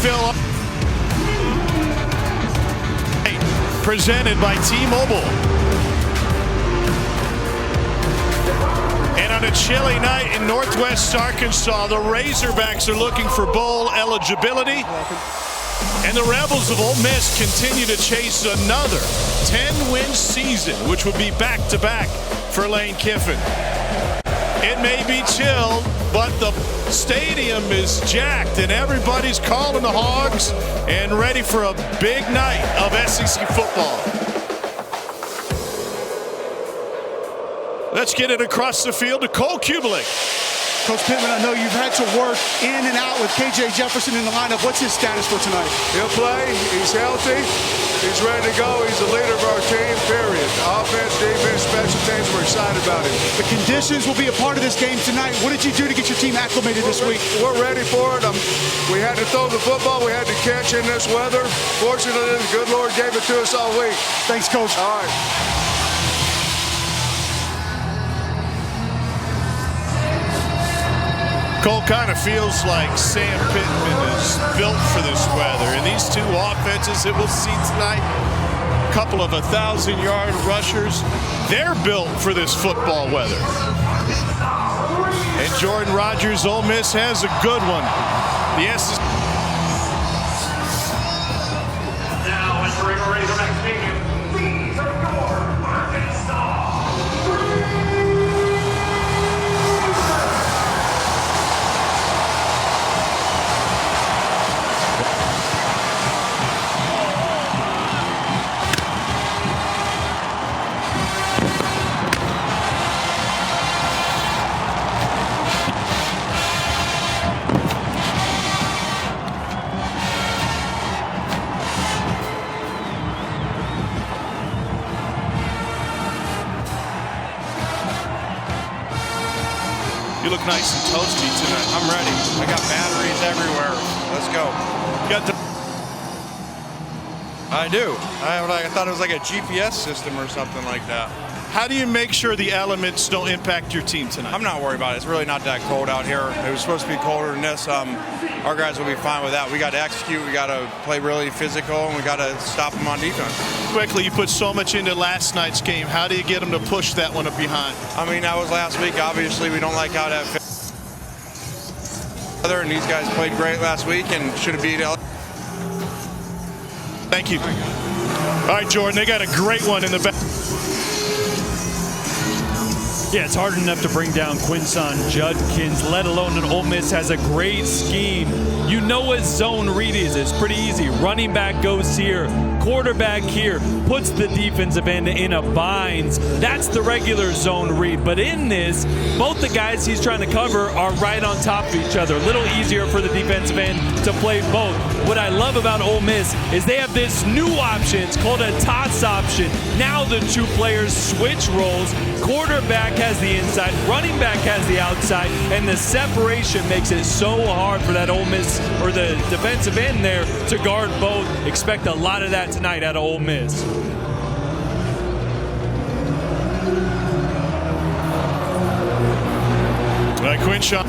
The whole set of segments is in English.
Phil, presented by T-Mobile. And on a chilly night in Northwest Arkansas, the Razorbacks are looking for bowl eligibility. And the Rebels of Ole Miss continue to chase another 10-win season, which would be back-to-back for Lane Kiffin. It may be chilled, but the stadium is jacked, and everybody's calling the Hogs and ready for a big night of SEC football. Let's get it across the field to Cole Cubelic. Coach Pittman, I know you've had to work in and out with KJ Jefferson in the lineup. What's his status for tonight? He'll play. He's healthy. He's ready to go. He's the leader of our team, period. Offense, defense, special teams, we're excited about him. The conditions will be a part of this game tonight. What did you do to get your team acclimated this week? We're ready for it. We had to throw the football. We had to catch in this weather. Fortunately, the good Lord gave it to us all week. Thanks, Coach. All right. Cole, kind of feels like Sam Pittman is built for this weather. And these two offenses that we'll see tonight, a couple of 1,000-yard rushers, they're built for this football weather. And Jordan Rodgers, Ole Miss has a good one. The S. Now entering Razorback Stadium, these are your Arkansas. You look nice and toasty tonight. I'm ready. I got batteries everywhere. Let's go. Got the I do. I thought it was like a GPS system or something like that. How do you make sure the elements don't impact your team tonight? I'm not worried about it. It's really not that cold out here. It was supposed to be colder than this. Our guys will be fine with that. We got to execute. We got to play really physical, and we got to stop them on defense. Quickly, you put so much into last night's game. How do you get them to push that one up behind? I mean, that was last week. Obviously, we don't like how that fit. And these guys played great last week and should have beat LSU. Thank you. All right, Jordan, they got a great one in the back. Yeah, it's hard enough to bring down Quinshon Judkins, let alone an Ole Miss has a great scheme. You know what zone read is. It's pretty easy. Running back goes here, quarterback here, puts the defensive end in a binds. That's the regular zone read. But in this, both the guys he's trying to cover are right on top of each other. A little easier for the defensive end to play both. What I love about Ole Miss is they have this new option. It's called a toss option. Now the two players switch roles. Quarterback has the inside, running back has the outside, and the separation makes it so hard for that Ole Miss or the defensive end there to guard both. Expect a lot of that tonight out of Ole Miss. Quinshon.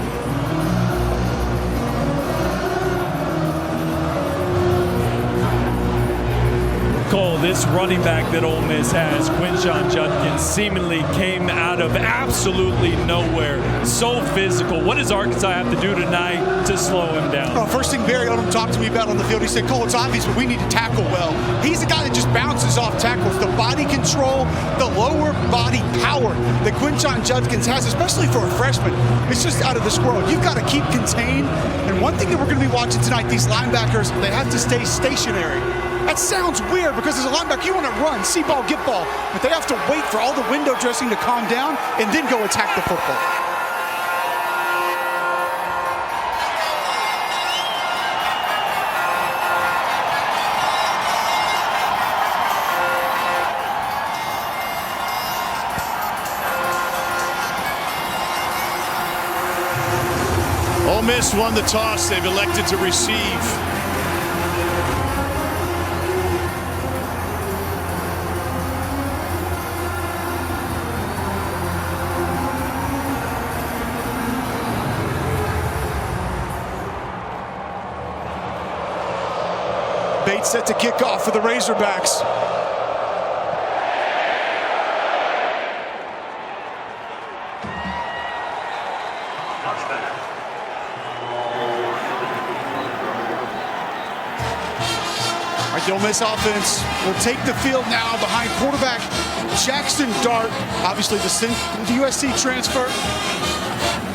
Cole, this running back that Ole Miss has, Quinshon Judkins, seemingly came out of absolutely nowhere. So physical. What does Arkansas have to do tonight to slow him down? Oh, first thing Barry Odom talked to me about on the field, he said, Cole, it's obvious, but we need to tackle well. He's a guy that just bounces off tackles. The body control, the lower body power that Quinshon Judkins has, especially for a freshman, it's just out of this world. You've got to keep contained. And one thing that we're going to be watching tonight, these linebackers, they have to stay stationary. That sounds weird because as a linebacker, you want to run, see ball, get ball, but they have to wait for all the window dressing to calm down and then go attack the football. Ole Miss won the toss. They've elected to receive. Bait set to kick off for the Razorbacks. All right, the Ole Miss offense will take the field now behind quarterback Jackson Dart. Obviously, the USC transfer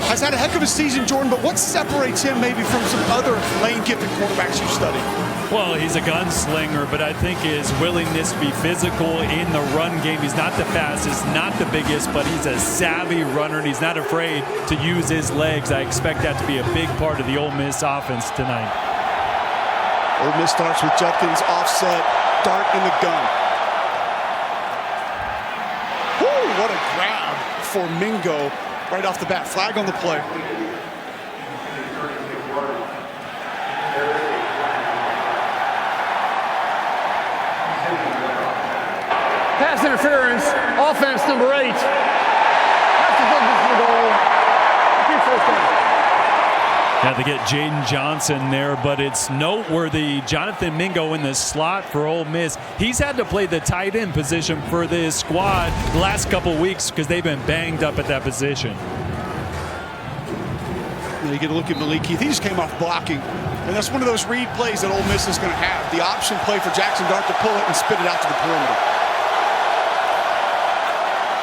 has had a heck of a season, Jordan, but what separates him maybe from some other lane-gifted quarterbacks you've studied? Well, he's a gunslinger, but I think his willingness to be physical in the run game. He's not the fastest, not the biggest, but he's a savvy runner, and he's not afraid to use his legs. I expect that to be a big part of the Ole Miss offense tonight. Ole Miss starts with Judkins offset, Dart in the gun. Woo, what a grab for Mingo right off the bat. Flag on the play. Pass interference, offense number 8. That's the distance to the goal. Big first down. Now they get Jaden Johnson there, but it's noteworthy. Jonathan Mingo in the slot for Ole Miss. He's had to play the tight end position for this squad the last couple weeks because they've been banged up at that position. And you get a look at Malik Heath. He just came off blocking. And that's one of those read plays that Ole Miss is going to have. The option play for Jackson Dart to pull it and spit it out to the perimeter.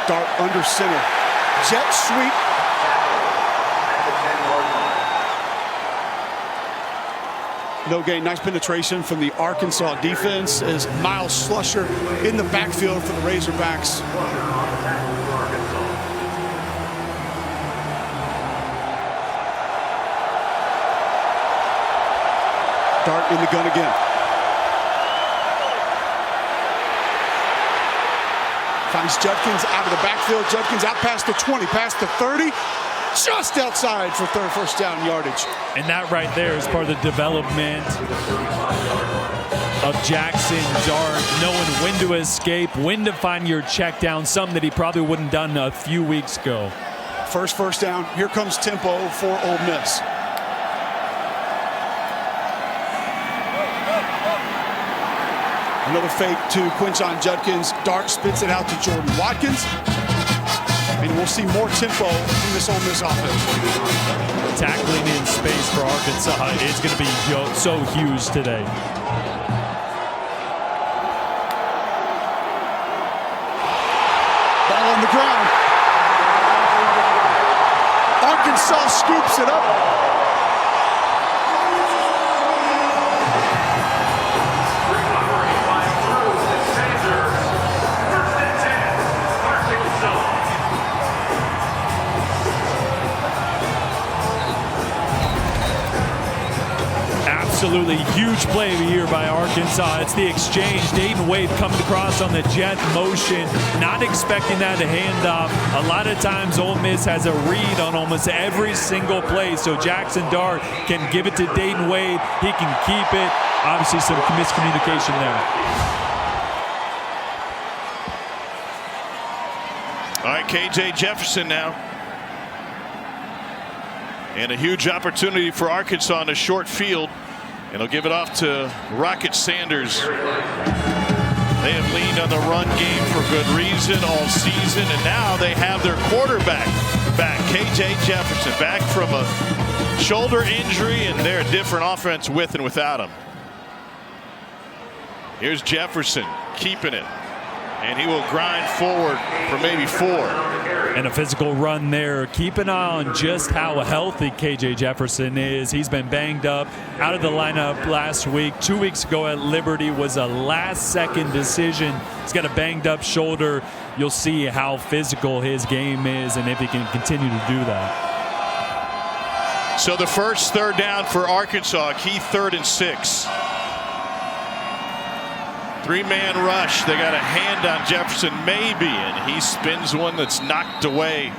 Dart under center. Jet sweep. No gain. Nice penetration from the Arkansas defense as Miles Slusher in the backfield for the Razorbacks. Dart in the gun again. Finds Judkins out of the backfield. Judkins out past the 20, past the 30. Just outside for first down yardage. And that right there is part of the development of Jackson Dart, knowing when to escape, when to find your check down, something that he probably wouldn't have done a few weeks ago. First down. Here comes tempo for Ole Miss. Another fake to Quinshon Judkins. Dart spits it out to Jordan Watkins. And we'll see more tempo from this Ole Miss offense. Tackling in space for Arkansas is going to be so huge today. Ball on the ground. Arkansas scoops it up. Absolutely huge play of the year by Arkansas. It's the exchange. Dayton Wade coming across on the jet motion, not expecting that to hand off. A lot of times Ole Miss has a read on almost every single play, so Jackson Dart can give it to Dayton Wade. He can keep it. Obviously some miscommunication there. All right, KJ Jefferson now. And a huge opportunity for Arkansas in a short field. And he'll give it off to Rocket Sanders. They have leaned on the run game for good reason all season, and now they have their quarterback back, KJ Jefferson, back from a shoulder injury, and they're a different offense with and without him. Here's Jefferson keeping it, and he will grind forward for maybe 4. And a physical run there. Keep an eye on just how healthy KJ Jefferson is. He's been banged up, out of the lineup last week. 2 weeks ago at Liberty was a last-second decision. He's got a banged-up shoulder. You'll see how physical his game is and if he can continue to do that. So the first third down for Arkansas, key 3rd and 6. 3-man rush. They got a hand on Jefferson maybe, and he spins one that's knocked away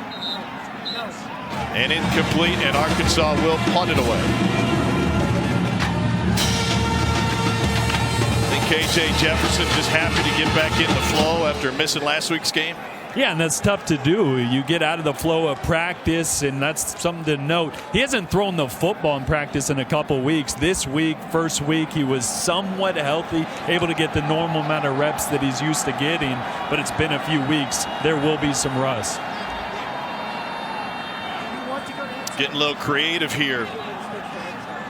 and incomplete, and Arkansas will punt it away. I think KJ Jefferson just happy to get back in the flow after missing last week's game. Yeah, and that's tough to do. You get out of the flow of practice, and that's something to note. He hasn't thrown the football in practice in a couple weeks. This week, first week, he was somewhat healthy, able to get the normal amount of reps that he's used to getting, but it's been a few weeks. There will be some rust. Getting a little creative here.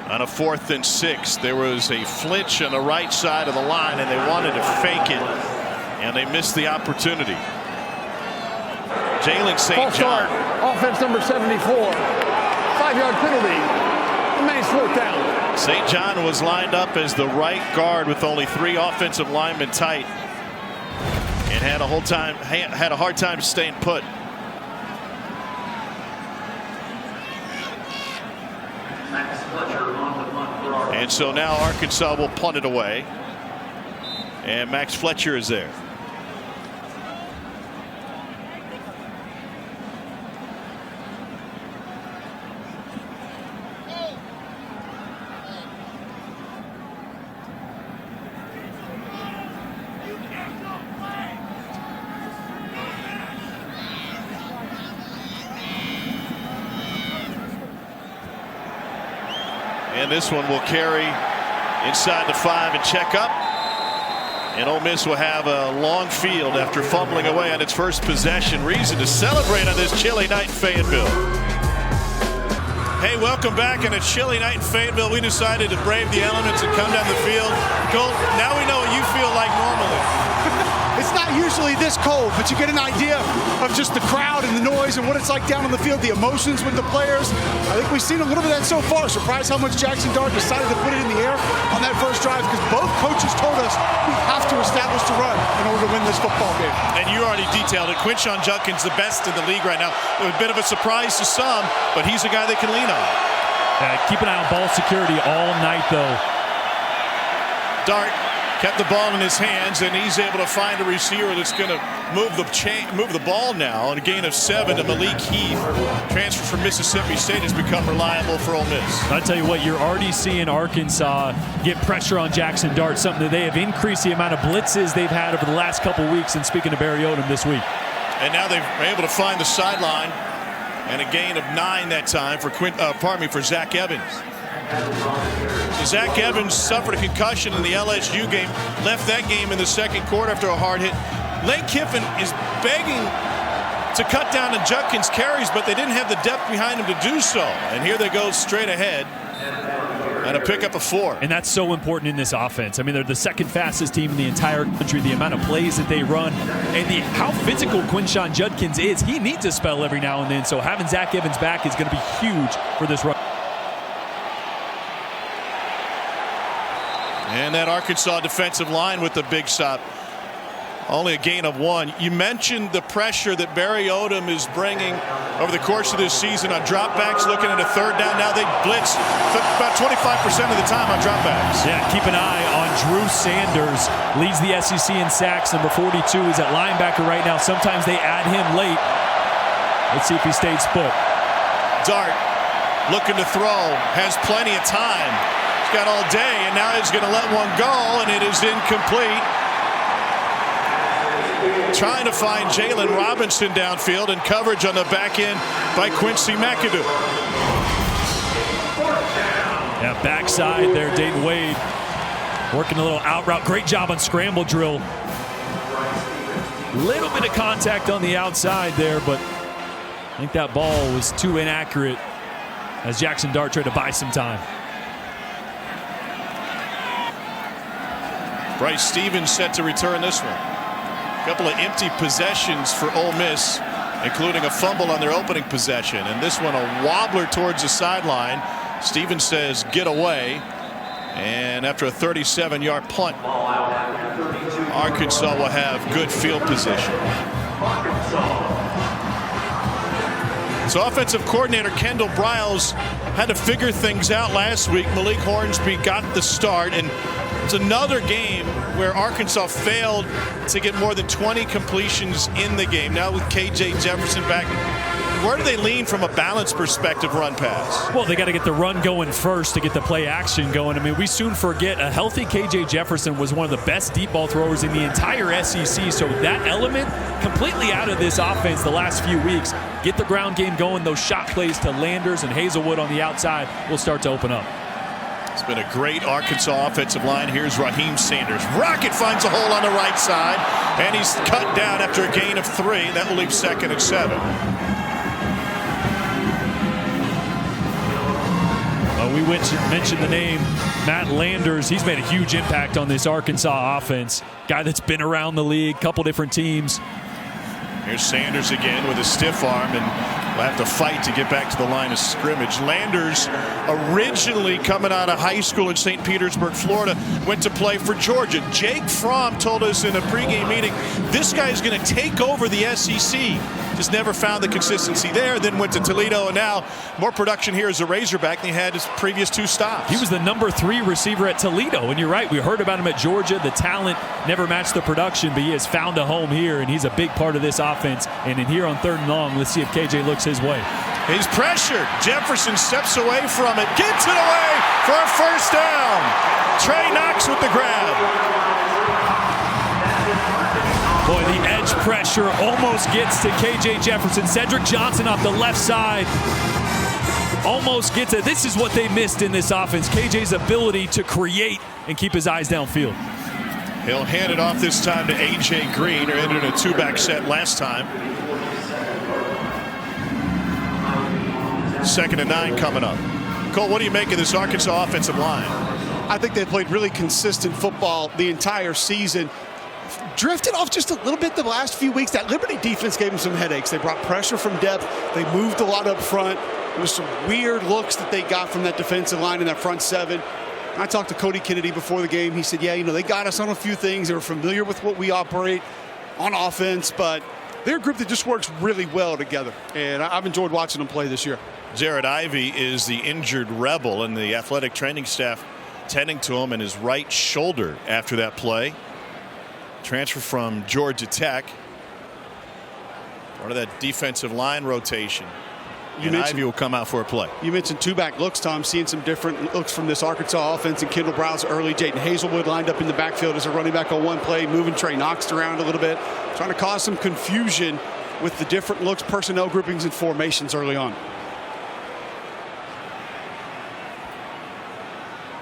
On a 4th and 6, there was a flinch on the right side of the line, and they wanted to fake it, and they missed the opportunity. Jalen St. John. Offense number 74. 5-yard penalty. Remains 4th down. St. John was lined up as the right guard with only 3 offensive linemen tight, and had a hard time staying put. And so now Arkansas will punt it away, and Max Fletcher is there. And this one will carry inside the 5 and check up. And Ole Miss will have a long field after fumbling away on its first possession. Reason to celebrate on this chilly night in Fayetteville. Hey, welcome back on a chilly night in Fayetteville. We decided to brave the elements and come down the field. Colt, now we know what you feel like normally. It's not usually this cold, but you get an idea of just the crowd and the noise and what it's like down on the field, the emotions with the players. I think we've seen a little bit of that so far. Surprised how much Jackson Dart decided to put it in the air on that first drive, because both coaches told us we have to establish the run in order to win this football game. And you already detailed it. Quinshon Judkins, the best in the league right now. It was a bit of a surprise to some, but he's a guy they can lean on. Keep an eye on ball security all night, though. Dart kept the ball in his hands, and he's able to find a receiver that's going to move the ball now. And a gain of 7 to Malik Heath, transfer from Mississippi State, has become reliable for Ole Miss. I'll tell you what, you're already seeing Arkansas get pressure on Jackson Dart, something that they have increased the amount of blitzes they've had over the last couple weeks, and speaking of Barry Odom this week. And now they've been able to find the sideline, and a gain of 9 that time for Zach Evans. So Zach Evans suffered a concussion in the LSU game, left that game in the second quarter after a hard hit. Lane Kiffin is begging to cut down on Judkins' carries, but they didn't have the depth behind him to do so. And here they go straight ahead and a pickup of 4. And that's so important in this offense. I mean, they're the second fastest team in the entire country. The amount of plays that they run and how physical Quinshon Judkins is, he needs a spell every now and then. So having Zach Evans back is going to be huge for this run. And that Arkansas defensive line with the big stop. Only a gain of 1. You mentioned the pressure that Barry Odom is bringing over the course of this season on dropbacks, looking at a 3rd down. Now they blitz about 25% of the time on dropbacks. Yeah, keep an eye on Drew Sanders. Leads the SEC in sacks. Number 42 is at linebacker right now. Sometimes they add him late. Let's see if he stays put. Dart looking to throw. Has plenty of time. He's got all day, and now he's going to let one go, and it is incomplete. Trying to find Jalen Robinson downfield, and coverage on the back end by Quincy McAdoo. Yeah, backside there, Dayton Wade working a little out route. Great job on scramble drill. Little bit of contact on the outside there, but I think that ball was too inaccurate as Jackson Dart tried to buy some time. Bryce Stevens set to return this one. A couple of empty possessions for Ole Miss, including a fumble on their opening possession. And this one a wobbler towards the sideline. Stevens says get away. And after a 37-yard punt, Arkansas will have good field position. So offensive coordinator Kendall Briles had to figure things out last week. Malik Hornsby got the start, and it's another game where Arkansas failed to get more than 20 completions in the game. Now with KJ Jefferson back, where do they lean from a balance perspective, run pass? Well, they got to get the run going first to get the play action going. I mean, we soon forget a healthy KJ Jefferson was one of the best deep ball throwers in the entire SEC. So that element completely out of this offense the last few weeks. Get the ground game going. Those shot plays to Landers and Hazelwood on the outside will start to open up. It's been a great Arkansas offensive line. Here's Raheem Sanders. Rocket finds a hole on the right side, and he's cut down after a gain of 3. That will leave 2nd and 7. We mentioned the name Matt Landers. He's made a huge impact on this Arkansas offense. Guy that's been around the league, couple different teams. Here's Sanders again with a stiff arm, and will have to fight to get back to the line of scrimmage. Landers, originally coming out of high school in St. Petersburg, Florida, went to play for Georgia. Jake Fromm told us in a pregame meeting, this guy is going to take over the SEC. Just never found the consistency there, then went to Toledo, and now more production here as a Razorback than he had his previous 2 stops. He was the number 3 receiver at Toledo, and you're right, we heard about him at Georgia. The talent never matched the production, but he has found a home here, and he's a big part of this offense. And in here on 3rd and long, let's see if KJ looks his way. He's pressured. Jefferson steps away from it, gets it away for a first down. Trey Knox with the grab. Boy, the edge pressure almost gets to KJ Jefferson. Cedric Johnson off the left side almost gets it. This is what they missed in this offense. KJ's ability to create and keep his eyes downfield. He'll hand it off this time to A.J. Green, who entered a 2-back set last time. 2nd and 9 coming up. Cole, what do you make of this Arkansas offensive line? I think they played really consistent football the entire season. Drifted off just a little bit the last few weeks. That Liberty defense gave them some headaches. They brought pressure from depth. They moved a lot up front. There was some weird looks that they got from that defensive line in that front 7. I talked to Cody Kennedy before the game. He said, yeah, they got us on a few things. They were familiar with what we operate on offense, but they're a group that just works really well together. And I've enjoyed watching them play this year. Jared Ivey is the injured Rebel, and the athletic training staff tending to him in his right shoulder after that play. Transfer from Georgia Tech. Part of that defensive line rotation. And Ivey will come out for a play. You mentioned 2-back looks, Tom. Seeing some different looks from this Arkansas offense. And Kendall Browse early. Jaden Hazelwood lined up in the backfield as a running back on one play, moving Trey Knox around a little bit, trying to cause some confusion with the different looks, personnel groupings, and formations early on.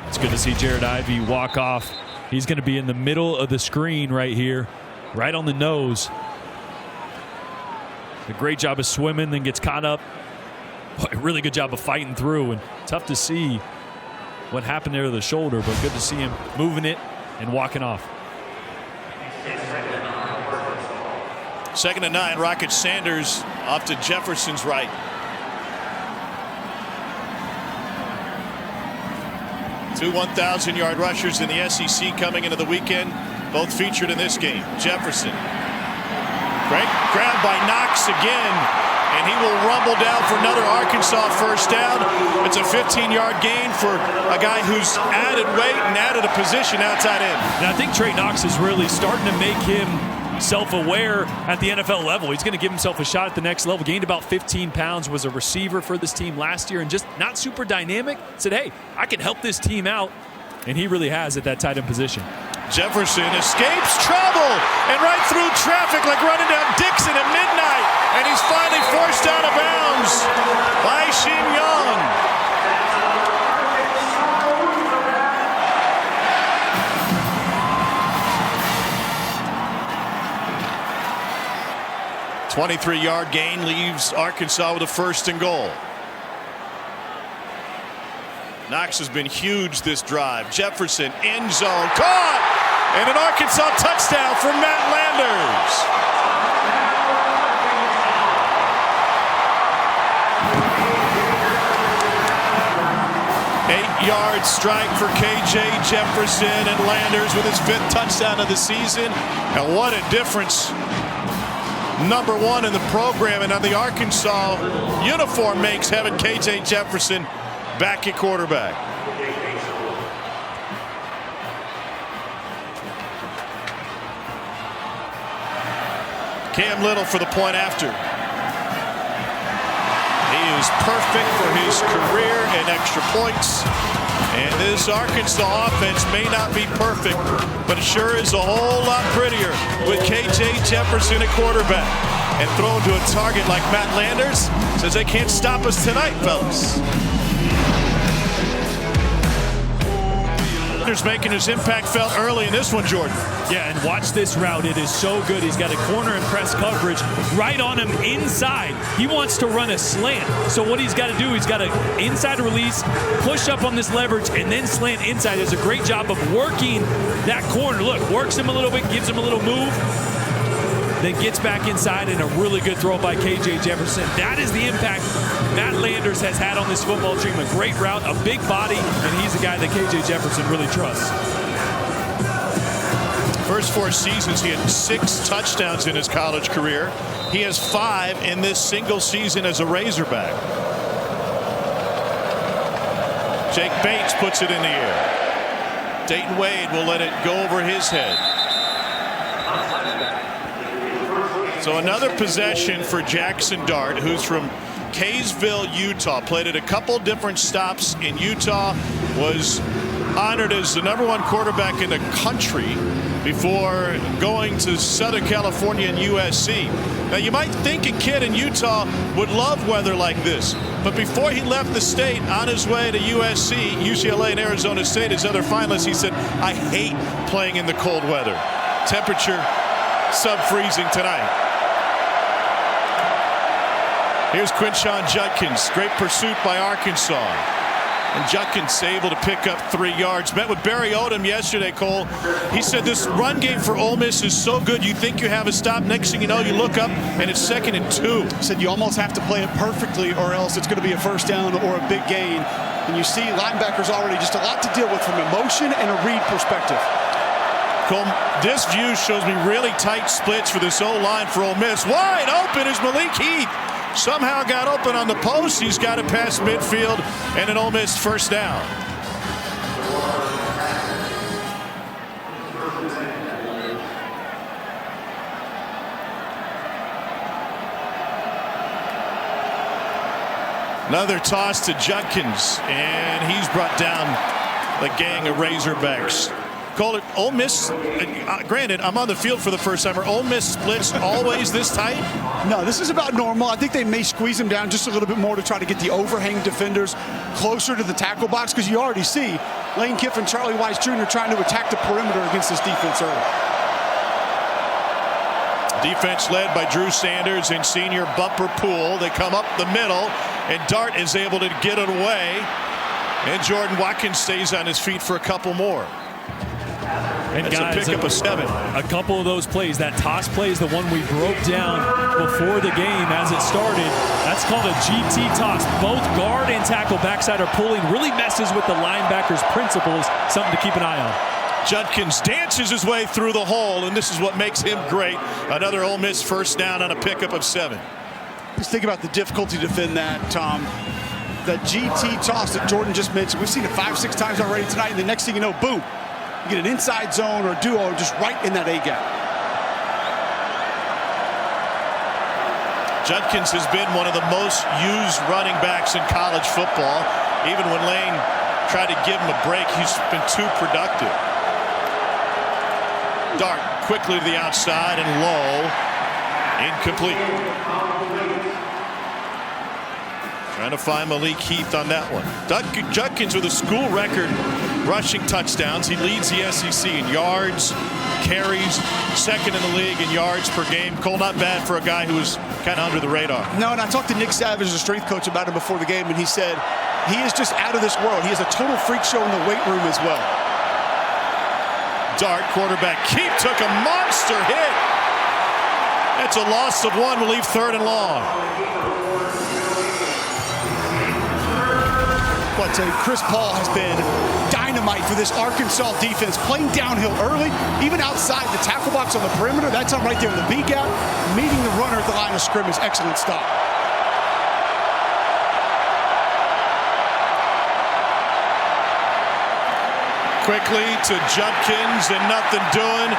It's good to see Jared Ivey walk off. He's going to be in the middle of the screen right here, right on the nose. A great job of swimming, then gets caught up. Boy, really good job of fighting through, and tough to see what happened there to the shoulder, but good to see him moving it and walking off. 2nd and 9, Rocket Sanders off to Jefferson's right. Two 1,000-yard rushers in the SEC coming into the weekend, both featured in this game. Jefferson. Great grab by Knox again. And he will rumble down for another Arkansas first down. It's a 15-yard gain for a guy who's added weight and added a position outside in. And I think Trey Knox is really starting to make him self-aware at the NFL level. He's going to give himself a shot at the next level. Gained about 15 pounds, was a receiver for this team last year, and just not super dynamic. Said, hey, I can help this team out. And he really has at that tight end position. Jefferson escapes trouble and right through traffic like running down Dixon at midnight. And he's finally forced out of bounds by Shin Young. A 23-yard gain leaves Arkansas with a 1st and goal. Knox has been huge this drive. Jefferson, end zone, caught! And an Arkansas touchdown for Matt Landers. Eight-yard strike for KJ Jefferson, and Landers with his 5th touchdown of the season. And what a difference number 1 in the program and on the Arkansas uniform makes having KJ Jefferson back at quarterback. Cam Little for the point after. is perfect for his career and extra points. And this Arkansas offense may not be perfect, but it sure is a whole lot prettier with KJ Jefferson at quarterback. And thrown to a target like Matt Landers says they can't stop us tonight, fellas. Landers making his impact felt early in this one, Jordan. Yeah, and watch this route. It is so good. He's got a corner and press coverage right on him inside. He wants to run a slant. So what he's got to do, he's got to inside release, push up on this leverage, and then slant inside. Does a great job of working that corner. Look, works him a little bit, gives him a little move, then gets back inside, and a really good throw by KJ Jefferson. That is the impact Matt Landers has had on this football team. A great route, a big body, and he's the guy that KJ Jefferson really trusts. First 4 seasons, he had 6 touchdowns in his college career. He has 5 in this single season as a Razorback. Jake Bates puts it in the air. Dayton Wade will let it go over his head. So another possession for Jackson Dart, who's from Kaysville, Utah. Played at a couple different stops in Utah. Was honored as the #1 quarterback in the country before going to Southern California and USC. Now you might think a kid in Utah would love weather like this, but before he left the state on his way to USC, UCLA, and Arizona State as other finalists, he said, "I hate playing in the cold weather. Temperature sub-freezing tonight." Here's Quinshon Judkins. Great pursuit by Arkansas. And Judkins able to pick up 3 yards. Met with Barry Odom yesterday, Cole. He said this run game for Ole Miss is so good you think you have a stop. Next thing you know, you look up and it's 2nd and 2. He said you almost have to play it perfectly or else it's going to be a first down or a big gain. And you see linebackers already just a lot to deal with from emotion and a read perspective. Cole, this view shows me really tight splits for this O-line for Ole Miss. Wide open is Malik Heath. Somehow got open on the post. He's got it past midfield and an Ole Miss first down. Another toss to Judkins, and he's brought down the gang of Razorbacks. Cole, Ole Miss, granted, I'm on the field for the first time. Are Ole Miss splits always this tight? No, this is about normal. I think they may squeeze them down just a little bit more to try to get the overhang defenders closer to the tackle box, because you already see Lane Kiffin, Charlie Weiss Jr. trying to attack the perimeter against this defense early. Defense led by Drew Sanders and senior Bumper Poole. They come up the middle, and Dart is able to get it away. And Jordan Watkins stays on his feet for a couple more. And that's guys, a pickup of 7. A couple of those plays, that toss play is the one we broke down before the game as it started. That's called a GT toss. Both guard and tackle backside are pulling. Really messes with the linebacker's principles. Something to keep an eye on. Judkins dances his way through the hole, and this is what makes him great. Another Ole Miss first down on a pickup of 7. Just think about the difficulty to defend that, Tom. The GT toss that Jordan just mentioned. We've seen it 5-6 times already tonight, and the next thing you know, boom. You get an inside zone or duo just right in that A-gap. Judkins has been one of the most used running backs in college football. Even when Lane tried to give him a break, he's been too productive. Dart quickly to the outside and low. Incomplete. Trying to find Malik Heath on that one. Judkins with a school record rushing touchdowns. He leads the SEC in yards, carries, 2nd in the league in yards per game. Cole, not bad for a guy who was kind of under the radar. No, and I talked to Nick Savage, the strength coach, about him before the game, and he said he is just out of this world. He has a total freak show in the weight room as well. Dart, quarterback keep, took a monster hit. That's a loss of 1. Will leave 3rd and long. But Chris Paul has been dynamite for this Arkansas defense, playing downhill early, even outside the tackle box on the perimeter. That's on right there in the B gap, meeting the runner at the line of scrimmage. Excellent stop. Quickly to Judkins, and nothing doing.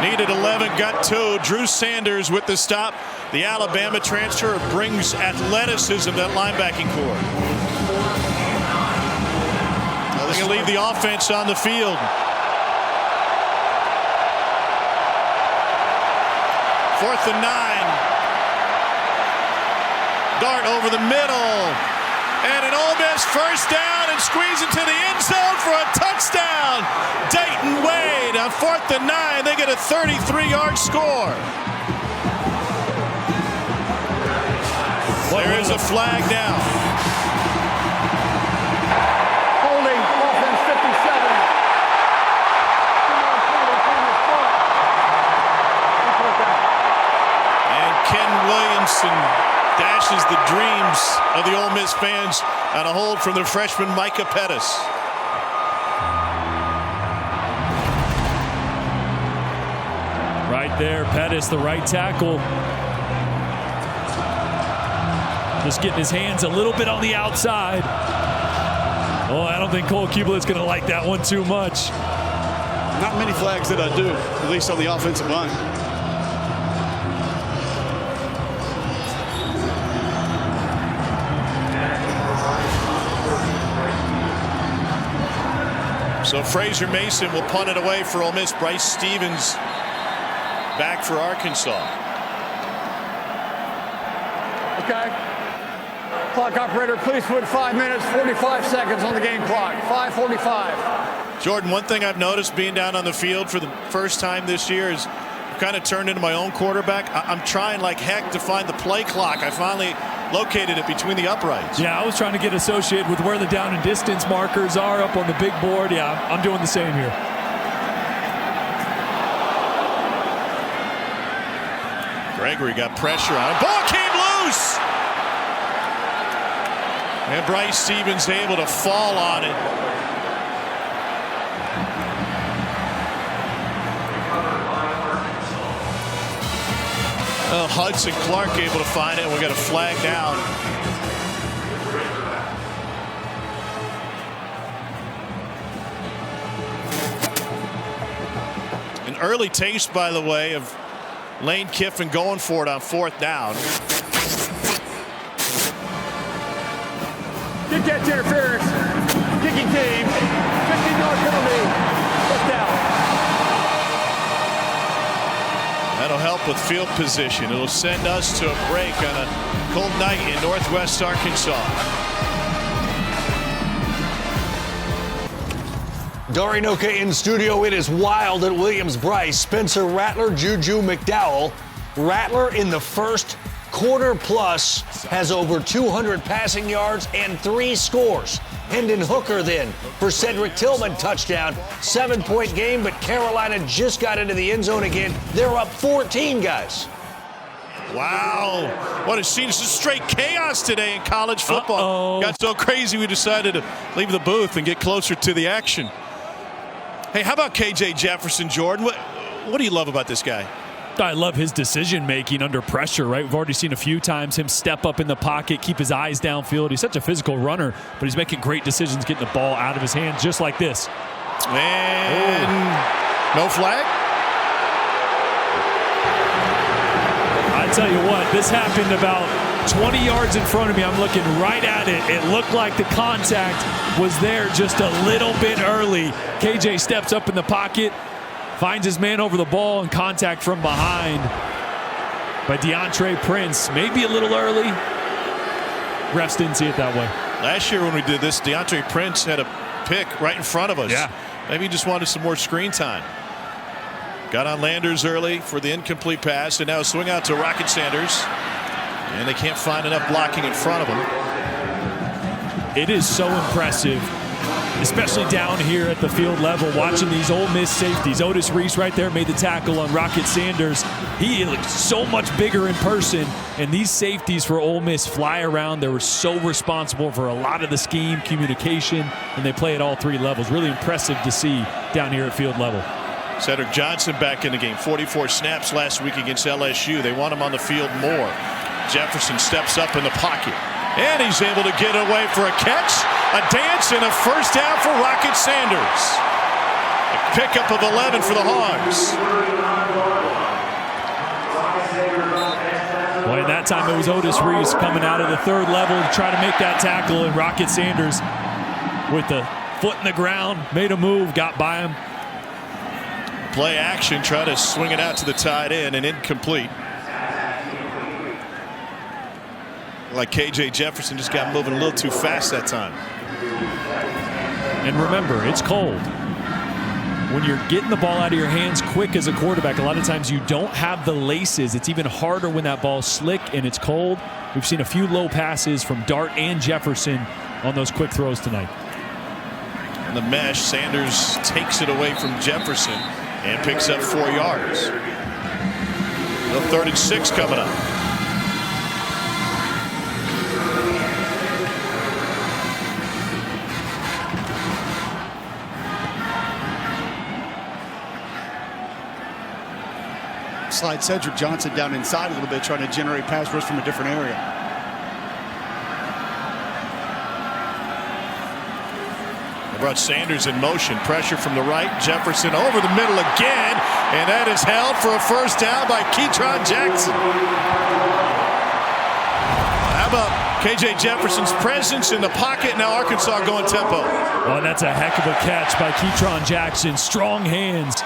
Needed 11, got 2. Drew Sanders with the stop. The Alabama transfer brings athleticism to that linebacking core. They're going to leave the offense on the field. Fourth and 9. Dart over the middle. And an Ole Miss first down and squeeze into the end zone for a touchdown. Dayton Wade on 4th and 9. They get a 33-yard score. There is a flag now. Holding offense 57. And Ken Williamson dashes the dreams of the Ole Miss fans on a hold from their freshman Micah Pettis. Right there, Pettis, the right tackle. Just getting his hands a little bit on the outside. Oh, I don't think Cole Kublett's going to like that one too much. Not many flags that I do, at least on the offensive line. So Fraser Mason will punt it away for Ole Miss. Bryce Stevens back for Arkansas. Okay. Clock operator, please put 5 minutes, 45 seconds on the game clock. 5:45. Jordan, one thing I've noticed being down on the field for the first time this year is I've kind of turned into my own quarterback. I'm trying like heck to find the play clock. I finally located it between the uprights. Yeah, I was trying to get associated with where the down and distance markers are up on the big board. Yeah, I'm doing the same here. Gregory got pressure on him. Ball came loose. And Bryce Stevens able to fall on it. Well, Hudson Clark able to find it. We got a flag down. An early taste, by the way, of Lane Kiffin going for it on 4th down. Did catch interference. Kicking team. 15-yard penalty. First down. That'll help with field position. It'll send us to a break on a cold night in Northwest Arkansas. Dari Noka in studio. It is wild at Williams-Brice. Spencer Rattler, Juju McDowell. Rattler in the first quarter plus has over 200 passing yards and 3 scores. Hendon Hooker then for Cedric Tillman touchdown. 7-point game, but Carolina just got into the end zone again. They're up 14, guys. Wow. What a scene. This is straight chaos today in college football. Got so crazy we decided to leave the booth and get closer to the action. Hey, how about KJ Jefferson, Jordan? What do you love about this guy? I love his decision making under pressure, right? We've already seen a few times him step up in the pocket, keep his eyes downfield. He's such a physical runner, but he's making great decisions getting the ball out of his hands just like this. And no flag? I tell you what, this happened about 20 yards in front of me. I'm looking right at it. It looked like the contact was there just a little bit early. KJ steps up in the pocket, finds his man over the ball, and contact from behind by DeAndre Prince. Maybe a little early. Refs didn't see it that way. Last year when we did this, DeAndre Prince had a pick right in front of us. Yeah. Maybe he just wanted some more screen time. Got on Landers early for the incomplete pass, and now a swing out to Rocket Sanders. And they can't find enough blocking in front of him. It is so impressive, especially down here at the field level, watching these Ole Miss safeties. Otis Reese right there made the tackle on Rocket Sanders. He looks so much bigger in person, and these safeties for Ole Miss fly around. They were so responsible for a lot of the scheme, communication, and they play at all 3 levels. Really impressive to see down here at field level. Cedric Johnson back in the game. 44 snaps last week against LSU. They want him on the field more. Jefferson steps up in the pocket, and he's able to get away for a catch, a dance, and a first down for Rocket Sanders. A pickup of 11 for the Hogs. Well, and that time it was Otis Reese coming out of the third level to try to make that tackle, and Rocket Sanders with the foot in the ground, made a move, got by him. Play action, try to swing it out to the tight end, and incomplete. Like KJ Jefferson just got moving a little too fast that time. And remember, it's cold. When you're getting the ball out of your hands quick as a quarterback, a lot of times you don't have the laces. It's even harder when that ball's slick and it's cold. We've seen a few low passes from Dart and Jefferson on those quick throws tonight. And the mesh, Sanders takes it away from Jefferson and picks up 4 yards. The 3rd and 6 coming up. Slide Cedric Johnson down inside a little bit, trying to generate pass rush from a different area. They brought Sanders in motion. Pressure from the right. Jefferson over the middle again. And that is held for a first down by Ketron Jackson. How about KJ Jefferson's presence in the pocket? Now Arkansas going tempo. Well, that's a heck of a catch by Ketron Jackson. Strong hands.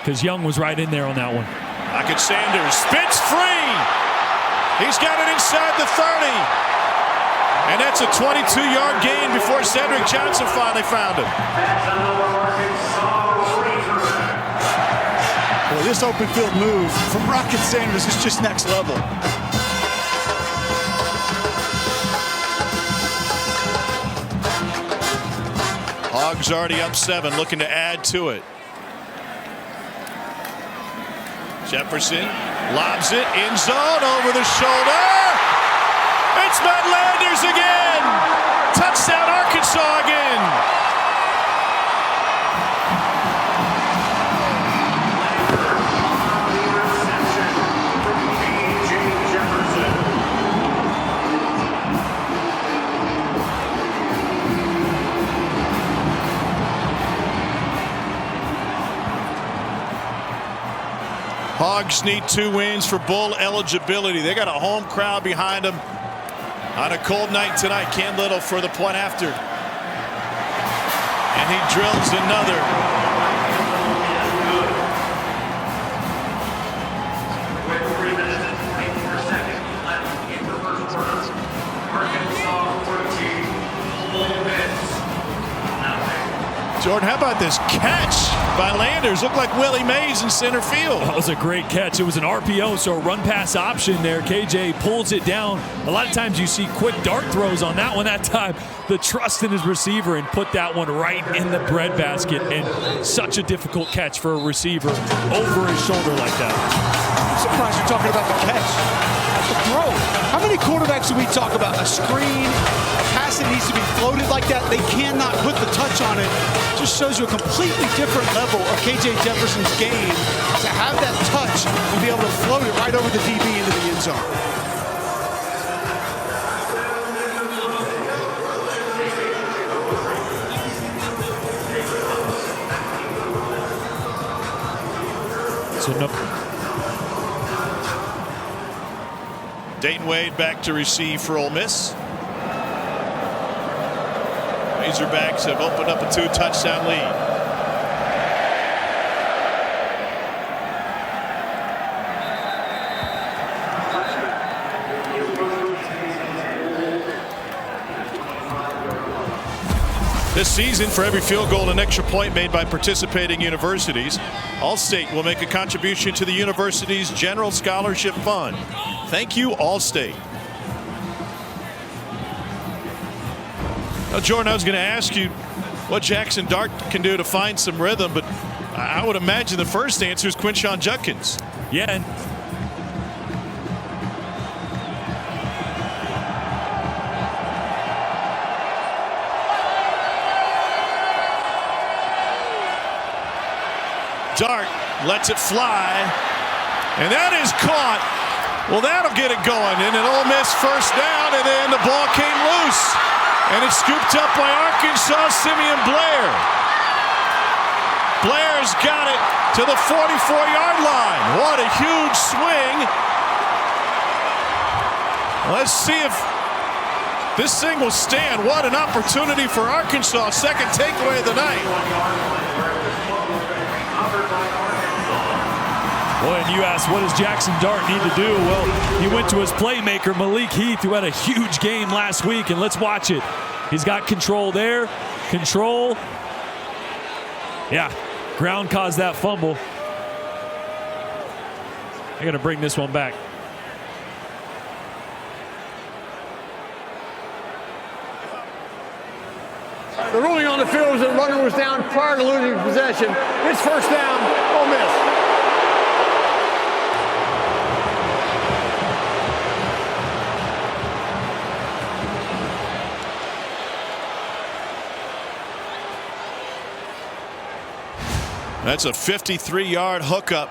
Because Young was right in there on that one. Rocket Sanders spits free. He's got it inside the 30. And that's a 22-yard gain before Cedric Johnson finally found him. Boy, this open field move from Rocket Sanders is just next level. Hogs already up 7, looking to add to it. Jefferson lobs it in zone over the shoulder. It's Matt Landers again. Touchdown Arkansas again. Hogs need 2 wins for bowl eligibility. They got a home crowd behind them on a cold night tonight. Cam Little for the point after. And he drills another. With 3 minutes and 24 seconds left in the first quarter. Arkansas 14, Ole Miss nothing. Jordan, how about this catch by Landers? Looked like Willie Mays in center field. That was a great catch. It was an RPO, so a run pass option there. KJ pulls it down. A lot of times you see quick dart throws on that one. That time, the trust in his receiver and put that one right in the breadbasket. And such a difficult catch for a receiver over his shoulder like that. I'm surprised you're talking about the catch. The throw. How many quarterbacks do we talk about? A screen, a pass that needs to be floated like that. They cannot put the touch on it. Just shows you a completely different level of KJ Jefferson's game to have that touch and be able to float it right over the DB into the end zone. So no. Dayton Wade back to receive for Ole Miss. Razorbacks have opened up a 2-touchdown lead. This season, for every field goal and extra point made by participating universities, Allstate will make a contribution to the university's General Scholarship Fund. Thank you, Allstate. Now, Jordan, I was going to ask you what Jackson Dart can do to find some rhythm, but I would imagine the first answer is Quinshon Judkins. Yeah. Dart lets it fly, and that is caught. Well, that'll get it going, and an Ole Miss first down, and then the ball came loose, and it's scooped up by Arkansas' Simeon Blair. Blair's got it to the 44-yard line. What a huge swing, Let's see if this thing will stand. What an opportunity for Arkansas. Second takeaway of the night. Boy, and you asked, what does Jackson Dart need to do? Well, he went to his playmaker, Malik Heath, who had a huge game last week, and let's watch it. He's got control there. Control. Yeah, ground caused that fumble. I got to bring this one back. The ruling on the field is that the runner was down prior to losing possession. It's first down, Ole Miss. That's a 53-yard hookup.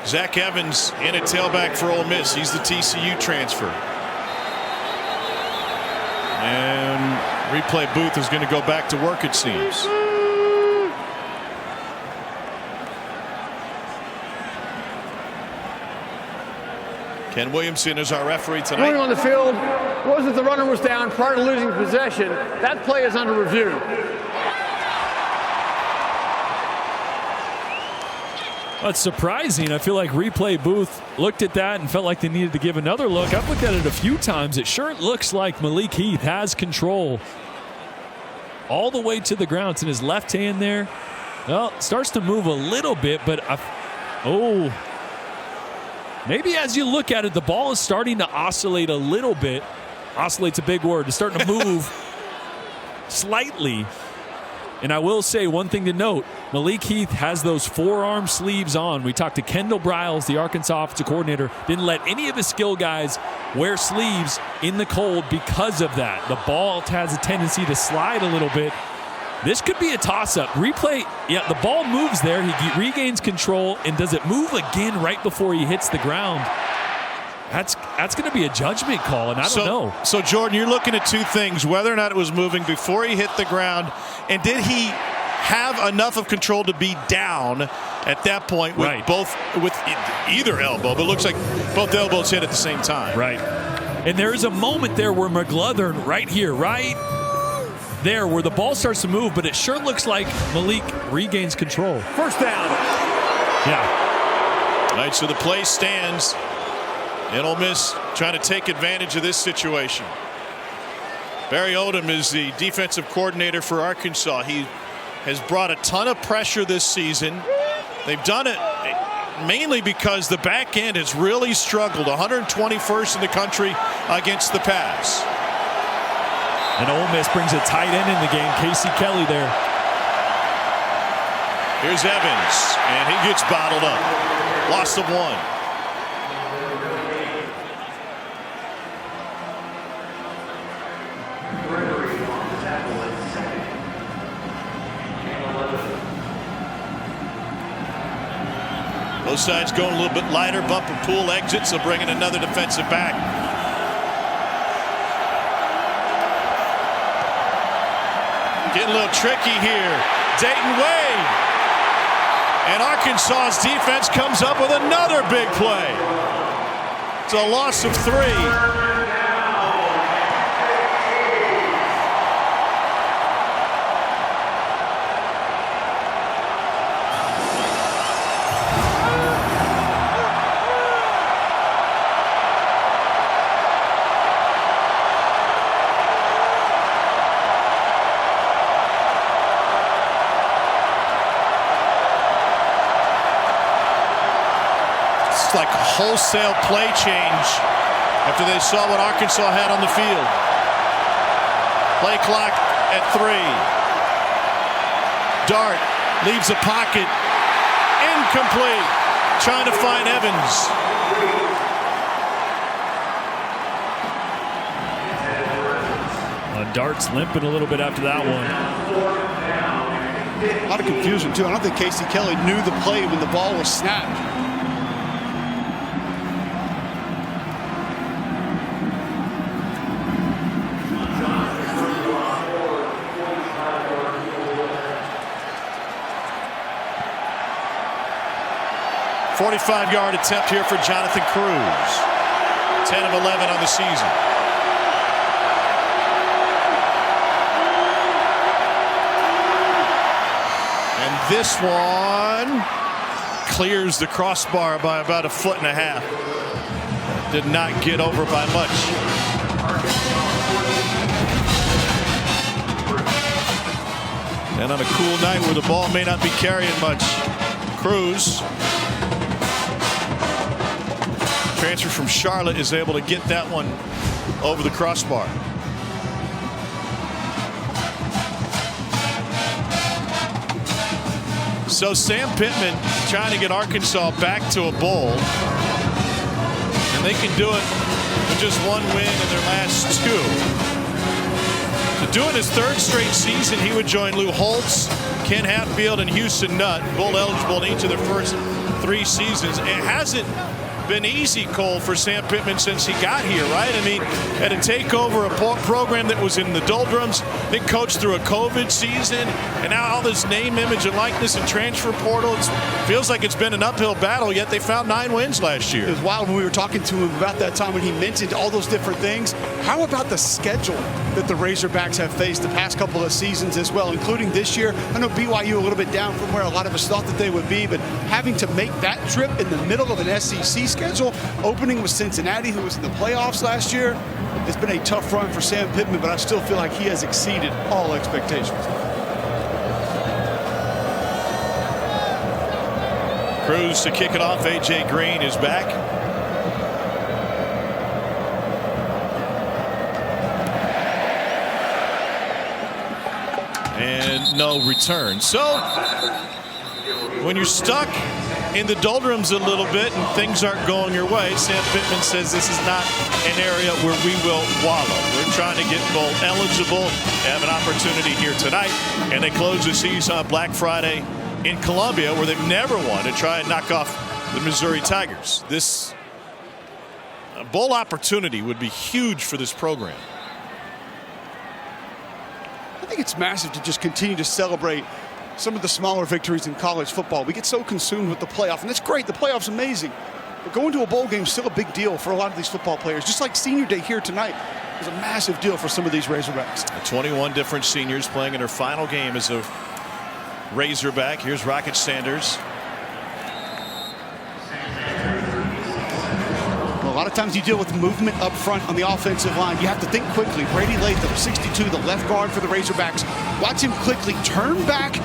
Zach Evans in at tailback for Ole Miss. He's the TCU transfer. And replay booth is going to go back to work, it seems. Ken Williamson is our referee tonight. Ruling on the field was that the runner was down prior to losing possession. That play is under review. That's surprising. I feel like replay booth looked at that and felt like they needed to give another look. I've looked at it a few times. It sure looks like Malik Heath has control all the way to the ground. It's in his left hand there. Well, it starts to move a little bit, but maybe as you look at it, the ball is starting to oscillate a little bit. Oscillate's a big word. It's starting to move slightly. And I will say one thing to note, Malik Heath has those forearm sleeves on. We talked to Kendall Briles, the Arkansas offensive coordinator, didn't let any of his skill guys wear sleeves in the cold because of that. The ball has a tendency to slide a little bit. This could be a toss-up. Replay, yeah, the ball moves there. He regains control, and does it move again right before he hits the ground? That's going to be a judgment call, and I don't know. So, Jordan, you're looking at two things, whether or not it was moving before he hit the ground, and did he have enough of control to be down at that point with with either elbow, but it looks like both elbows hit at the same time. Right. And there is a moment there where McGlothern, right here, right there, where the ball starts to move, but it sure looks like Malik regains control. First down. Yeah. All right, so the play stands. And Ole Miss trying to take advantage of this situation. Barry Odom is the defensive coordinator for Arkansas. He has brought a ton of pressure this season. They've done it mainly because the back end has really struggled. 121st in the country against the pass. And Ole Miss brings a tight end in the game. Casey Kelly there. Here's Evans, and he gets bottled up. Loss of one. Both sides going a little bit lighter. Bumper pool exits, so bringing another defensive back. Getting a little tricky here. Dayton Wade. And Arkansas's defense comes up with another big play. It's a loss of 3. Like a wholesale play change after they saw what Arkansas had on the field. Play clock at 3. Dart leaves the pocket. Incomplete. Trying to find Evans. Dart's limping a little bit after that one. A lot of confusion, too. I don't think Casey Kelly knew the play when the ball was snapped. 45-yard attempt here for Jonathan Cruz. 10 of 11 on the season. And this one clears the crossbar by about 1.5 feet. Did not get over by much. And on a cool night where the ball may not be carrying much, Cruz, transfer from Charlotte, is able to get that one over the crossbar. So Sam Pittman trying to get Arkansas back to a bowl, and they can do it with just one win in their last 2. To do it his 3rd straight season, he would join Lou Holtz, Ken Hatfield, and Houston Nutt, bowl eligible in each of their first 3 seasons. It hasn't been easy, Cole, for Sam Pittman since he got here, right? I mean, had to take over a program that was in the doldrums, then coached through a COVID season, and now all this name, image, and likeness and transfer portal. It feels like it's been an uphill battle, yet they found 9 wins last year. It was wild when we were talking to him about that time when he mentioned all those different things. How about the schedule that the Razorbacks have faced the past couple of seasons as well, including this year? I know BYU a little bit down from where a lot of us thought that they would be, but having to make that trip in the middle of an SEC schedule, opening with Cincinnati, who was in the playoffs last year, it's been a tough run for Sam Pittman, but I still feel like he has exceeded all expectations. Cruz to kick it off. A.J. Green is back. And no return. So when you're stuck in the doldrums a little bit and things aren't going your way, Sam Pittman says this is not an area where we will wallow. We're trying to get bowl eligible. They have an opportunity here tonight, and they close the season on Black Friday in Columbia, where they've never won, to try and knock off the Missouri Tigers. This bowl opportunity would be huge for this program. I think it's massive to just continue to celebrate some of the smaller victories in college football. We get so consumed with the playoff, and it's great. The playoff's amazing. But going to a bowl game is still a big deal for a lot of these football players. Just like Senior Day here tonight is a massive deal for some of these Razorbacks. 21 different seniors playing in their final game as a Razorback. Here's Rocket Sanders. Well, a lot of times you deal with movement up front on the offensive line. You have to think quickly. Brady Latham, 62, the left guard for the Razorbacks. Watch him quickly turn back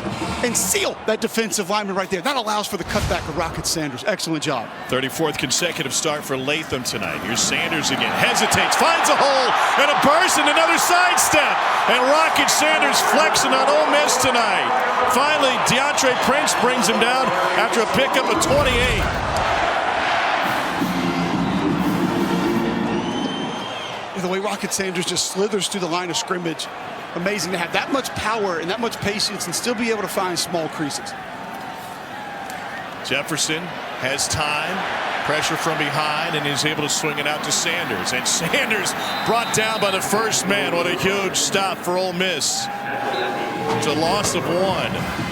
and seal that defensive lineman right there. That allows for the cutback of Rocket Sanders. Excellent job. 34th consecutive start for Latham tonight. Here's Sanders again. Hesitates, finds a hole, and a burst, and another sidestep. And Rocket Sanders flexing on Ole Miss tonight. Finally, DeAndre Prince brings him down after a pickup of 28. The way Rocket Sanders just slithers through the line of scrimmage. Amazing to have that much power and that much patience and still be able to find small creases. Jefferson has time, pressure from behind, and is able to swing it out to Sanders. And Sanders brought down by the first man. What a huge stop for Ole Miss. It's a loss of 1.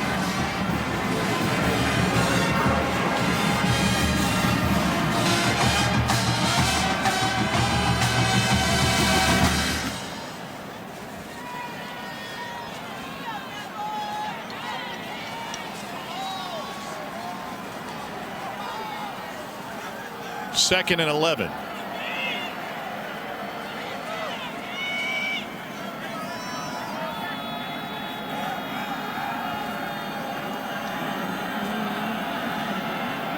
Second and 11.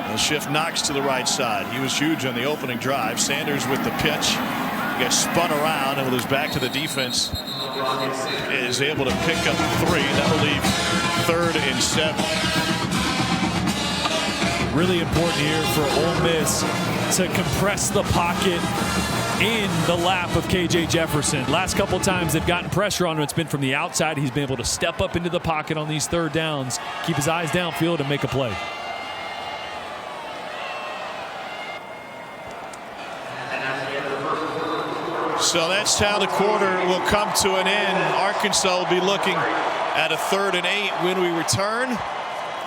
They'll shift Knox to the right side. He was huge on the opening drive. Sanders with the pitch. He gets spun around, and with his back to the defense, is able to pick up 3. That will leave 3rd and 7. Really important here for Ole Miss to compress the pocket in the lap of KJ Jefferson. Last couple times they've gotten pressure on him, it's been from the outside. He's been able to step up into the pocket on these 3rd downs, keep his eyes downfield, and make a play. So that's how the quarter will come to an end. Arkansas will be looking at a 3rd and 8 when we return.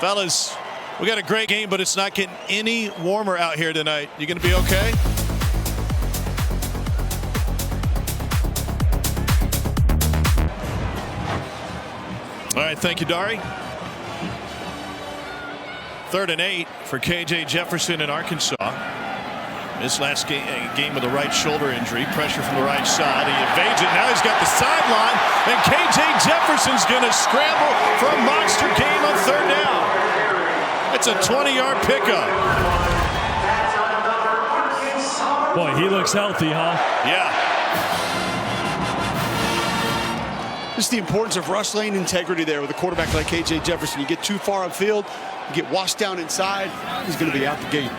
Fellas, We got a great game, but it's not getting any warmer out here tonight. You going to be okay? All right, thank you, Dari. 3rd and 8 for KJ Jefferson in Arkansas. This last game with a right shoulder injury, pressure from the right side. He evades it. Now he's got the sideline, and KJ Jefferson's going to scramble for a monster game on 3rd down. It's a 20-yard pickup. Boy, he looks healthy, huh? Yeah. Just the importance of rush lane integrity there with a quarterback like KJ Jefferson. You get too far upfield, you get washed down inside, he's going to be out the gate.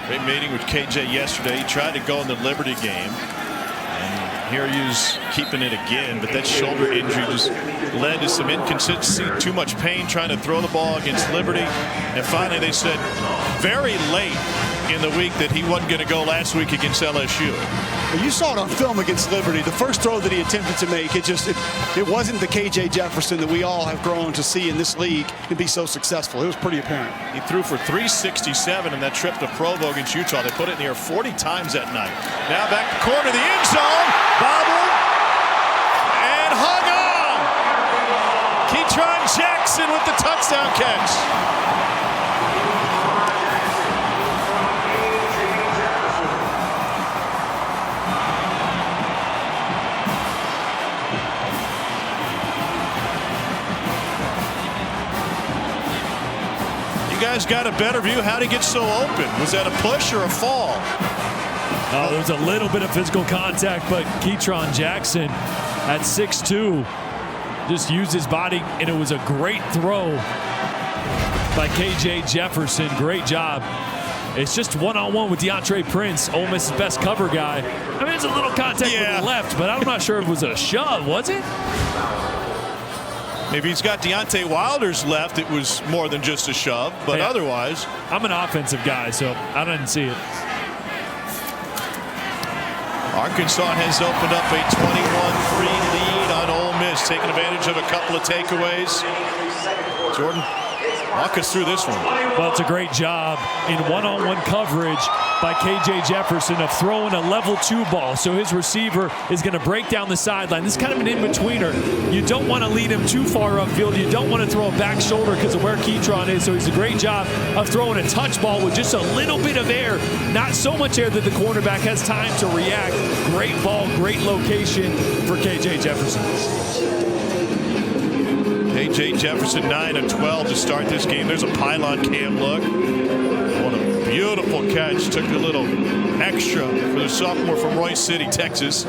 Great meeting with KJ yesterday. He tried to go in the Liberty game, and here he's keeping it again, but that shoulder injury just led to some inconsistency, too much pain trying to throw the ball against Liberty, and finally they said very late in the week that he wasn't going to go last week against LSU. You saw it on film against Liberty. The first throw that he attempted to make, it wasn't the KJ Jefferson that we all have grown to see in this league and be so successful. It was pretty apparent. He threw for 367 in that trip to Provo against Utah. They put it in the air 40 times that night. Now back to corner of the end zone. Bobbled and hung on. Keytron Jackson with the touchdown catch. You guys got a better view. How'd he get so open? Was that a push or a fall? Oh, there was a little bit of physical contact, but Keytron Jackson at 6'2" just used his body, and it was a great throw by KJ Jefferson. Great job. It's just one-on-one with DeAndre Prince, Ole Miss's best cover guy. I mean, it's a little contact with the left, but I'm not sure if it was a shove, was it? If he's got Deontay Wilder's left, it was more than just a shove, but otherwise. I'm an offensive guy, so I didn't see it. Arkansas has opened up a 21-3 lead on Ole Miss, taking advantage of a couple of takeaways. Jordan, walk us through this one. Well, it's a great job in one-on-one coverage by KJ Jefferson of throwing a level 2 ball. So his receiver is going to break down the sideline. This is kind of an in-betweener. You don't want to lead him too far upfield. You don't want to throw a back shoulder because of where Keytron is. So he's a great job of throwing a touch ball with just a little bit of air. Not so much air that the cornerback has time to react. Great ball, great location for KJ Jefferson. KJ Jefferson 9 of 12 to start this game. There's a pylon cam look. What a beautiful catch. Took a little extra for the sophomore from Royce City, Texas.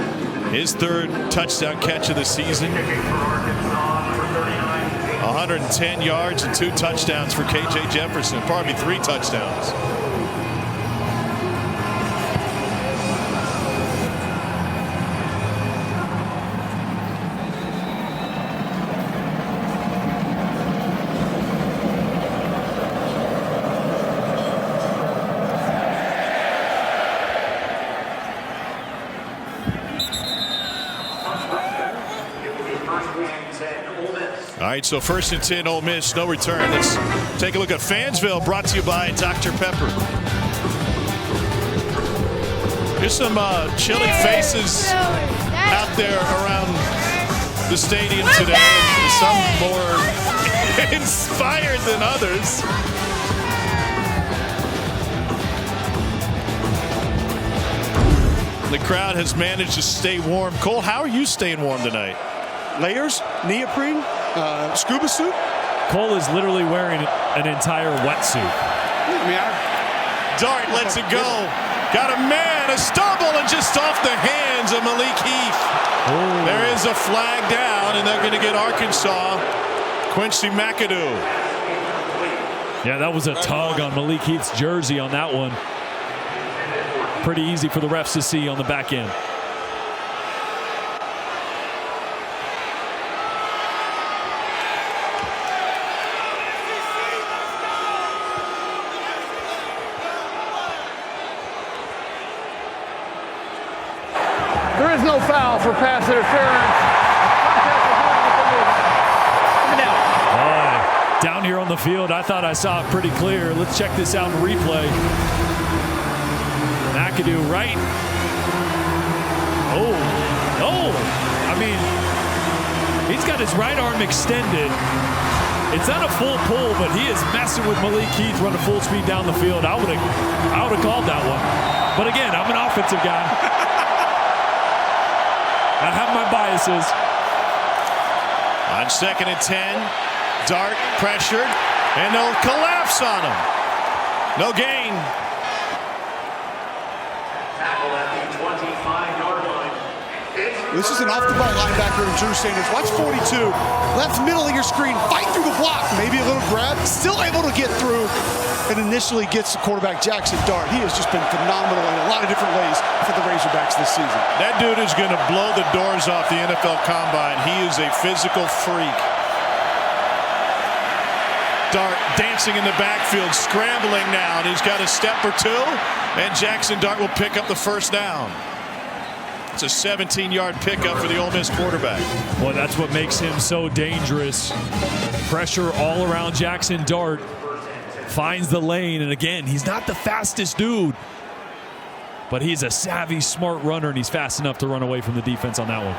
His 3rd touchdown catch of the season. 110 yards and 2 touchdowns for KJ Jefferson. Probably 3 touchdowns. All right, so 1st and 10, Ole Miss, no return. Let's take a look at Fansville, brought to you by Dr. Pepper. Here's some chilly faces out there around the stadium today. Some more inspired than others. The crowd has managed to stay warm. Cole, how are you staying warm tonight? Layers, neoprene, scuba suit. Cole is literally wearing an entire wetsuit. Dart lets it go. Got a man, a stumble, and just off the hands of Malik Heath. Oh. There is a flag down, and they're going to get Arkansas. Quincy McAdoo. Yeah, that was a tug on Malik Heath's jersey on that one. Pretty easy for the refs to see on the back end. There is no foul for pass interference. Down here on the the field. I thought I saw it pretty clear. Let's check this out in replay. McAdoo right. Oh, I mean, he's got his right arm extended. It's not a full pull, but he is messing with Malik Heath running full speed down the field. I would have called that one. But again, I'm an offensive guy. I have my biases. On 2nd and 10, Dart pressured, and they'll collapse on him. No gain. Tackle at the 25-yard line. This is an off-the-ball linebacker in Drew Sanders. Watch 42. Left middle of your screen. Fight through the block. Maybe a little grab. Still able to get through. And initially gets the quarterback Jackson Dart. He has just been phenomenal in a lot of different ways for the Razorbacks this season. That dude is going to blow the doors off the NFL Combine. He is a physical freak. Dart dancing in the backfield, scrambling now, and he's got a step or two, and Jackson Dart will pick up the first down. It's a 17-yard pickup for the Ole Miss quarterback. Well, that's what makes him so dangerous. Pressure all around Jackson Dart. Finds the lane, and again, he's not the fastest dude, but he's a savvy, smart runner, and he's fast enough to run away from the defense on that one.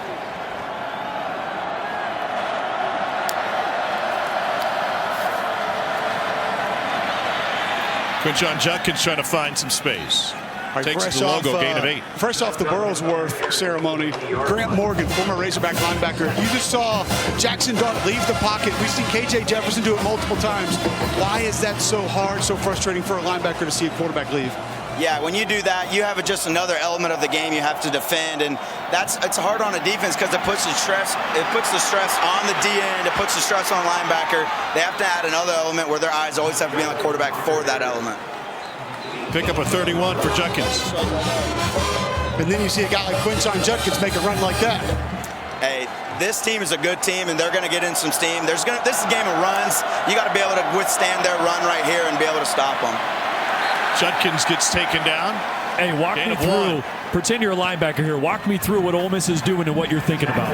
Quinshon Judkins trying to find some space. Takes the logo gain of 8. Fresh off the Burlsworth ceremony, Grant Morgan, former Razorback linebacker. You just saw Jackson Dart leave the pocket. We've seen KJ Jefferson do it multiple times. Why is that so hard, so frustrating for a linebacker to see a quarterback leave? Yeah, when you do that, you have just another element of the game you have to defend, and it's hard on a defense because it puts the stress. It puts the stress on the D end. It puts the stress on linebacker. They have to add another element where their eyes always have to be on the quarterback for that element. Pick up a 31 for Judkins. And then you see a guy like Quinshon Judkins make a run like that. Hey, this team is a good team, and they're going to get in some steam. This is a game of runs. You got to be able to withstand their run right here and be able to stop them. Judkins gets taken down. Hey, walk me through. Pretend you're a linebacker here. Walk me through what Ole Miss is doing and what you're thinking about.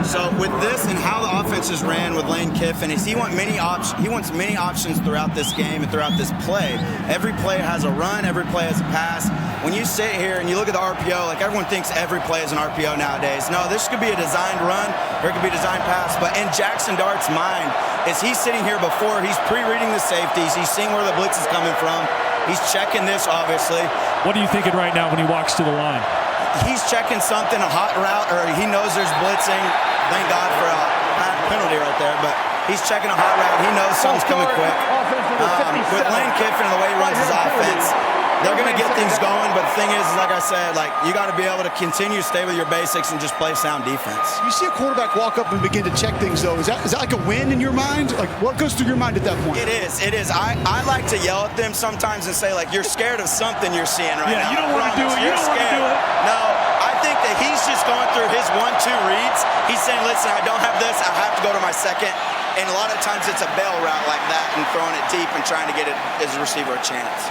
So with this and how the offense is ran with Lane Kiffin, is he wants many options throughout this game and throughout this play. Every play has a run. Every play has a pass. When you sit here and you look at the RPO, like everyone thinks every play is an RPO nowadays. No, this could be a designed run or it could be a designed pass. But in Jackson Dart's mind, is he's sitting here before, he's pre-reading the safeties. He's seeing where the blitz is coming from. He's checking this, obviously. What are you thinking right now when he walks to the line? He's checking something, a hot route, or he knows there's blitzing. Thank God for a penalty right there, but he's checking a hot route. He knows something's coming quick. With Lane Kiffin and the way he runs his offense, they're going to get things going, but the thing is, like I said, you got to be able to continue to stay with your basics and just play sound defense. You see a quarterback walk up and begin to check things, though. Is that like a win in your mind? Like, what goes through your mind at that point? It is. I like to yell at them sometimes and say, you're scared of something you're seeing right now. Yeah, you don't want to do it. You don't want to do it. No, I think that he's just going through his 1-2 reads. He's saying, listen, I don't have this. I have to go to my second. And a lot of times it's a bail route like that and throwing it deep and trying to get his receiver a chance.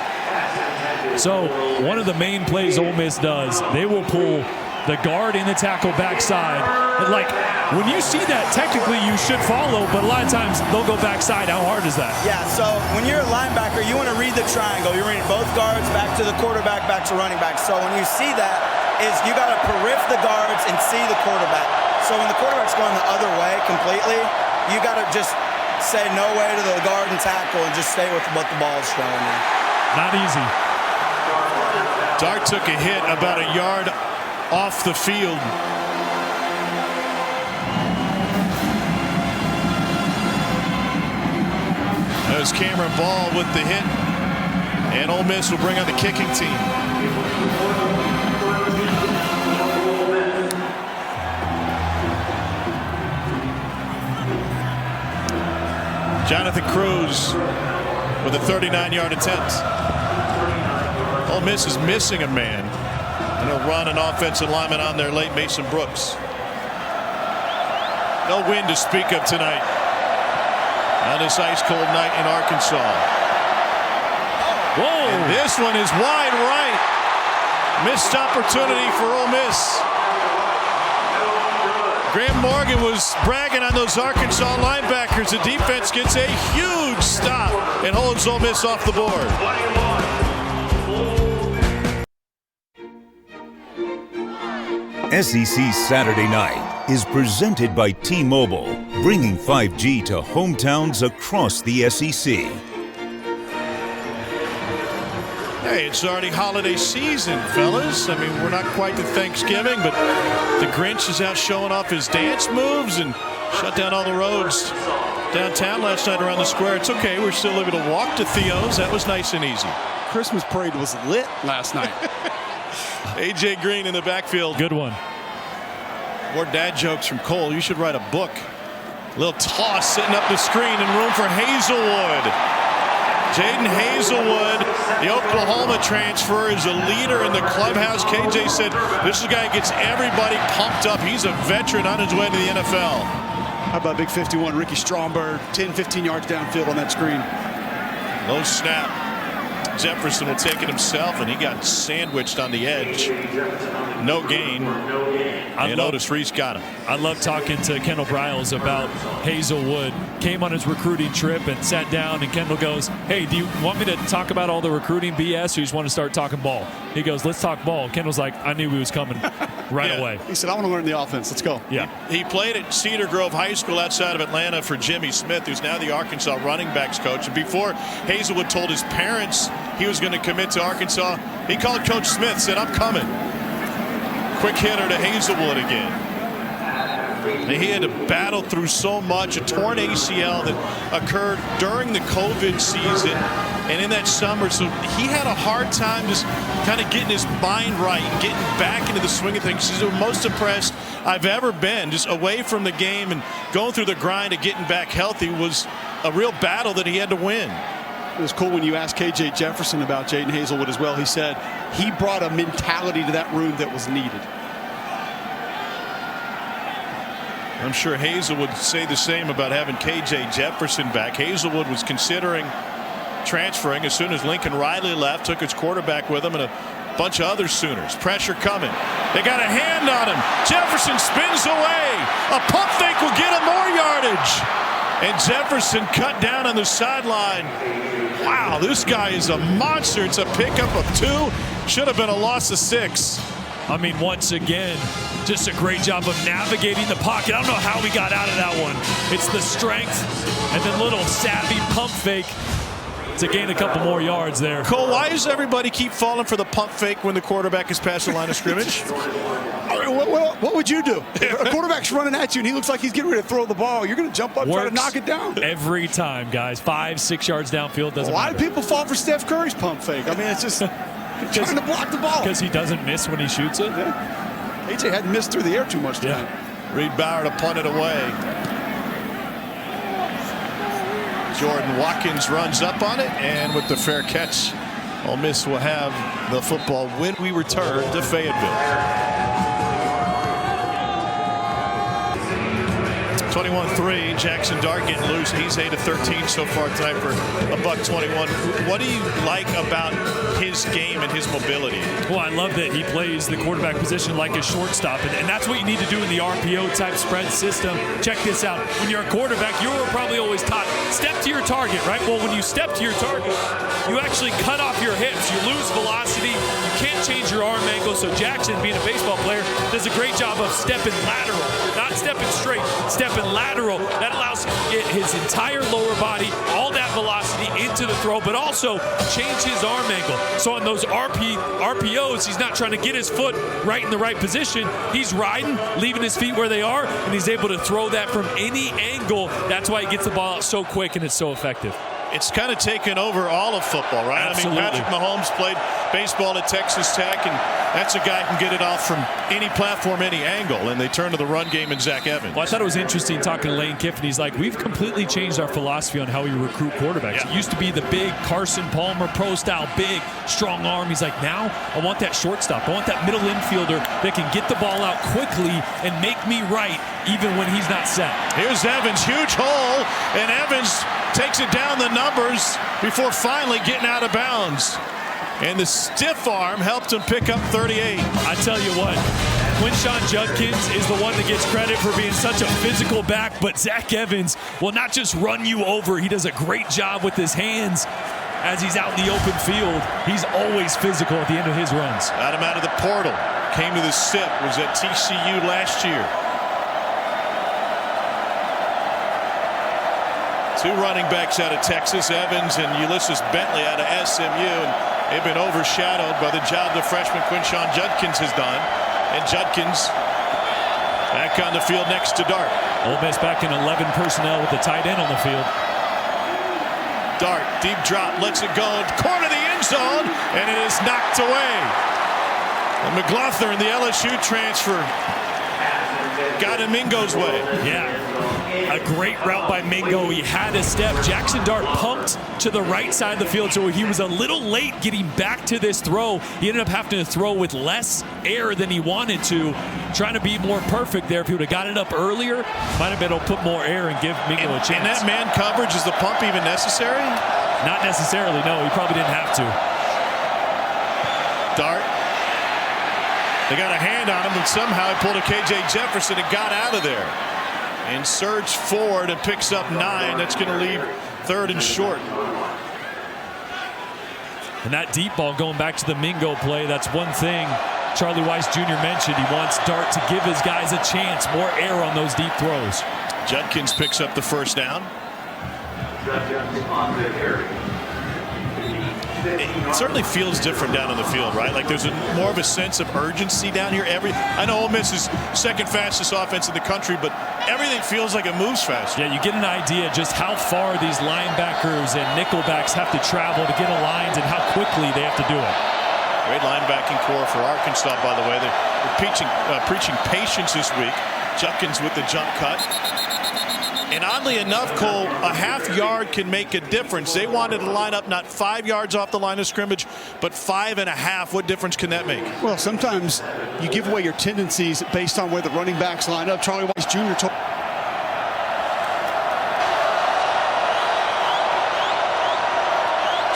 So one of the main plays Ole Miss does, they will pull the guard in the tackle backside. And when you see that, technically you should follow, but a lot of times they'll go backside. How hard is that? Yeah, so when you're a linebacker, you want to read the triangle. You're reading both guards, back to the quarterback, back to running back. So when you see that, is you got to periph the guards and see the quarterback. So when the quarterback's going the other way completely, you got to just say no way to the guard and tackle and just stay with what the ball is showing you. Not easy. Dart took a hit about a yard off the field. There's Cameron Ball with the hit. And Ole Miss will bring on the kicking team. Jonathan Cruz with a 39-yard attempt. Ole Miss is missing a man. And he'll run an offensive lineman on there late, Mason Brooks. No wind to speak of tonight on this ice-cold night in Arkansas. Whoa! And this one is wide right. Missed opportunity for Ole Miss. Graham Morgan was is bragging on those Arkansas linebackers. The defense gets a huge stop and holds Ole Miss off the board. SEC Saturday Night is presented by T-Mobile, bringing 5G to hometowns across the SEC. Hey, it's already holiday season, fellas. I mean, we're not quite to Thanksgiving, but the Grinch is out showing off his dance moves and shut down all the roads downtown last night around the square. It's okay. We're still able to walk to Theo's. That was nice and easy. Christmas parade was lit last night. A.J. Green in the backfield. Good one. More dad jokes from Cole. You should write a book. Little toss sitting up the screen and room for Hazelwood. Jaden Hazelwood, the Oklahoma transfer, is a leader in the clubhouse. KJ said this is a guy who gets everybody pumped up. He's a veteran on his way to the NFL. How about big 51 Ricky Stromberg, 10, 15 yards downfield on that screen. Low snap. Jefferson will take it himself, and he got sandwiched on the edge. No gain. And Otis Reese got him. I love talking to Kendall Briles about Hazelwood. Came on his recruiting trip and sat down, and Kendall goes, hey, do you want me to talk about all the recruiting BS, or you just want to start talking ball? He goes, let's talk ball. Kendall's like, I knew he was coming right away. He said, I want to learn the offense. Let's go. Yeah. He played at Cedar Grove High School outside of Atlanta for Jimmy Smith, who's now the Arkansas running backs coach. And before Hazelwood told his parents he was going to commit to Arkansas, he called Coach Smith, said, I'm coming. Quick hitter to Hazelwood again. And he had to battle through so much, a torn ACL that occurred during the COVID season and in that summer. So he had a hard time just kind of getting his mind right, getting back into the swing of things. He's the most depressed I've ever been, just away from the game, and going through the grind of getting back healthy was a real battle that he had to win. It was cool when you asked KJ Jefferson about Jaden Hazelwood as well. He said he brought a mentality to that room that was needed. I'm sure Hazelwood would say the same about having KJ Jefferson back. Hazelwood was considering transferring as soon as Lincoln Riley left, took his quarterback with him, and a bunch of other Sooners. Pressure coming. They got a hand on him. Jefferson spins away. A pump fake will get him more yardage. And Jefferson cut down on the sideline. Wow, this guy is a monster. It's a pickup of 2. Should have been a loss of 6. I mean, once again, just a great job of navigating the pocket. I don't know how we got out of that one. It's the strength and then little savvy pump fake to gain a couple more yards there. Cole, why does everybody keep falling for the pump fake when the quarterback is past the line of scrimmage? What would you do? If a quarterback's running at you and he looks like he's getting ready to throw the ball, you're going to jump up and try to knock it down. Every time, guys. 5-6 yards downfield doesn't Why matter. do people fall for Steph Curry's pump fake? I mean, it's just trying to block the ball. Because he doesn't miss when he shoots it? Yeah. AJ hadn't missed through the air too much tonight. Yeah. Reed Bauer to punt it away. Jordan Watkins runs up on it, and with the fair catch, Ole Miss will have the football when we return to Fayetteville. 21-3, Jackson Dart getting loose. He's 8 of 13 so far tonight for $121. What do you like about his game and his mobility? Well, I love that he plays the quarterback position like a shortstop, and that's what you need to do in the RPO type spread system. Check this out. When you're a quarterback, you were probably always taught, step to your target, right? Well, when you step to your target, you actually cut off your hips. You lose velocity. You can't change your arm angle. So Jackson, being a baseball player, does a great job of stepping lateral. Not stepping straight, stepping lateral. That allows his entire lower body, all that velocity into the throw, but also change his arm angle. So on those RPOs, he's not trying to get his foot right in the right position. He's riding, leaving his feet where they are, and he's able to throw that from any angle. That's why he gets the ball out so quick and it's so effective. It's kind of taken over all of football, right? Absolutely. I mean, Patrick Mahomes played baseball at Texas Tech, and that's a guy who can get it off from any platform, any angle, and they turn to the run game in Zach Evans. Well, I thought it was interesting talking to Lane Kiffin. He's like, we've completely changed our philosophy on how we recruit quarterbacks. Yeah. It used to be the big Carson Palmer pro style, big, strong arm. He's like, now I want that shortstop. I want that middle infielder that can get the ball out quickly and make me right even when he's not set. Here's Evans, huge hole, and Evans takes it down the numbers before finally getting out of bounds. And the stiff arm helped him pick up 38. I tell you what, Quinshon Judkins is the one that gets credit for being such a physical back, but Zach Evans will not just run you over. He does a great job with his hands as he's out in the open field. He's always physical at the end of his runs. Got him out of the portal. Came to the SIP. Was at TCU last year. Two running backs out of Texas, Evans and Ulysses Bentley out of SMU. And they've been overshadowed by the job the freshman Quinshon Judkins has done. And Judkins back on the field next to Dart. Ole Miss back in 11 personnel with the tight end on the field. Dart, deep drop, lets it go, corner of the end zone, and it is knocked away. And McLaughlin, the LSU transfer, got him Mingo's way. Yeah, a great route by Mingo. He had a step. Jackson Dart pumped to the right side of the field, so he was a little late getting back to this throw. He ended up having to throw with less air than he wanted to, trying to be more perfect there. If he would have got it up earlier, might have been able to put more air and give Mingo a chance. And that man coverage, is the pump even necessary? Not necessarily, no. He probably didn't have to. Dart. They got a hand on him, and somehow he pulled a KJ Jefferson and got out of there. And surged forward and picks up 9. That's going to leave 3rd and short. And that deep ball going back to the Mingo play, that's one thing Charlie Weiss Jr. mentioned. He wants Dart to give his guys a chance, more air on those deep throws. Judkins picks up the first down. It certainly feels different down on the field, right? Like there's more of a sense of urgency down here. I know Ole Miss is second fastest offense in the country, but everything feels like it moves fast. Yeah, you get an idea just how far these linebackers and nickelbacks have to travel to get aligned and how quickly they have to do it. Great linebacking core for Arkansas, by the way. They're preaching patience this week. Judkins with the jump cut. And oddly enough, Cole, a half yard can make a difference. They wanted to line up not 5 yards off the line of scrimmage, but 5.5. What difference can that make? Well, sometimes you give away your tendencies based on where the running backs line up. Charlie Weiss Jr. told.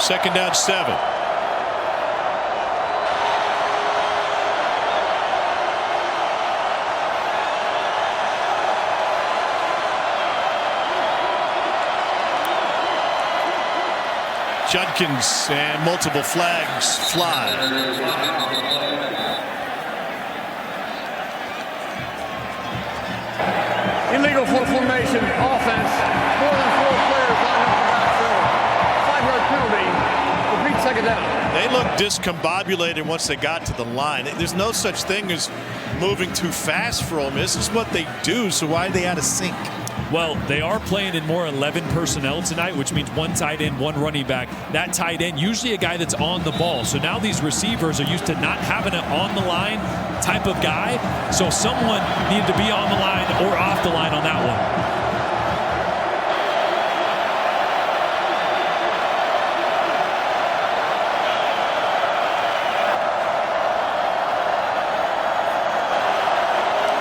Second down, 7. Judkins and multiple flags fly. Illegal formation offense. More than 4 players lined up in the backfield. 5-yard penalty. Repeat second down. They looked discombobulated once they got to the line. There's no such thing as moving too fast for Ole Miss. This is what they do, so why are they out of sync? Well, they are playing in more 11 personnel tonight, which means 1 tight end, 1 running back. That tight end, usually a guy that's on the ball. So now these receivers are used to not having an on-the-line type of guy. So someone needed to be on the line or off the line on that one.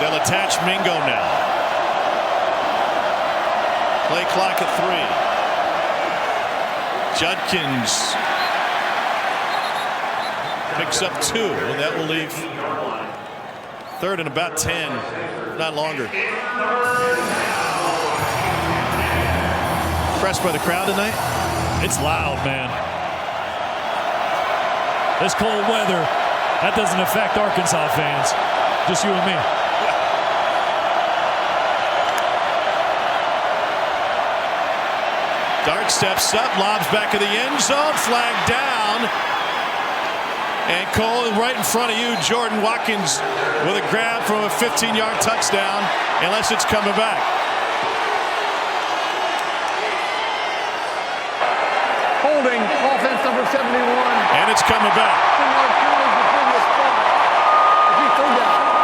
They'll attach Mingo now. Play clock at 3. Judkins picks up 2, and that will leave 3rd and about 10, not longer. Impressed by the crowd tonight? It's loud, man. This cold weather, that doesn't affect Arkansas fans. Just you and me. Dart steps up, lobs back of the end zone, flag down. And Cole, right in front of you, Jordan Watkins with a grab from a 15-yard touchdown, unless it's coming back. Holding, offense number 71. And it's coming back.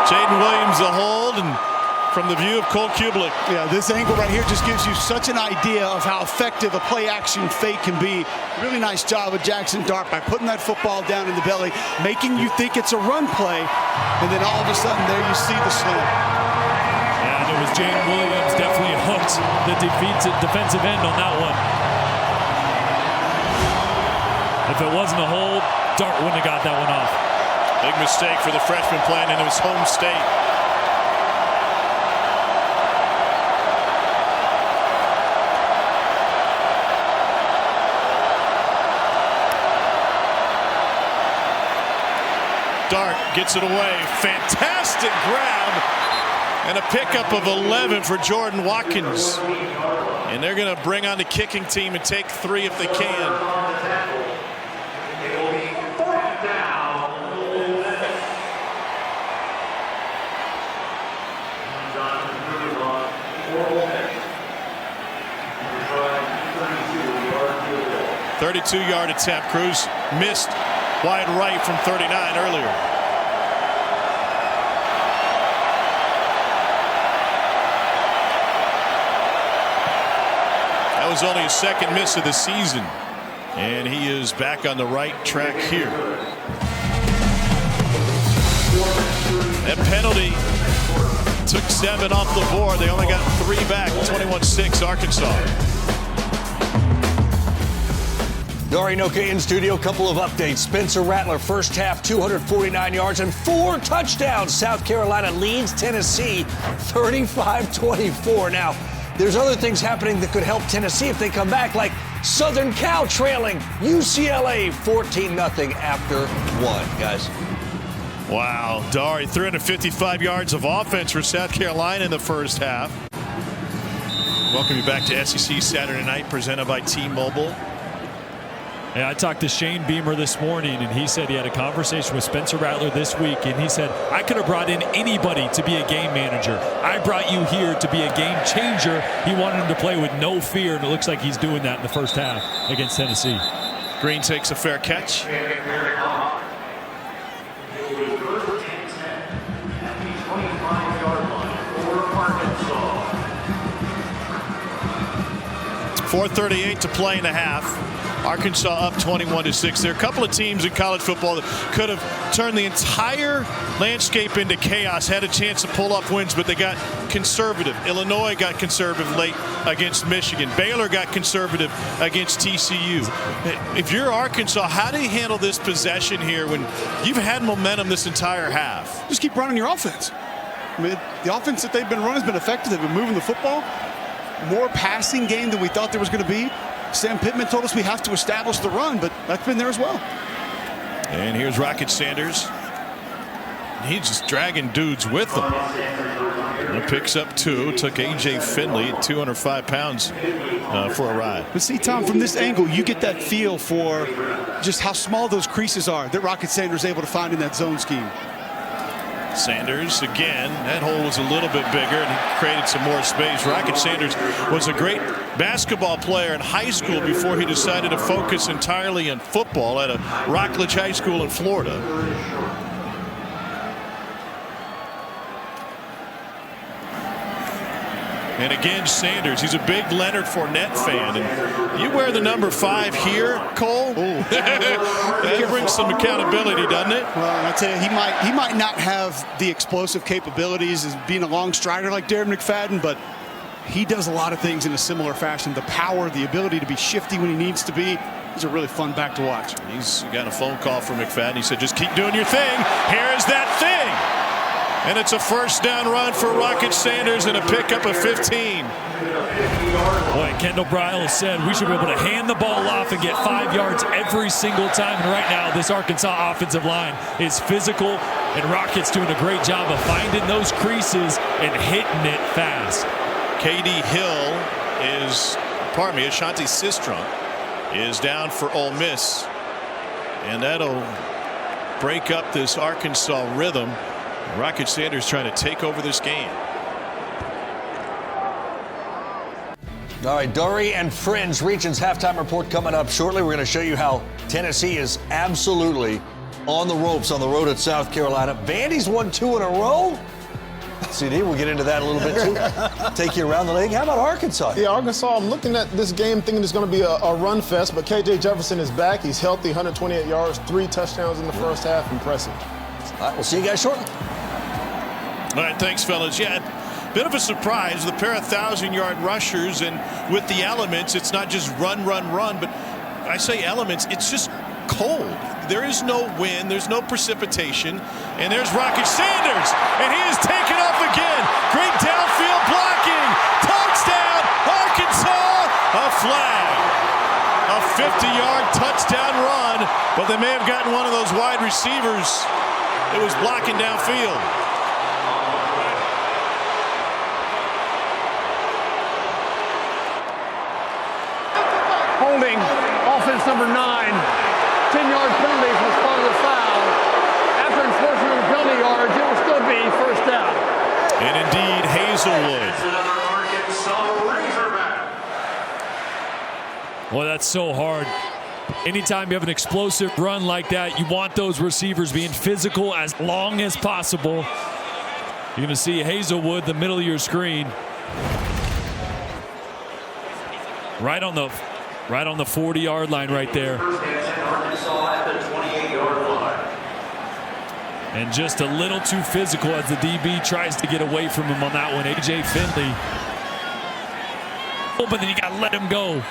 Jaden Williams the hold, and from the view of Cole Kublik. Yeah, this angle right here just gives you such an idea of how effective a play-action fake can be. Really nice job of Jackson Dart by putting that football down in the belly, making you think it's a run play, and then all of a sudden there you see the slam. Yeah, and it was Jaden Williams definitely hooked the defensive end on that one. If it wasn't a hold, Dart wouldn't have got that one off. Big mistake for the freshman playing in his home state. Dart gets it away. Fantastic grab and a pickup of 11 for Jordan Watkins. And they're going to bring on the kicking team and take 3 if they can. .32-yard attempt. Cruz missed wide right from 39 earlier. That was only his second miss of the season, and he is back on the right track here. That penalty took 7 off the board. They only got 3 back. 21-6 Arkansas. Dari Nowkhah in studio. Couple of updates. Spencer Rattler, first half, 249 yards and 4 touchdowns. South Carolina leads Tennessee 35-24. Now, there's other things happening that could help Tennessee if they come back, like Southern Cal trailing UCLA 14-0 after 1, guys. Wow, Dari, 355 yards of offense for South Carolina in the first half. Welcome you back to SEC Saturday Night, presented by T-Mobile. Yeah, I talked to Shane Beamer this morning, and he said he had a conversation with Spencer Rattler this week, and he said, I could have brought in anybody to be a game manager. I brought you here to be a game changer. He wanted him to play with no fear, and it looks like he's doing that in the first half against Tennessee. Green takes a fair catch. .438 to play in the half. Arkansas up 21-6. There are a couple of teams in college football that could have turned the entire landscape into chaos, had a chance to pull off wins, but they got conservative. Illinois got conservative late against Michigan. Baylor got conservative against TCU. If you're Arkansas, how do you handle this possession here when you've had momentum this entire half? Just keep running your offense. I mean, the offense that they've been running has been effective. They've been moving the football. More passing game than we thought there was going to be. Sam Pittman told us we have to establish the run, but that's been there as well. And here's Rocket Sanders. He's just dragging dudes with him. He picks up 2. Took A.J. Finley, 205 pounds, for a ride. But see, Tom, from this angle, you get that feel for just how small those creases are that Rocket Sanders is able to find in that zone scheme. Sanders again. That hole was a little bit bigger and he created some more space. Rocket Sanders was a great basketball player in high school before he decided to focus entirely on football at a Rockledge High School in Florida. And again, Sanders. He's a big Leonard Fournette fan. And you wear the number 5 here, Cole. That brings some accountability, doesn't it? Well, I tell you, he might not have the explosive capabilities as being a long strider like Darren McFadden, but he does a lot of things in a similar fashion. The power, the ability to be shifty when he needs to be. He's a really fun back to watch. He's got a phone call from McFadden. He said, just keep doing your thing. Here's that thing. And it's a first down run for Rocket Sanders and a pickup of 15. Boy, Kendall Briles said we should be able to hand the ball off and get 5 yards every single time. And right now, this Arkansas offensive line is physical, and Rocket's doing a great job of finding those creases and hitting it fast. KD Hill is, Ashanti Sistrom is down for Ole Miss. And that'll break up this Arkansas rhythm. Rocket Sanders trying to take over this game. All right, Dari and Friends Regions halftime report coming up shortly. We're going to show you how Tennessee is absolutely on the ropes on the road at South Carolina. Vandy's won 2 in a row. CD, we'll get into that a little bit too. Take you around the league. How about Arkansas? Yeah, Arkansas, I'm looking at this game thinking it's going to be a run fest, but KJ Jefferson is back. He's healthy, 128 yards, 3 touchdowns in the first half. Impressive. All right, we'll see you guys shortly. All right, thanks, fellas. Yeah, bit of a surprise. The pair of 1,000-yard rushers, and with the elements, it's not just run, but I say elements, it's just cold. There is no wind, there's no precipitation, and there's Rocket Sanders, and he is taken off again. Great downfield blocking, touchdown, Arkansas, a flag. A 50-yard touchdown run, but they may have gotten one of those wide receivers that was blocking downfield. Holding, offense number 9, 10-yard penalty for the spot of the foul. After enforcement of the penalty yards, it will still be first down. And indeed, Hazelwood. Well, that's so hard. Anytime you have an explosive run like that, you want those receivers being physical as long as possible. You're going to see Hazelwood, the middle of your screen. Right on the 40-yard line right there. And just a little too physical as the DB tries to get away from him on that one. A.J. Finley. Oh, but then you got to let him go.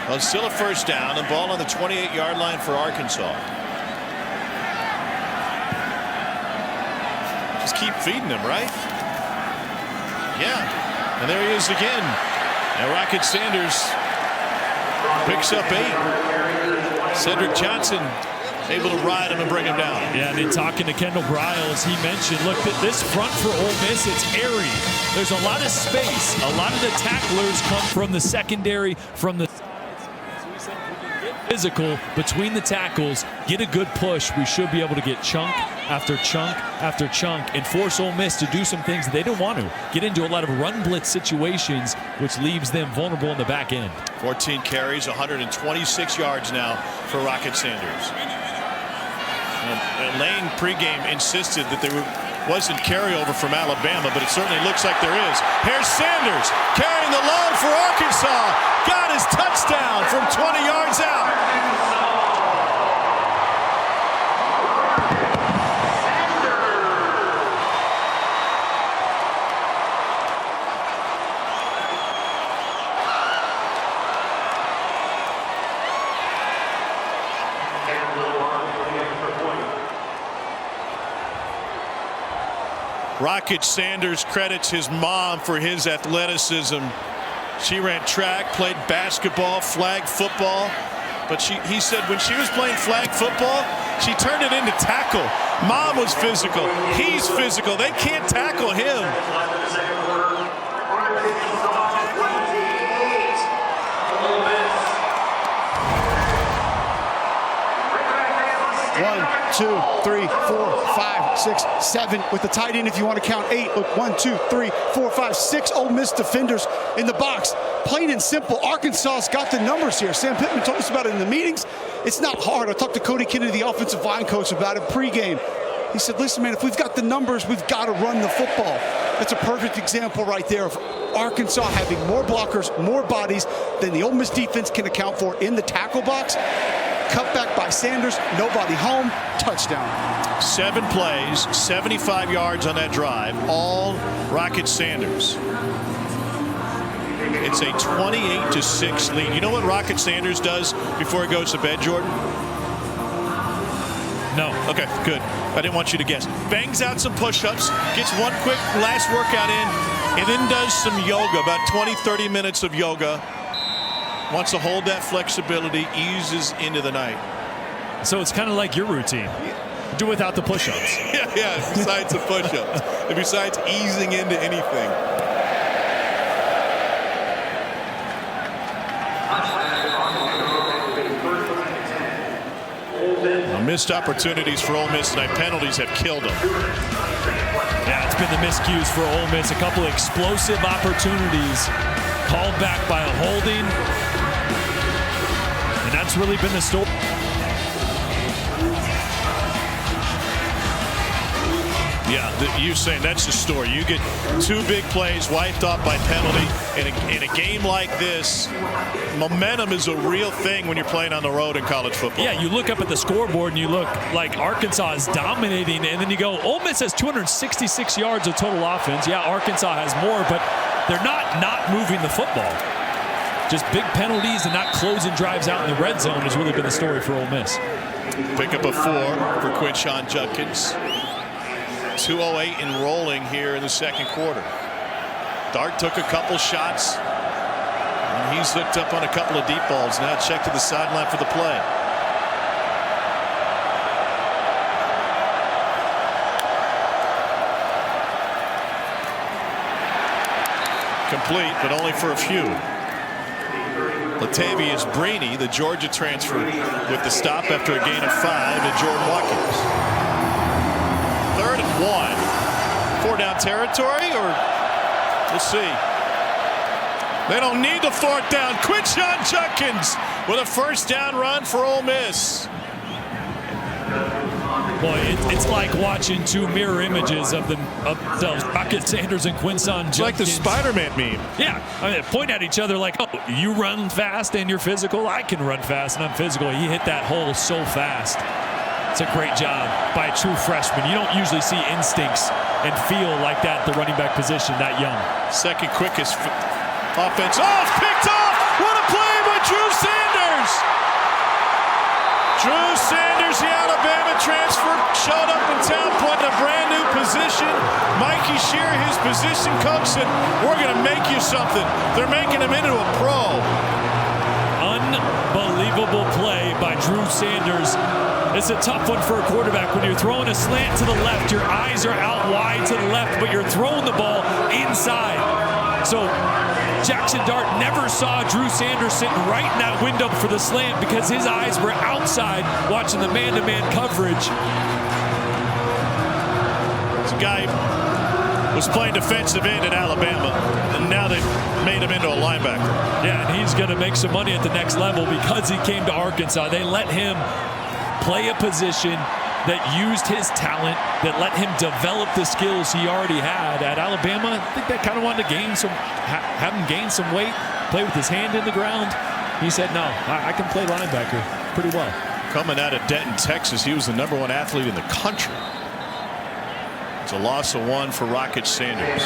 Well, it's still a first down, and ball on the 28-yard line for Arkansas. Just keep feeding him, right? Yeah, and there he is again. And Rocket Sanders picks up 8. Cedric Johnson able to ride him and bring him down. Yeah, and in talking to Kendall Briles, he mentioned, look, this front for Ole Miss, it's airy. There's a lot of space. A lot of the tacklers come from the secondary, from the physical between the tackles, get a good push. We should be able to get chunk after chunk after chunk and force Ole Miss to do some things they don't want to. Get into a lot of run blitz situations, which leaves them vulnerable in the back end. 14 carries, 126 yards now for Rocket Sanders. And Lane pregame insisted that there wasn't carryover from Alabama, but it certainly looks like there is. Here's Sanders carrying the load for Arkansas. Got his touchdown from 20 yards out. Rocket Sanders credits his mom for his athleticism. She ran track, played basketball, flag football, but he said when she was playing flag football, she turned it into tackle. Mom was physical. He's physical. They can't tackle him. 1, 2, 3, 4, 5, 6, 7 with the tight end if you want to count 8. Look, 1, 2, 3, 4, 5, 6 Ole Miss defenders in the box. Plain and simple, Arkansas's got the numbers here. Sam Pittman told us about it in the meetings. It's not hard. I talked to Cody Kennedy, the offensive line coach, about it pregame. He said, listen, man, if we've got the numbers, we've got to run the football. That's a perfect example right there of Arkansas having more blockers, more bodies than the Ole Miss defense can account for in the tackle box. Cutback by Sanders, nobody home, touchdown. 7 plays, 75 yards on that drive, all Rocket Sanders. It's a 28-6 lead. You know what Rocket Sanders does before he goes to bed, Jordan? No. Okay, good. I didn't want you to guess. Bangs out some push-ups, gets one quick last workout in, and then does some yoga, about 20-30 minutes of yoga. Wants to hold that flexibility, eases into the night. So it's kind of like your routine. Do without the push-ups. yeah, besides the push-ups. And besides easing into anything. Missed opportunities for Ole Miss tonight. Penalties have killed them. Yeah, it's been the miscues for Ole Miss. A couple of explosive opportunities called back by a holding. And that's really been the story. Yeah, you're saying that's the story. You get 2 big plays wiped off by penalty. In a game like this, momentum is a real thing when you're playing on the road in college football. Yeah, you look up at the scoreboard and you look like Arkansas is dominating, and then you go, Ole Miss has 266 yards of total offense. Yeah, Arkansas has more, but they're not moving the football. just big penalties and not closing drives out in the red zone has really been the story for Ole Miss. Pick up a 4 for Quinshon Judkins. 2:08 and rolling here in the second quarter. Dart took a couple shots, and he's hooked up on a couple of deep balls. Now check to the sideline for the play. Complete, but only for a few. Latavius Brini, the Georgia transfer, with the stop after a gain of 5 to Jordan Watkins. 3rd and 1. 4-down territory, or we'll see. They don't need the 4th down. Quinshon Judkins with a 1st down run for Ole Miss. Boy, it's like watching 2 mirror images of the Rocket Sanders and Quinshon Judkins. It's like the Spider-Man meme. Yeah, I mean, point at each other like, oh, you run fast and you're physical. I can run fast and I'm physical. He hit that hole so fast. It's a great job by a true freshman. You don't usually see instincts and feel like that at the running back position that young. Second quickest offense. Oh, picked off! What a play by Drew Sanders! Drew Sanders, the Alabama transfer, showed up in town, put in a brand new position. Mikey Shear, his position coach, said, we're going to make you something. They're making him into a pro. Unbelievable play by Drew Sanders. It's a tough one for a quarterback. When you're throwing a slant to the left, your eyes are out wide to the left, but you're throwing the ball inside. So Jackson Dart never saw Drew Sanders sitting right in that window for the slant because his eyes were outside watching the man-to-man coverage. This guy was playing defensive end at Alabama, and now they've made him into a linebacker. Yeah, and he's going to make some money at the next level because he came to Arkansas. They let him play a position that used his talent, that let him develop the skills he already had at Alabama. I think they kind of wanted to have him gain some weight, play with his hand in the ground. He said, no, I can play linebacker pretty well. Coming out of Denton, Texas, he was the #1 athlete in the country. It's a loss of 1 for Rocket Sanders.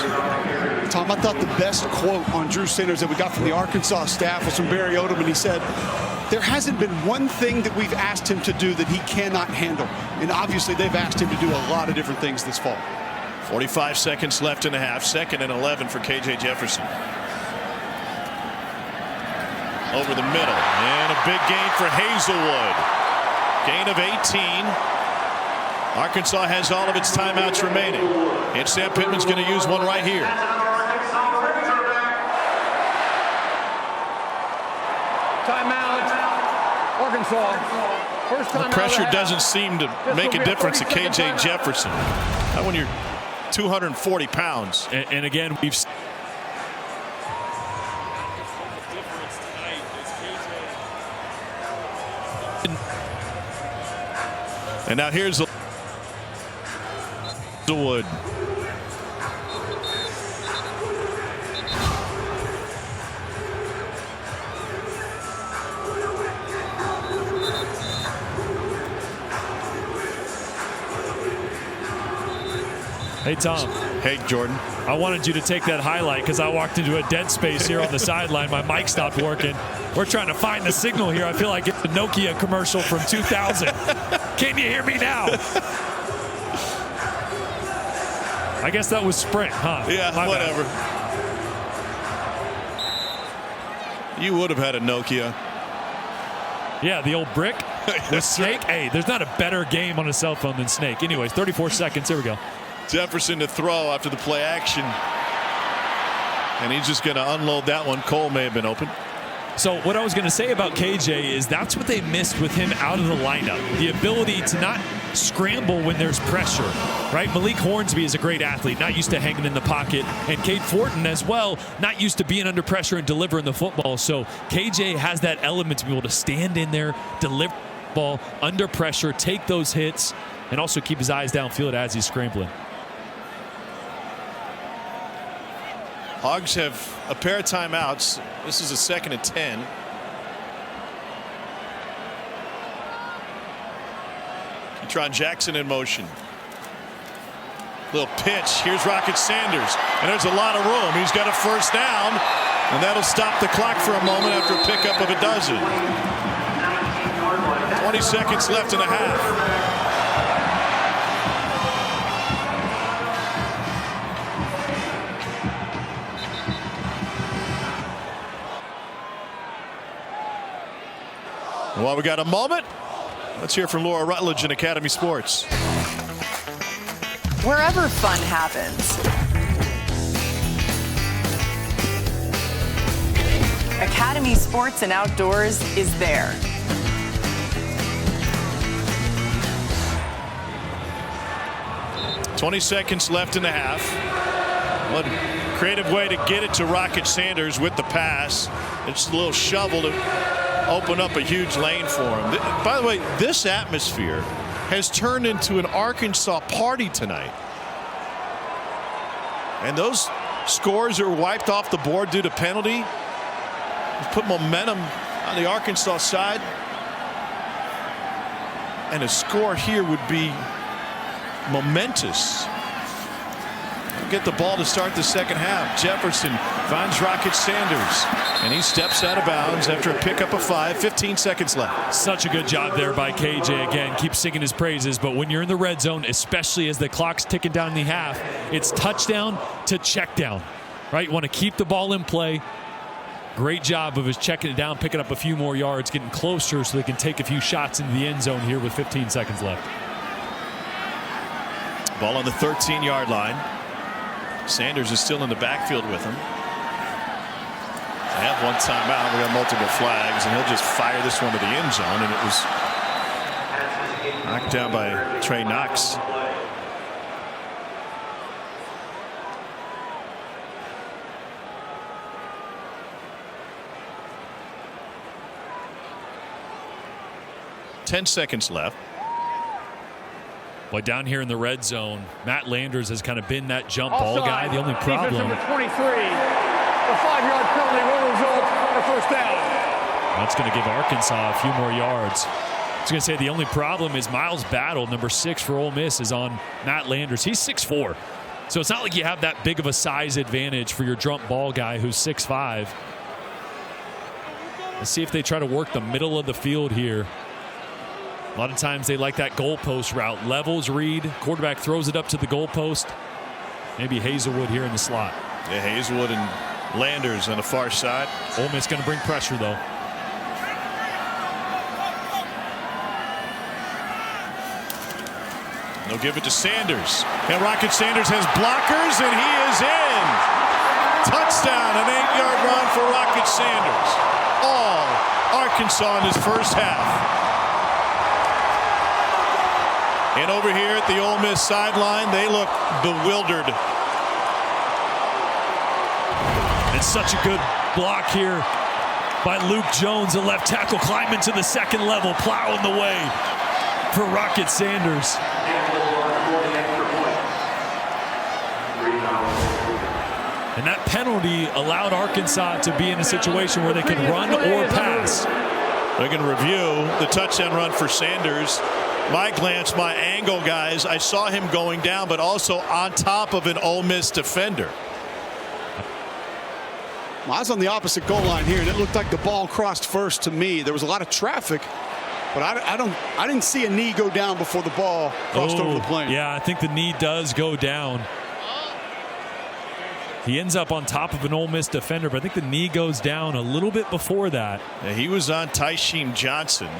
Tom, I thought the best quote on Drew Sanders that we got from the Arkansas staff was from Barry Odom, and he said, there hasn't been one thing that we've asked him to do that he cannot handle. And obviously they've asked him to do a lot of different things this fall. 45 seconds left in the half. 2nd and 11 for KJ Jefferson. Over the middle. And a big gain for Hazelwood. Gain of 18. Arkansas has all of its timeouts remaining. And Sam Pittman's going to use one right here. Timeout. Arkansas. First time the pressure doesn't seem to make a difference to KJ Jefferson. Not when you're 240 pounds. And again, we've and now here's the Wood. Hey, Tom. Hey, Jordan. I wanted you to take that highlight because I walked into a dead space here on the sideline. My mic stopped working. We're trying to find the signal here. I feel like it's a Nokia commercial from 2000. Can you hear me now? I guess that was Sprint, huh? Yeah, whatever. You would have had a Nokia. Yeah, the old brick with Snake. Hey, there's not a better game on a cell phone than Snake. Anyways, 34 seconds. Here we go. Jefferson to throw after the play action. And he's just going to unload that one. Cole may have been open. So what I was going to say about KJ is that's what they missed with him out of the lineup. The ability to not scramble when there's pressure, right? Malik Hornsby is a great athlete, not used to hanging in the pocket. And Cade Fortin as well, not used to being under pressure and delivering the football. So KJ has that element to be able to stand in there, deliver the ball under pressure, take those hits, and also keep his eyes downfield as he's scrambling. Hogs have a pair of timeouts. This is a 2nd and 10. Ketron Jackson in motion. Little pitch. Here's Rocket Sanders. And there's a lot of room. He's got a 1st down. And that'll stop the clock for a moment after a pickup of a dozen. 20 seconds left in the half. Well, we got a moment. Let's hear from Laura Rutledge in Academy Sports. Wherever fun happens, Academy Sports and Outdoors is there. "20 seconds left in the half. What a creative way to get it to Rocket Sanders with the pass. It's a little shovel to open up a huge lane for him. By the way, this atmosphere has turned into an Arkansas party tonight. And those scores that were wiped off the board due to penalty put momentum on the Arkansas side. And a score here would be momentous. Get the ball to start the second half. Jefferson finds Rocket Sanders, and he steps out of bounds after a pickup of 5. 15 seconds left. Such a good job there by KJ. Again, keep singing his praises, but when you're in the red zone, especially as the clock's ticking down in the half, it's touchdown to check down, right? You want to keep the ball in play. Great job of his checking it down, picking up a few more yards, getting closer so they can take a few shots into the end zone here with 15 seconds left. Ball on the 13-yard line. Sanders is still in the backfield with him. They have one timeout. We got multiple flags, and he'll just fire this one to the end zone, and it was knocked down by Trey Knox. Ten seconds left. Boy, down here in the red zone, Matt Landers has kind of been that jump ball guy. The only problem, number 23, the 5-yard penalty will result in a first down. That's going to give Arkansas a few more yards. I was going to say the only problem is Miles Battle, number 6 for Ole Miss, is on Matt Landers. He's 6'4", so it's not like you have that big of a size advantage for your jump ball guy who's 6'5". Let's see if they try to work the middle of the field here. A lot of times they like that goalpost route. Levels read, quarterback throws it up to the goalpost. Maybe Hazelwood here in the slot. Yeah, Hazelwood and Landers on the far side. Ole Miss going to bring pressure, though. They'll give it to Sanders. And Rocket Sanders has blockers, and he is in. Touchdown, an 8-yard run for Rocket Sanders. All Arkansas in his first half. And over here at the Ole Miss sideline, they look bewildered. It's such a good block here by Luke Jones, the left tackle, climbing to the second level, plowing the way for Rocket Sanders. And that penalty allowed Arkansas to be in a situation where they could run or pass. They're going to review the touchdown run for Sanders. My glance, my angle, guys, I saw him going down, but also on top of an Ole Miss defender. Well, I was on the opposite goal line here, and it looked like the ball crossed first to me. There was a lot of traffic, but I didn't see a knee go down before the ball crossed over the plane. Yeah, I think the knee does go down. He ends up on top of an Ole Miss defender, but I think the knee goes down a little bit before that. Yeah, he was on Tysheem Johnson.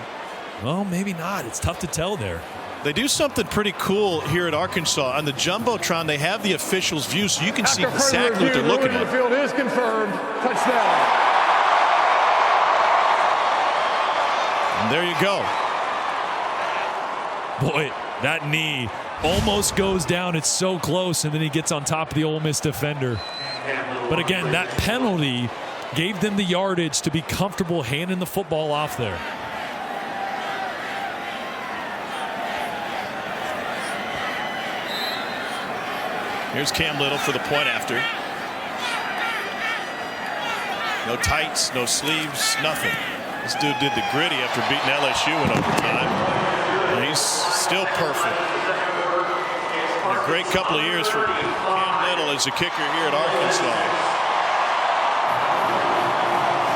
Well, maybe not. It's tough to tell there. They do something pretty cool here at Arkansas. On the Jumbotron, they have the officials' view, so you can see exactly what they're looking at. The field is confirmed. Touchdown. And there you go. Boy, that knee almost goes down. It's so close, and then he gets on top of the Ole Miss defender. But again, that penalty gave them the yardage to be comfortable handing the football off there. Here's Cam Little for the point after. No tights, no sleeves, nothing. This dude did the gritty after beating LSU in overtime. And he's still perfect. And a great couple of years for Cam Little as a kicker here at Arkansas.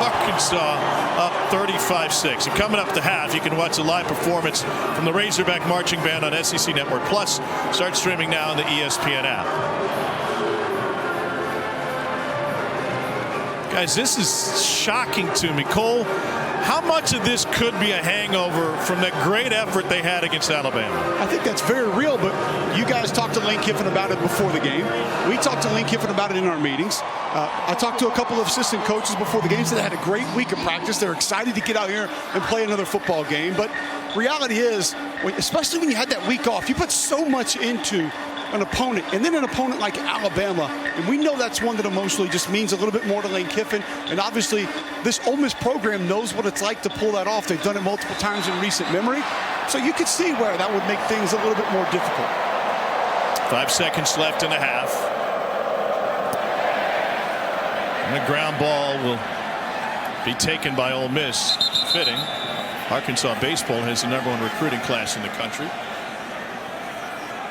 Arkansas up 35-6. And coming up the half, you can watch a live performance from the Razorback Marching Band on SEC Network Plus. Start streaming now in the ESPN app. Guys, this is shocking to me. Cole, how much of this could be a hangover from that great effort they had against Alabama? I think that's very real, but you guys talked to Lane Kiffin about it before the game. We talked to Lane Kiffin about it in our meetings. I talked to a couple of assistant coaches before the game, so they had a great week of practice. They're excited to get out here and play another football game. But reality is, especially when you had that week off, you put so much into an opponent, and then an opponent like Alabama, and we know that's one that emotionally just means a little bit more to Lane Kiffin, and obviously this Ole Miss program knows what it's like to pull that off. They've done it multiple times in recent memory, so you could see where that would make things a little bit more difficult. 5 seconds left in the half. And the ground ball will be taken by Ole Miss. Fitting. Arkansas baseball has the #1 recruiting class in the country.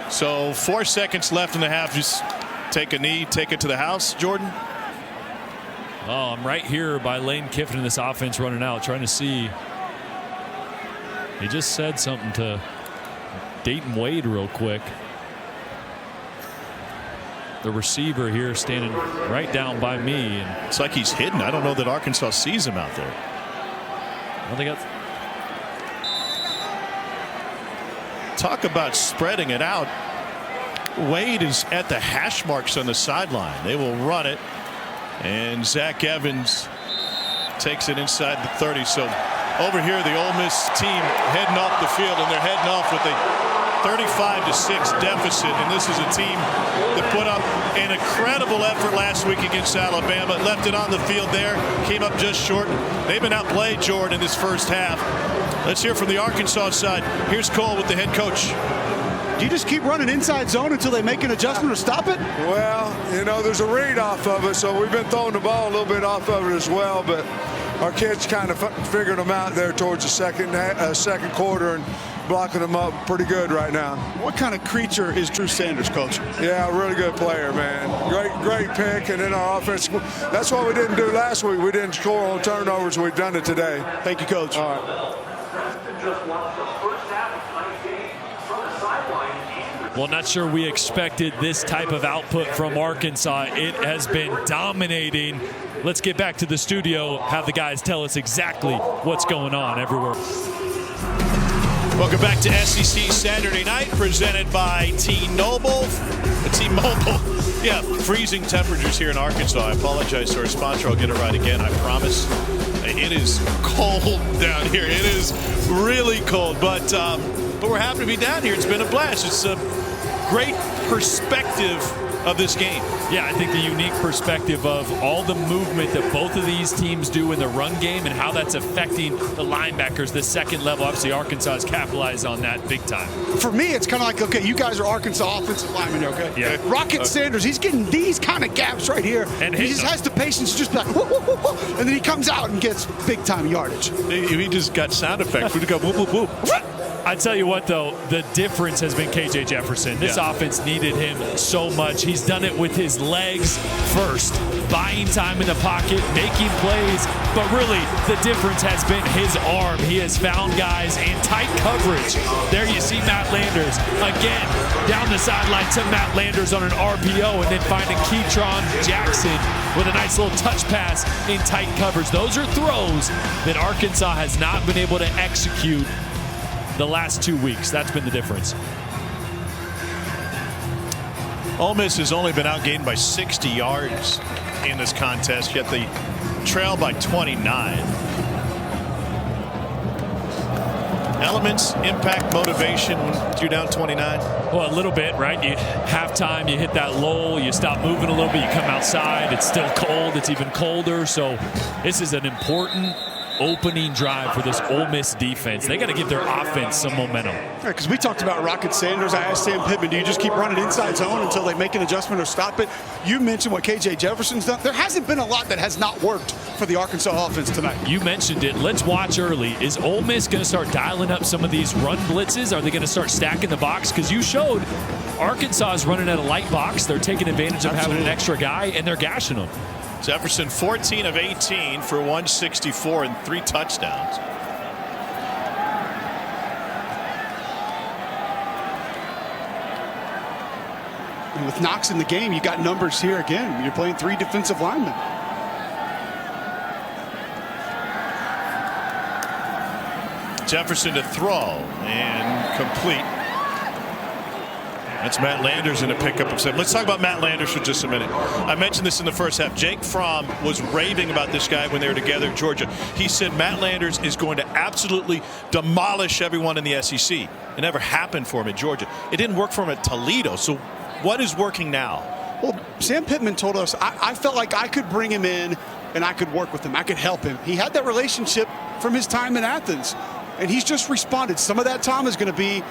So 4 seconds left in the half. Just take a knee, take it to the house, Jordan. Oh, I'm right here by Lane Kiffin in this offense running out, trying to see. He just said something to Dayton Wade real quick. The receiver here standing right down by me. And it's like he's hidden. I don't know that Arkansas sees him out there. Well, they got. Talk about spreading it out. Wade is at the hash marks on the sideline. They will run it. And Zach Evans takes it inside the 30. So over here, the Ole Miss team heading off the field, and they're heading off with a 35-6 deficit. And this is a team that put up an incredible effort last week against Alabama. Left it on the field there. Came up just short. They've been outplayed, Jordan, in this first half. Let's hear from the Arkansas side. Here's Cole with the head coach. Do you just keep running inside zone until they make an adjustment or stop it? Well, you know, there's a read off of it, so we've been throwing the ball a little bit off of it as well, but our kids kind of figured them out there towards the second quarter and blocking them up pretty good right now. What kind of creature is Drew Sanders, Coach? Yeah, a really good player, man. Great pick, and then our offense. That's what we didn't do last week. We didn't score on turnovers. We've done it today. Thank you, Coach. All right. Well, not sure we expected this type of output from Arkansas. It has been dominating. Let's get back to the studio, have the guys tell us exactly what's going on everywhere. Welcome back to SEC Saturday Night, presented by T-Mobile. T-Mobile. Yeah, freezing temperatures here in Arkansas. I apologize to our sponsor. I'll get it right again, I promise. It is cold down here. It is really cold, but we're happy to be down here. It's been a blast. It's a great perspective of this game. Yeah, I think the unique perspective of all the movement that both of these teams do in the run game and how that's affecting the linebackers, the second level. Obviously, Arkansas has capitalized on that big time. For me, it's kind of like, okay, you guys are Arkansas offensive linemen, okay? Yeah. Rocket Sanders, he's getting these kind of gaps right here. And he just has the patience to just be like, whoop, whoop, whoop, whoop, and then he comes out and gets big-time yardage. He just got sound effects. We go whoop, whoop, whoop. I tell you what, though, the difference has been KJ Jefferson. This offense needed him so much. He's done it with his legs first, buying time in the pocket, making plays. But really, the difference has been his arm. He has found guys in tight coverage. There you see Matt Landers. Again, down the sideline to Matt Landers on an RPO, and then finding Keytron Jackson with a nice little touch pass in tight coverage. Those are throws that Arkansas has not been able to execute the last 2 weeks. That's been the difference. Ole Miss has only been outgained by 60 yards in this contest, yet they trail by 29. Elements, impact, motivation when you're down 29? Well, a little bit, right? You halftime, you hit that lull, you stop moving a little bit, you come outside, it's still cold, it's even colder. So this is an important opening drive for this Ole Miss defense. They got to give their offense some momentum. Yeah, because we talked about Rocket Sanders. I asked Sam Pittman, do you just keep running inside zone until they make an adjustment or stop it? You mentioned what KJ Jefferson's done. There hasn't been a lot that has not worked for the Arkansas offense tonight. You mentioned it. Let's watch early. Is Ole Miss going to start dialing up some of these run blitzes? Are they going to start stacking the box? Because you showed Arkansas is running at a light box. They're taking advantage of having an extra guy, and they're gashing them. Jefferson 14 of 18 for 164 and 3 touchdowns. And with Knox in the game, you got numbers here again. You're playing 3 defensive linemen. Jefferson to throw and complete. That's Matt Landers in a pickup of 7. Let's talk about Matt Landers for just a minute. I mentioned this in the first half. Jake Fromm was raving about this guy when they were together in Georgia. He said Matt Landers is going to absolutely demolish everyone in the SEC. It never happened for him at Georgia. It didn't work for him at Toledo. So what is working now? Well, Sam Pittman told us, I felt like I could bring him in and I could work with him. I could help him. He had that relationship from his time in Athens, and he's just responded. Some of that time is going to be,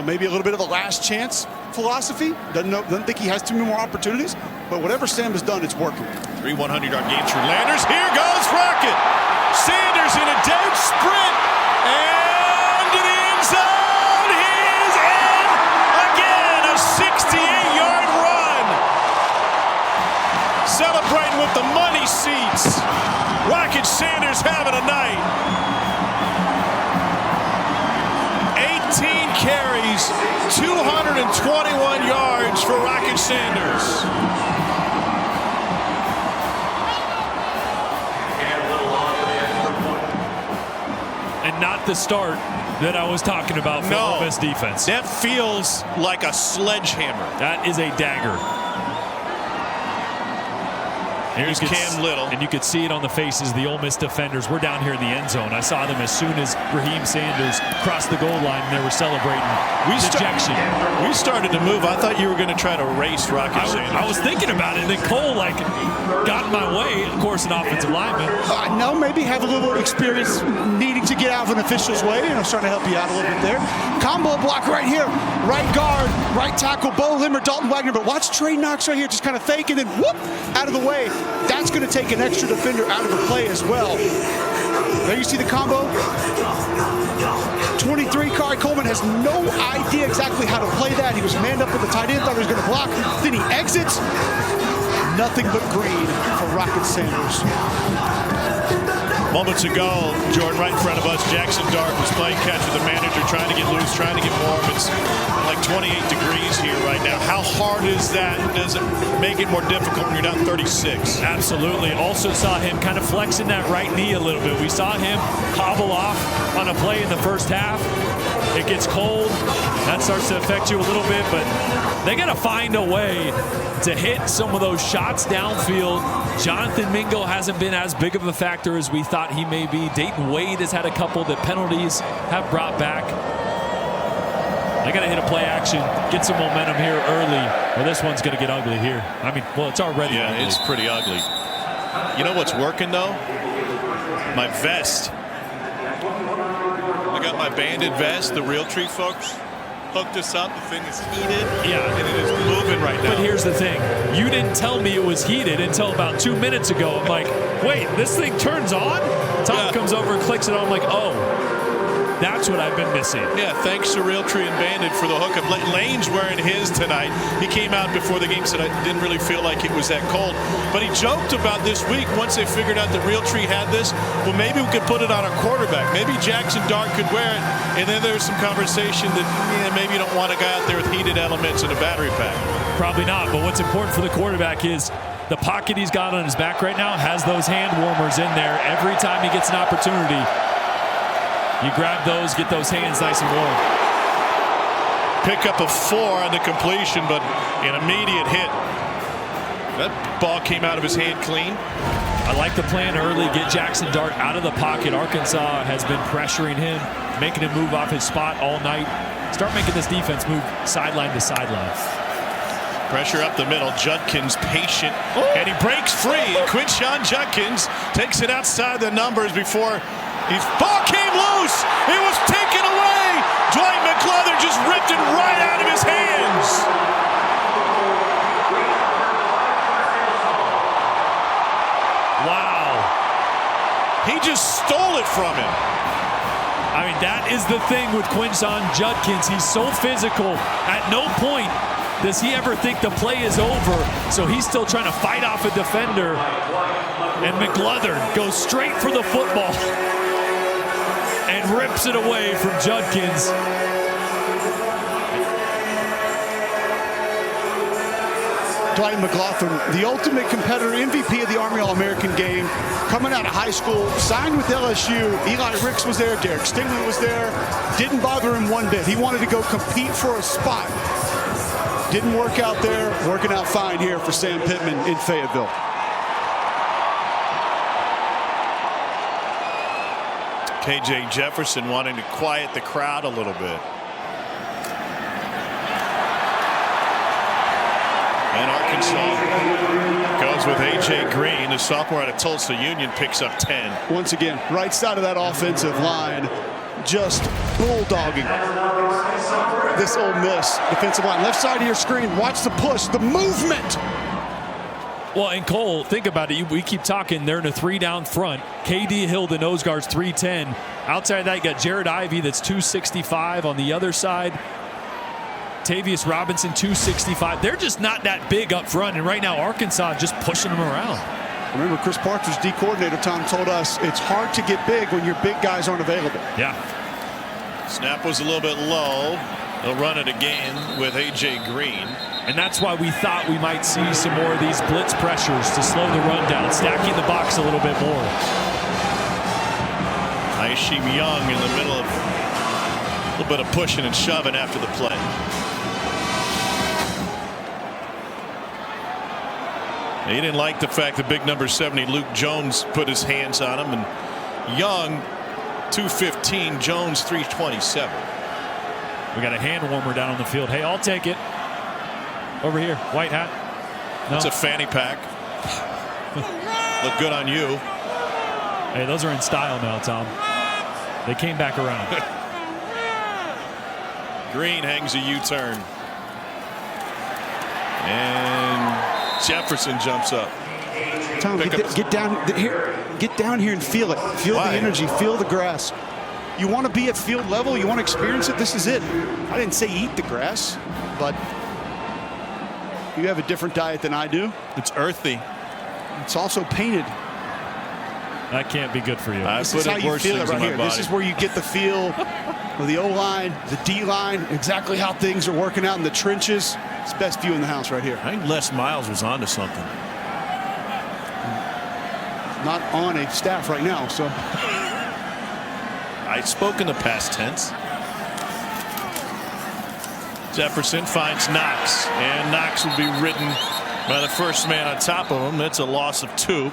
maybe a little bit of a last chance philosophy. Doesn't think he has too many more opportunities, but whatever Sam has done, it's working. 3 100-yard games for Landers. Here goes Rocket. Sanders in a dead sprint and to the end zone. He is in again. A 68-yard run. Celebrating with the money seats. Rocket Sanders having a night. 18 carries, 221 yards for Rocket Sanders. And not the start that I was talking about for Ole Miss defense. That feels like a sledgehammer. That is a dagger. Here's Cam Little. And you could see it on the faces of the Ole Miss defenders. We're down here in the end zone. I saw them as soon as Raheem Sanders crossed the goal line, and they were celebrating dejection. We started to move. I thought you were going to try to race Rocket Sanders. I was thinking about it, and then Cole got in my way. Of course, an offensive lineman. No, maybe have a little experience needing to get out of an official's way. Trying to help you out a little bit there. Combo block right here. Right guard, right tackle, Bo Limmer, Dalton Wagner. But watch Trey Knox right here, just kind of fake and then whoop, out of the way. That's going to take an extra defender out of the play as well. There you see the combo. 23, Kari Coleman has no idea exactly how to play that. He was manned up with the tight end, thought he was going to block. Then he exits. Nothing but green for Rocket Sanders. Moments ago, Jordan, right in front of us, Jackson Dart was playing catch with the manager, trying to get loose, trying to get warm. It's like 28 degrees here right now. How hard is that? Does it make it more difficult when you're down 36? Absolutely. Also saw him kind of flexing that right knee a little bit. We saw him hobble off on a play in the first half. It gets cold. That starts to affect you a little bit, but they got to find a way to hit some of those shots downfield. Jonathan Mingo hasn't been as big of a factor as we thought he may be. Dayton Wade has had a couple that penalties have brought back. They got to hit a play action, get some momentum here early, or this one's going to get ugly here. I mean, well, it's already ugly. It's pretty ugly. You know what's working, though? My vest. I got my banded vest. The Realtree folks hooked us up. The thing is heated. Yeah. And it is moving right now. But here's the thing. You didn't tell me it was heated until about 2 minutes ago. I'm like, wait, this thing turns on? Tom comes over and clicks it on. I'm like, oh, that's what I've been missing. Yeah, thanks to Realtree and Bandit for the hookup. Lane's wearing his tonight. He came out before the game, said I didn't really feel like it was that cold. But he joked about this week, once they figured out that Realtree had this, well, maybe we could put it on our quarterback. Maybe Jackson Dart could wear it. And then there was some conversation that maybe you don't want a guy out there with heated elements and a battery pack. Probably not. But what's important for the quarterback is the pocket he's got on his back right now has those hand warmers in there. Every time he gets an opportunity, you grab those, get those hands nice and warm. Pickup of 4 on the completion, but an immediate hit. That ball came out of his hand clean. I like the plan early, get Jackson Dart out of the pocket. Arkansas has been pressuring him, making him move off his spot all night. Start making this defense move sideline to sideline. Pressure up the middle. Judkins patient, and he breaks free. Quinshon Judkins takes it outside the numbers before his ball came loose. It was taken away. Dwight McLeather just ripped it right out of his hands. Wow. He just stole it from him. I mean, that is the thing with Quinshon Judkins. He's so physical. At no point Does he ever think the play is over? So he's still trying to fight off a defender. And McLeathern goes straight for the football and rips it away from Judkins. Dwight McLeathern, the ultimate competitor, MVP of the Army All-American game, coming out of high school, signed with LSU. Eli Ricks was there, Derek Stingley was there. Didn't bother him one bit. He wanted to go compete for a spot. Didn't work out there, working out fine here for Sam Pittman in Fayetteville. KJ Jefferson wanting to quiet the crowd a little bit. And Arkansas goes with A.J. Green. The sophomore out of Tulsa Union picks up 10. Once again, right side of that offensive line, just bulldogging this Ole Miss defensive line. Left side of your screen, watch the push, the movement. Well, and Cole, think about it. We keep talking. They're in a 3-down front. KD Hill, the nose guard's 310. Outside of that, you got Jared Ivey, that's 265 on the other side. Tavius Robinson, 265. They're just not that big up front, and right now Arkansas just pushing them around. Remember, Chris Parker's D coordinator, Tom, told us it's hard to get big when your big guys aren't available. Yeah. Snap was a little bit low. They'll run it again with A.J. Green. And that's why we thought we might see some more of these blitz pressures to slow the run down, stacking the box a little bit more. Aishim Young in the middle of a little bit of pushing and shoving after the play. He didn't like the fact that big number 70 Luke Jones put his hands on him, and Young 215, Jones 327. We got a hand warmer down on the field. Hey, I'll take it. Over here, white hat. No. That's a fanny pack. Look good on you. Hey, those are in style now, Tom. They came back around. Green hangs a U-turn. And Jefferson jumps up. Tom, get down here and feel it. Feel the energy. Feel the grass. You want to be at field level. You want to experience it. This is it. I didn't say eat the grass, but you have a different diet than I do. It's earthy. It's also painted. That can't be good for you. This is how you feel it right here. This is where you get the feel of the O-line, the D-line, exactly how things are working out in the trenches. It's the best view in the house right here. I think Les Miles was onto something. Not on a staff right now, so. I spoke in the past tense. Jefferson finds Knox, and Knox will be ridden by the first man on top of him. That's a loss of 2.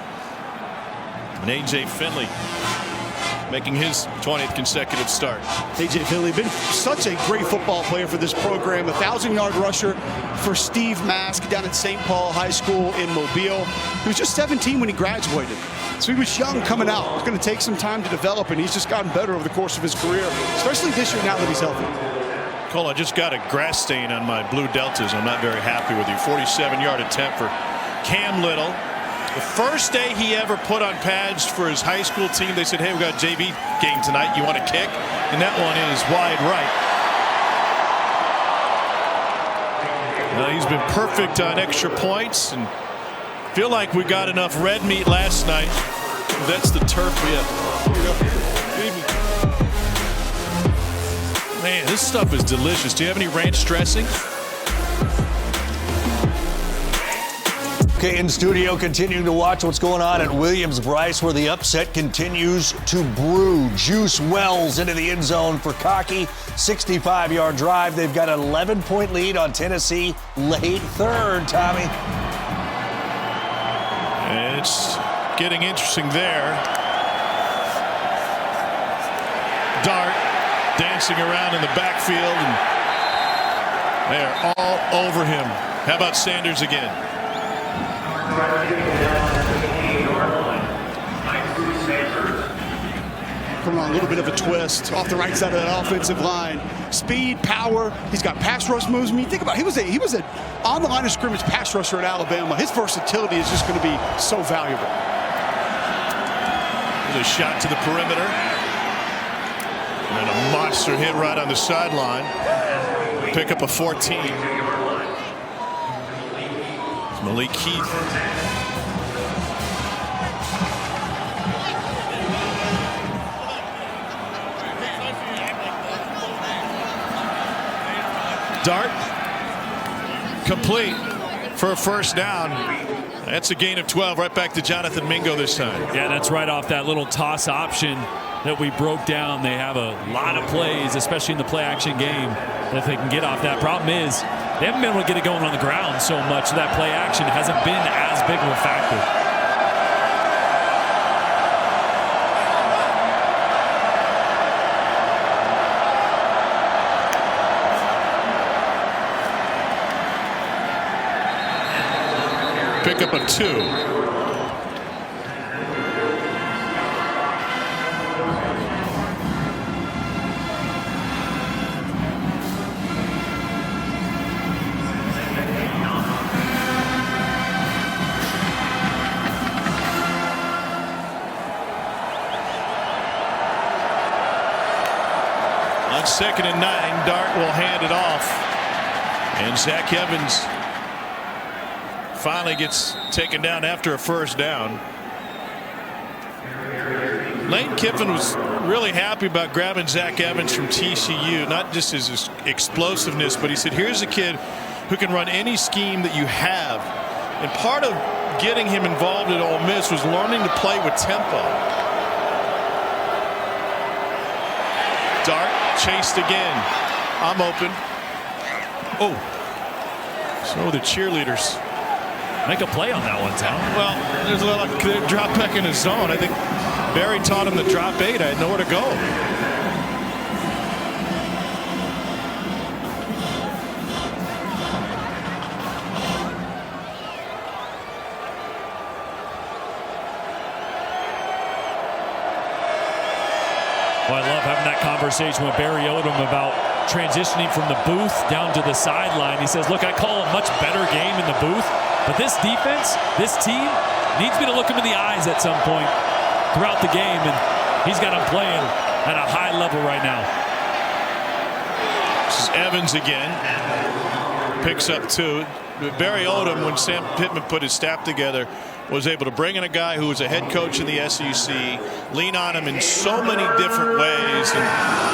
And A.J. Finley making his 20th consecutive start. A.J. Finley, been such a great football player for this program. 1,000-yard rusher for Steve Mask down at St. Paul High School in Mobile. He was just 17 when he graduated. So he was young coming out. It's going to take some time to develop, and he's just gotten better over the course of his career, especially this year now that he's healthy. Cole, I just got a grass stain on my blue Deltas. I'm not very happy with you. 47-yard attempt for Cam Little. The first day he ever put on pads for his high school team, they said, hey, we got a JV game tonight. You want to kick? And that one is wide right. Now, he's been perfect on extra points, and feel like we got enough red meat last night. That's the turf we have. Man, this stuff is delicious. Do you have any ranch dressing? Okay, in studio, continuing to watch what's going on at Williams-Brice, where the upset continues to brew. Juice Wells into the end zone for Cocky. 65-yard drive. They've got an 11-point lead on Tennessee. Late third, Tommy. And it's getting interesting there. Dart dancing around in the backfield, and they are all over him. How about Sanders again? Coming on a little bit of a twist off the right side of that offensive line. Speed, power. He's got pass rush moves. I mean, think about it. He was a on the line of scrimmage pass rusher at Alabama. His versatility is just going to be so valuable. There's a shot to the perimeter. And then a monster hit right on the sideline. Pick up a 14. Malik Heath. Dart complete for a first down. That's a gain of 12, right back to Jonathan Mingo this time. Yeah, that's right off that little toss option that we broke down. They have a lot of plays, especially in the play action game, that they can get off that. Problem is, they haven't been able to get it going on the ground so much, so that play action hasn't been as big of a factor. Pickup of 2. On 2nd and 9, Dart will hand it off, and Zach Evans finally gets taken down after a first down. Lane Kiffin was really happy about grabbing Zach Evans from TCU, not just his explosiveness, but he said, here's a kid who can run any scheme that you have. And part of getting him involved at Ole Miss was learning to play with tempo. Dart chased again. I'm open. Oh. So the cheerleaders make a play on that one, Tom. Well, there's a little drop back in his zone. I think Barry taught him the drop 8. I had nowhere to go. Well, I love having that conversation with Barry Odom about transitioning from the booth down to the sideline. He says, look, I call a much better game in the booth, but this defense, this team, needs me to look him in the eyes at some point throughout the game, and he's got him playing at a high level right now. This is Evans again. Picks up 2. Barry Odom, when Sam Pittman put his staff together, was able to bring in a guy who was a head coach in the SEC, lean on him in so many different ways. And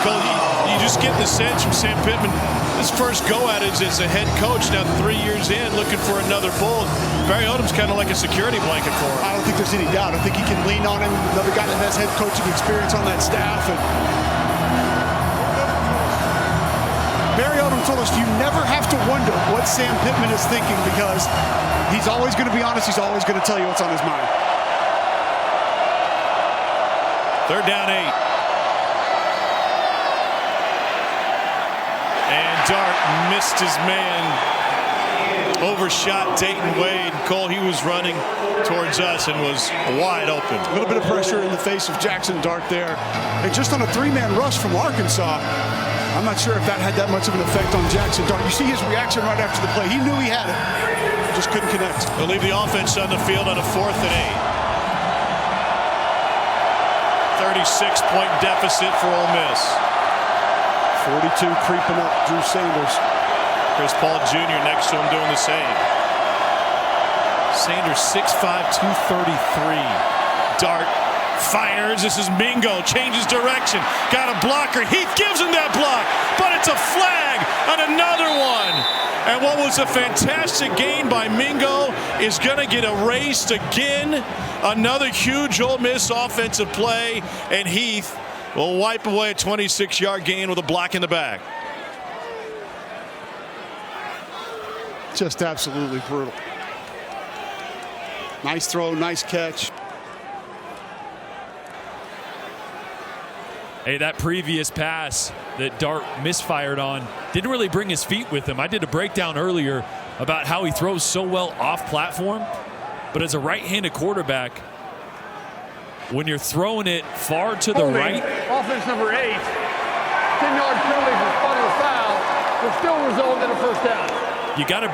Cole, you just get the sense from Sam Pittman, his first go at it is as a head coach, now 3 years in, looking for another bull. Barry Odom's kind of like a security blanket for him. I don't think there's any doubt. I think he can lean on him, another guy that has head coaching experience on that staff. And Barry Odom told us you never have to wonder what Sam Pittman is thinking, because he's always going to be honest. He's always going to tell you what's on his mind. 3rd down 8. And Dart missed his man. Overshot Dayton Wade. Cole, he was running towards us and was wide open. A little bit of pressure in the face of Jackson Dart there. And just on a 3-man rush from Arkansas, I'm not sure if that had that much of an effect on Jackson Dart. You see his reaction right after the play. He knew he had it. Just couldn't connect. They'll leave the offense on the field on a 4th and 8. 36-point deficit for Ole Miss. 42 creeping up, Drew Sanders. Chris Paul Jr. next to him doing the same. Sanders 6'5", 233. Dart fires. This is Mingo. Changes direction. Got a blocker. Heath gives him that block. But it's a flag on another one. And what was a fantastic gain by Mingo is going to get erased again. Another huge Ole Miss offensive play. And Heath will wipe away a 26-yard gain with a block in the back. Just absolutely brutal. Nice throw, nice catch. Hey, that previous pass that Dart misfired on didn't really bring his feet with him. I did a breakdown earlier about how he throws so well off platform, but as a right-handed quarterback, when you're throwing it far to the right. Offense number 8, 10-yard penalty for spotting a foul, will still result in a first down. You got to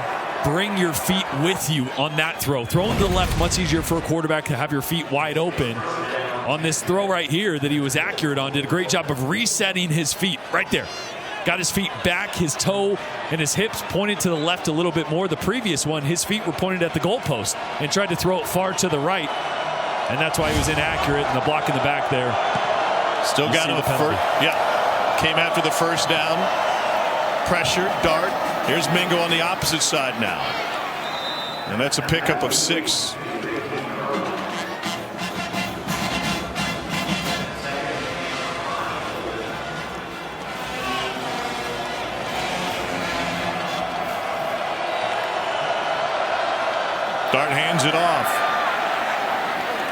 bring your feet with you on that throw. Throwing to the left, much easier for a quarterback to have your feet wide open. On this throw right here that he was accurate on, did a great job of resetting his feet right there. got his feet back, his toe and his hips pointed to the left a little bit more. The previous one, his feet were pointed at the goalpost and tried to throw it far to the right. And that's why he was inaccurate, and the block in the back there. Still got him first. Yeah. Came after the first down. Pressure, dart. Here's Mingo on the opposite side now. And that's a pickup of 6. Dart hands it off.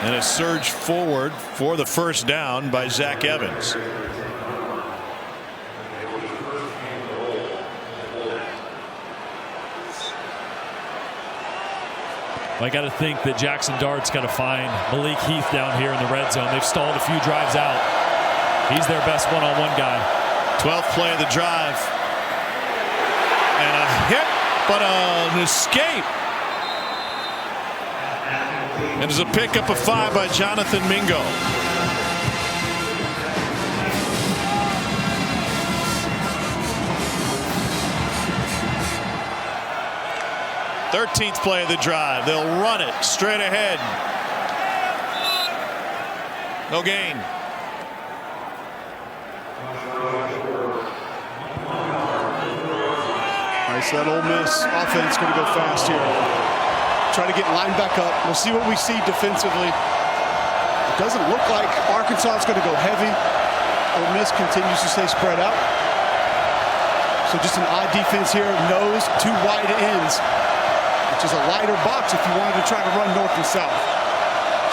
And a surge forward for the first down by Zach Evans. I got to think that Jackson Dart's got to find Malik Heath down here in the red zone. They've stalled a few drives out. He's their best one-on-one guy. 12th play of the drive. And a hit, but an escape. And there's a pickup of 5 by Jonathan Mingo. Thirteenth play of the drive. They'll run it straight ahead. No gain. All right, so that Ole Miss offense going to go fast here. Try to get lined back up. We'll see what we see defensively. It doesn't look like Arkansas is going to go heavy. Ole Miss continues to stay spread out. So just an odd defense here. Nose, 2 wide ends, which is a lighter box if you wanted to try to run north and south.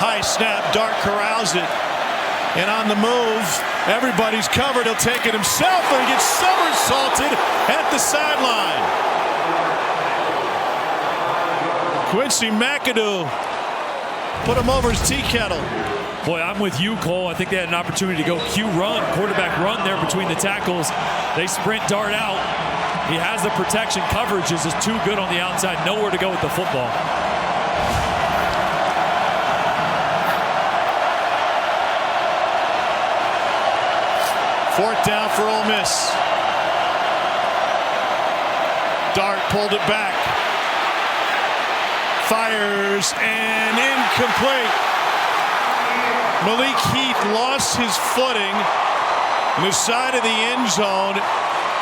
High snap, Dart corrals it. And on the move, everybody's covered. He'll take it himself and gets somersaulted at the sideline. Quincy McAdoo put him over his tea kettle. Boy, I'm with you, Cole. I think they had an opportunity to go Q run, quarterback run there between the tackles. They sprint Dart out. He has the protection. Coverage is just too good on the outside. Nowhere to go with the football. Fourth down for Ole Miss. Dart pulled it back. Fires and incomplete. Malik Heath lost his footing on the side of the end zone.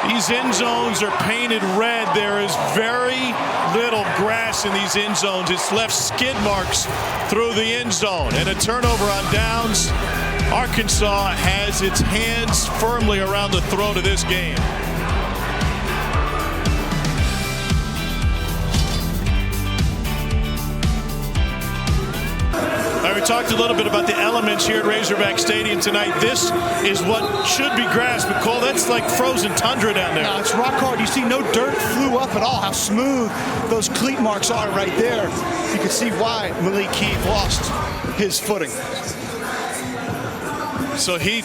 These end zones are painted red. There is very little grass in these end zones. It's left skid marks through the end zone. And a turnover on downs. Arkansas has its hands firmly around the throat of this game. We talked a little bit about the elements here at Razorback Stadium tonight. This is what should be grass, but Cole, that's like frozen tundra down there. No, it's rock hard. You see no dirt flew up at all. How smooth those cleat marks are right there. You can see why Malik Heath lost his footing. So he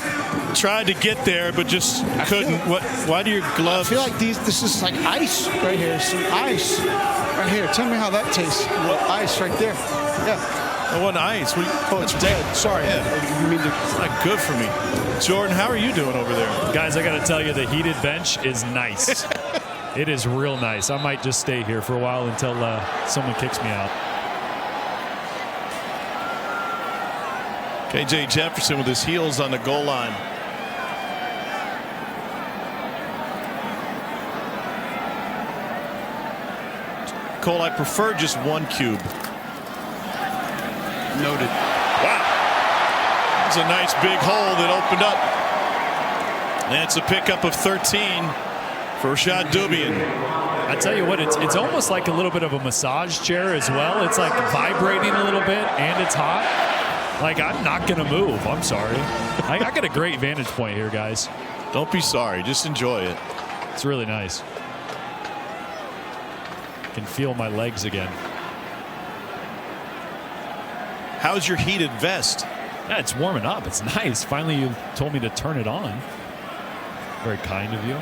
tried to get there, but just couldn't. Why do your gloves? I feel like this is like ice right here. Some ice right here. Tell me how that tastes. Ice right there. Yeah. It wasn't ice. It's dead. Sorry. Yeah. It's not good for me. Jordan, how are you doing over there? Guys, I got to tell you, the heated bench is nice. It is real nice. I might just stay here for a while until someone kicks me out. KJ Jefferson with his heels on the goal line. Cole, I prefer just one cube. Noted. Wow. It's a nice big hole that opened up. That's a pickup of 13 for Rashad Dubien. I tell you what, it's almost like a little bit of a massage chair as well. It's like vibrating a little bit, and it's hot. Like, I'm not going to move. I'm sorry. I got a great vantage point here, guys. Don't be sorry. Just enjoy it. It's really nice. Can feel my legs again. How's your heated vest? Yeah, it's warming up. It's nice. Finally, you told me to turn it on. Very kind of you.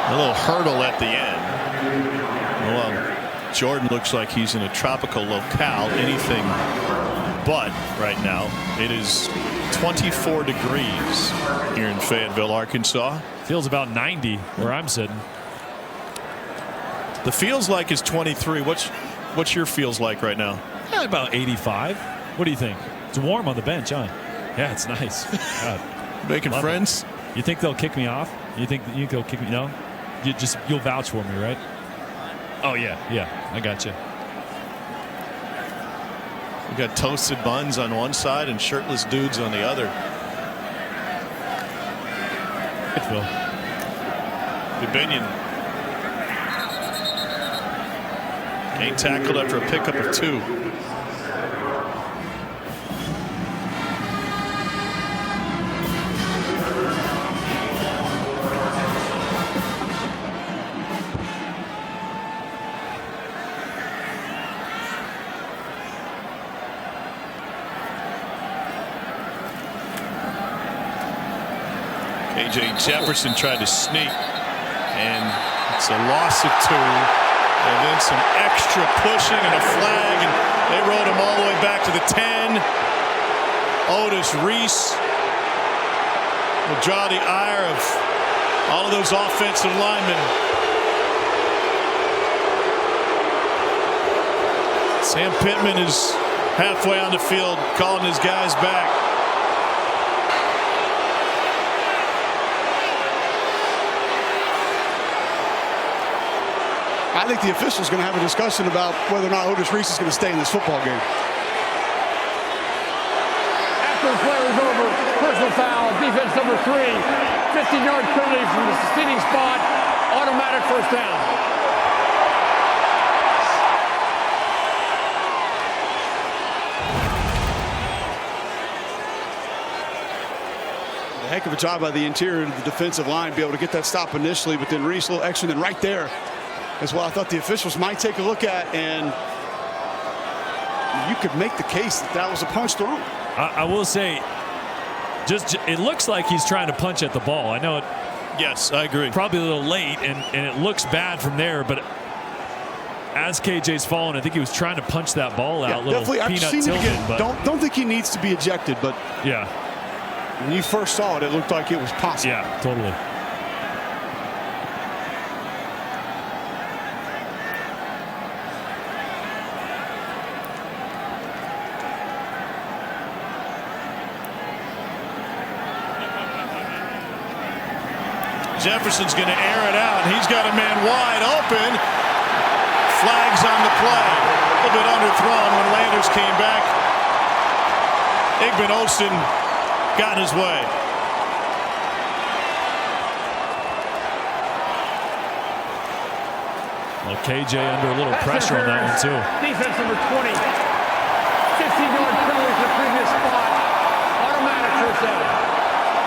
A little hurdle at the end. Well, Jordan looks like he's in a tropical locale, anything but right now. It is 24 degrees here in Fayetteville, Arkansas. Feels about 90 where I'm sitting. The feels like is 23. What's your feels like right now? Yeah, about 85. What do you think? It's warm on the bench, huh? Yeah, it's nice. Making Love friends? It. You think they'll kick me off? You think they'll kick me? No? You'll vouch for me, right? Oh, yeah, I got you. We got toasted buns on one side and shirtless dudes on the other. It will. Dubinion. Ain't tackled after a pickup of 2. KJ Jefferson tried to sneak, and it's a loss of 2, and then some extra pushing and a flag, and they rode him all the way back to the 10. Otis Reese will draw the ire of all of those offensive linemen. Sam Pittman is halfway on the field calling his guys back. I think the official's going to have a discussion about whether or not Otis Reese is going to stay in this football game. After the play was over, personal foul, defense number 3, 15-yard penalty from the succeeding spot, automatic first down. A heck of a job by the interior of the defensive line, be able to get that stop initially, but then Reese, a little extra, and then right there as well. I thought the officials might take a look at, and you could make the case that was a punch thrown. I will say, it looks like he's trying to punch at the ball. I know it. Yes, I agree. Probably a little late, and it looks bad from there. But as KJ's falling, I think he was trying to punch that ball out. Definitely, I've peanut seen it tilted, again. but Don't think he needs to be ejected, but yeah, when you first saw it, it looked like it was possible. Yeah, totally. Jefferson's going to air it out. He's got a man wide open. Flags on the play. A little bit underthrown when Landers came back. Igben-Olsen got his way. Well, KJ under a little pressure on that one too. Defense number 20, 15-yard penalty to the previous spot, automatic first down.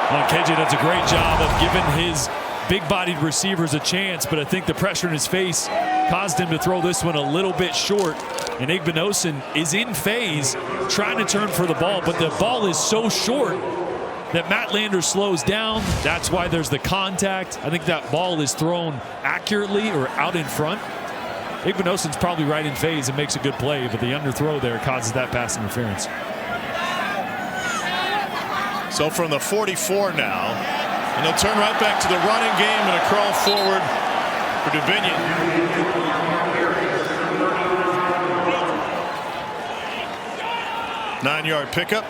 Well, KJ does a great job of giving his big-bodied receivers a chance, but I think the pressure in his face caused him to throw this one a little bit short. And Igben-Olsen is in phase, trying to turn for the ball, but the ball is so short that Matt Landers slows down. That's why there's the contact. I think that ball is thrown accurately or out in front. Igben-Olsen's probably right in phase and makes a good play, but the underthrow there causes that pass interference. So from the 44 now, and they'll turn right back to the running game and a crawl forward for Dubinion. Nine-yard pickup.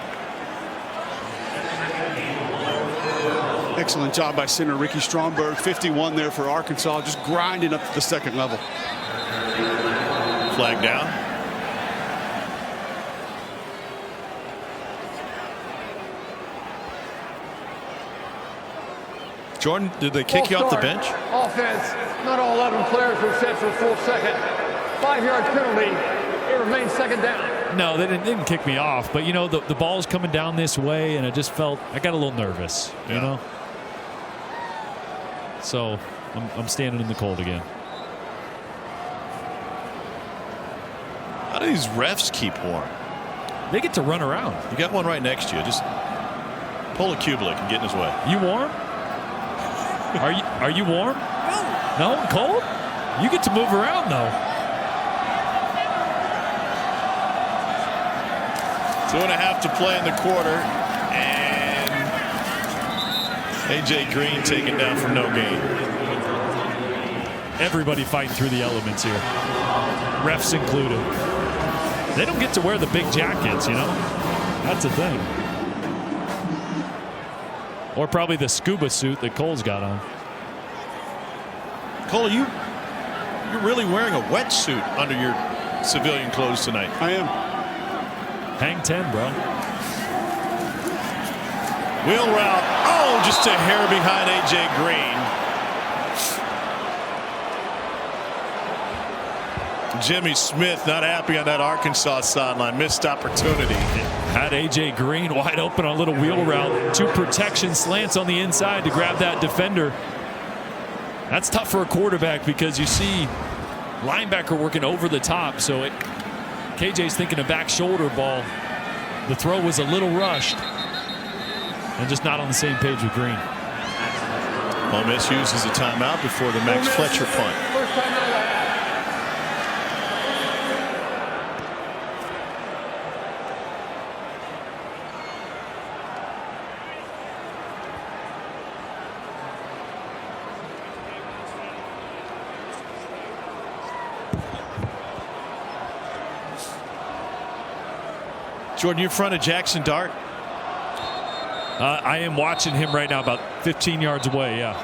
Excellent job by center Ricky Stromberg, 51 there for Arkansas, just grinding up to the second level. Flag down. Jordan, did they kick you off the bench? Offense, not all 11 players were set for a full second. 5-yard penalty. It remains second down. No, they didn't kick me off, but you know the ball's coming down this way, and I just felt I got a little nervous, you know. So I'm standing in the cold again. How do these refs keep warm? They get to run around. You got one right next to you. Just pull a Kublik and get in his way. You warm? Are you warm? No, cold? You get to move around though. 2.5 to play in the quarter. And A.J. Green taken down for no gain. Everybody fighting through the elements here. Refs included. They don't get to wear the big jackets, you know? That's the thing. Or probably the scuba suit that Cole's got on. Cole, you're really wearing a wetsuit under your civilian clothes tonight. I am. Hang 10, bro. Wheel route. Oh, just a hair behind A.J. Green. Jimmy Smith not happy on that Arkansas sideline. Missed opportunity. Had A.J. Green wide open on a little wheel route. 2 protection slants on the inside to grab that defender. That's tough for a quarterback because you see linebacker working over the top. So KJ's thinking a back shoulder ball. The throw was a little rushed and just not on the same page with Green. Ole Miss uses a timeout before the Max Fletcher punt. First timeout. Jordan, you're in front of Jackson Dart. I am watching him right now about 15 yards away, yeah.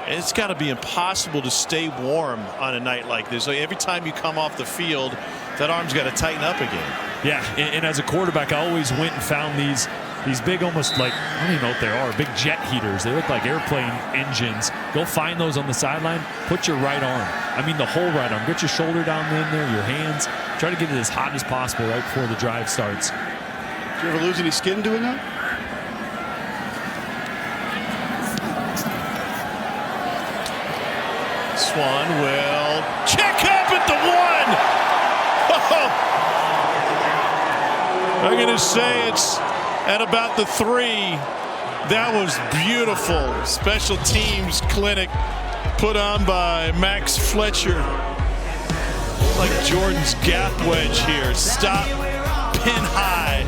It's got to be impossible to stay warm on a night like this. Like every time you come off the field, that arm's got to tighten up again. Yeah, and as a quarterback, I always went and found these big, almost like, I don't even know what they are, big jet heaters. They look like airplane engines. Go find those on the sideline. Put your right arm. I mean, the whole right arm. Get your shoulder down in there, your hands. Try to get it as hot as possible right before the drive starts. Do you ever lose any skin doing that? Swan will check up at the 1. Oh. I'm going to say it's at about the 3. That was beautiful. Special teams clinic put on by Max Fletcher. Like Jordan's gap wedge here. Stop, pin high.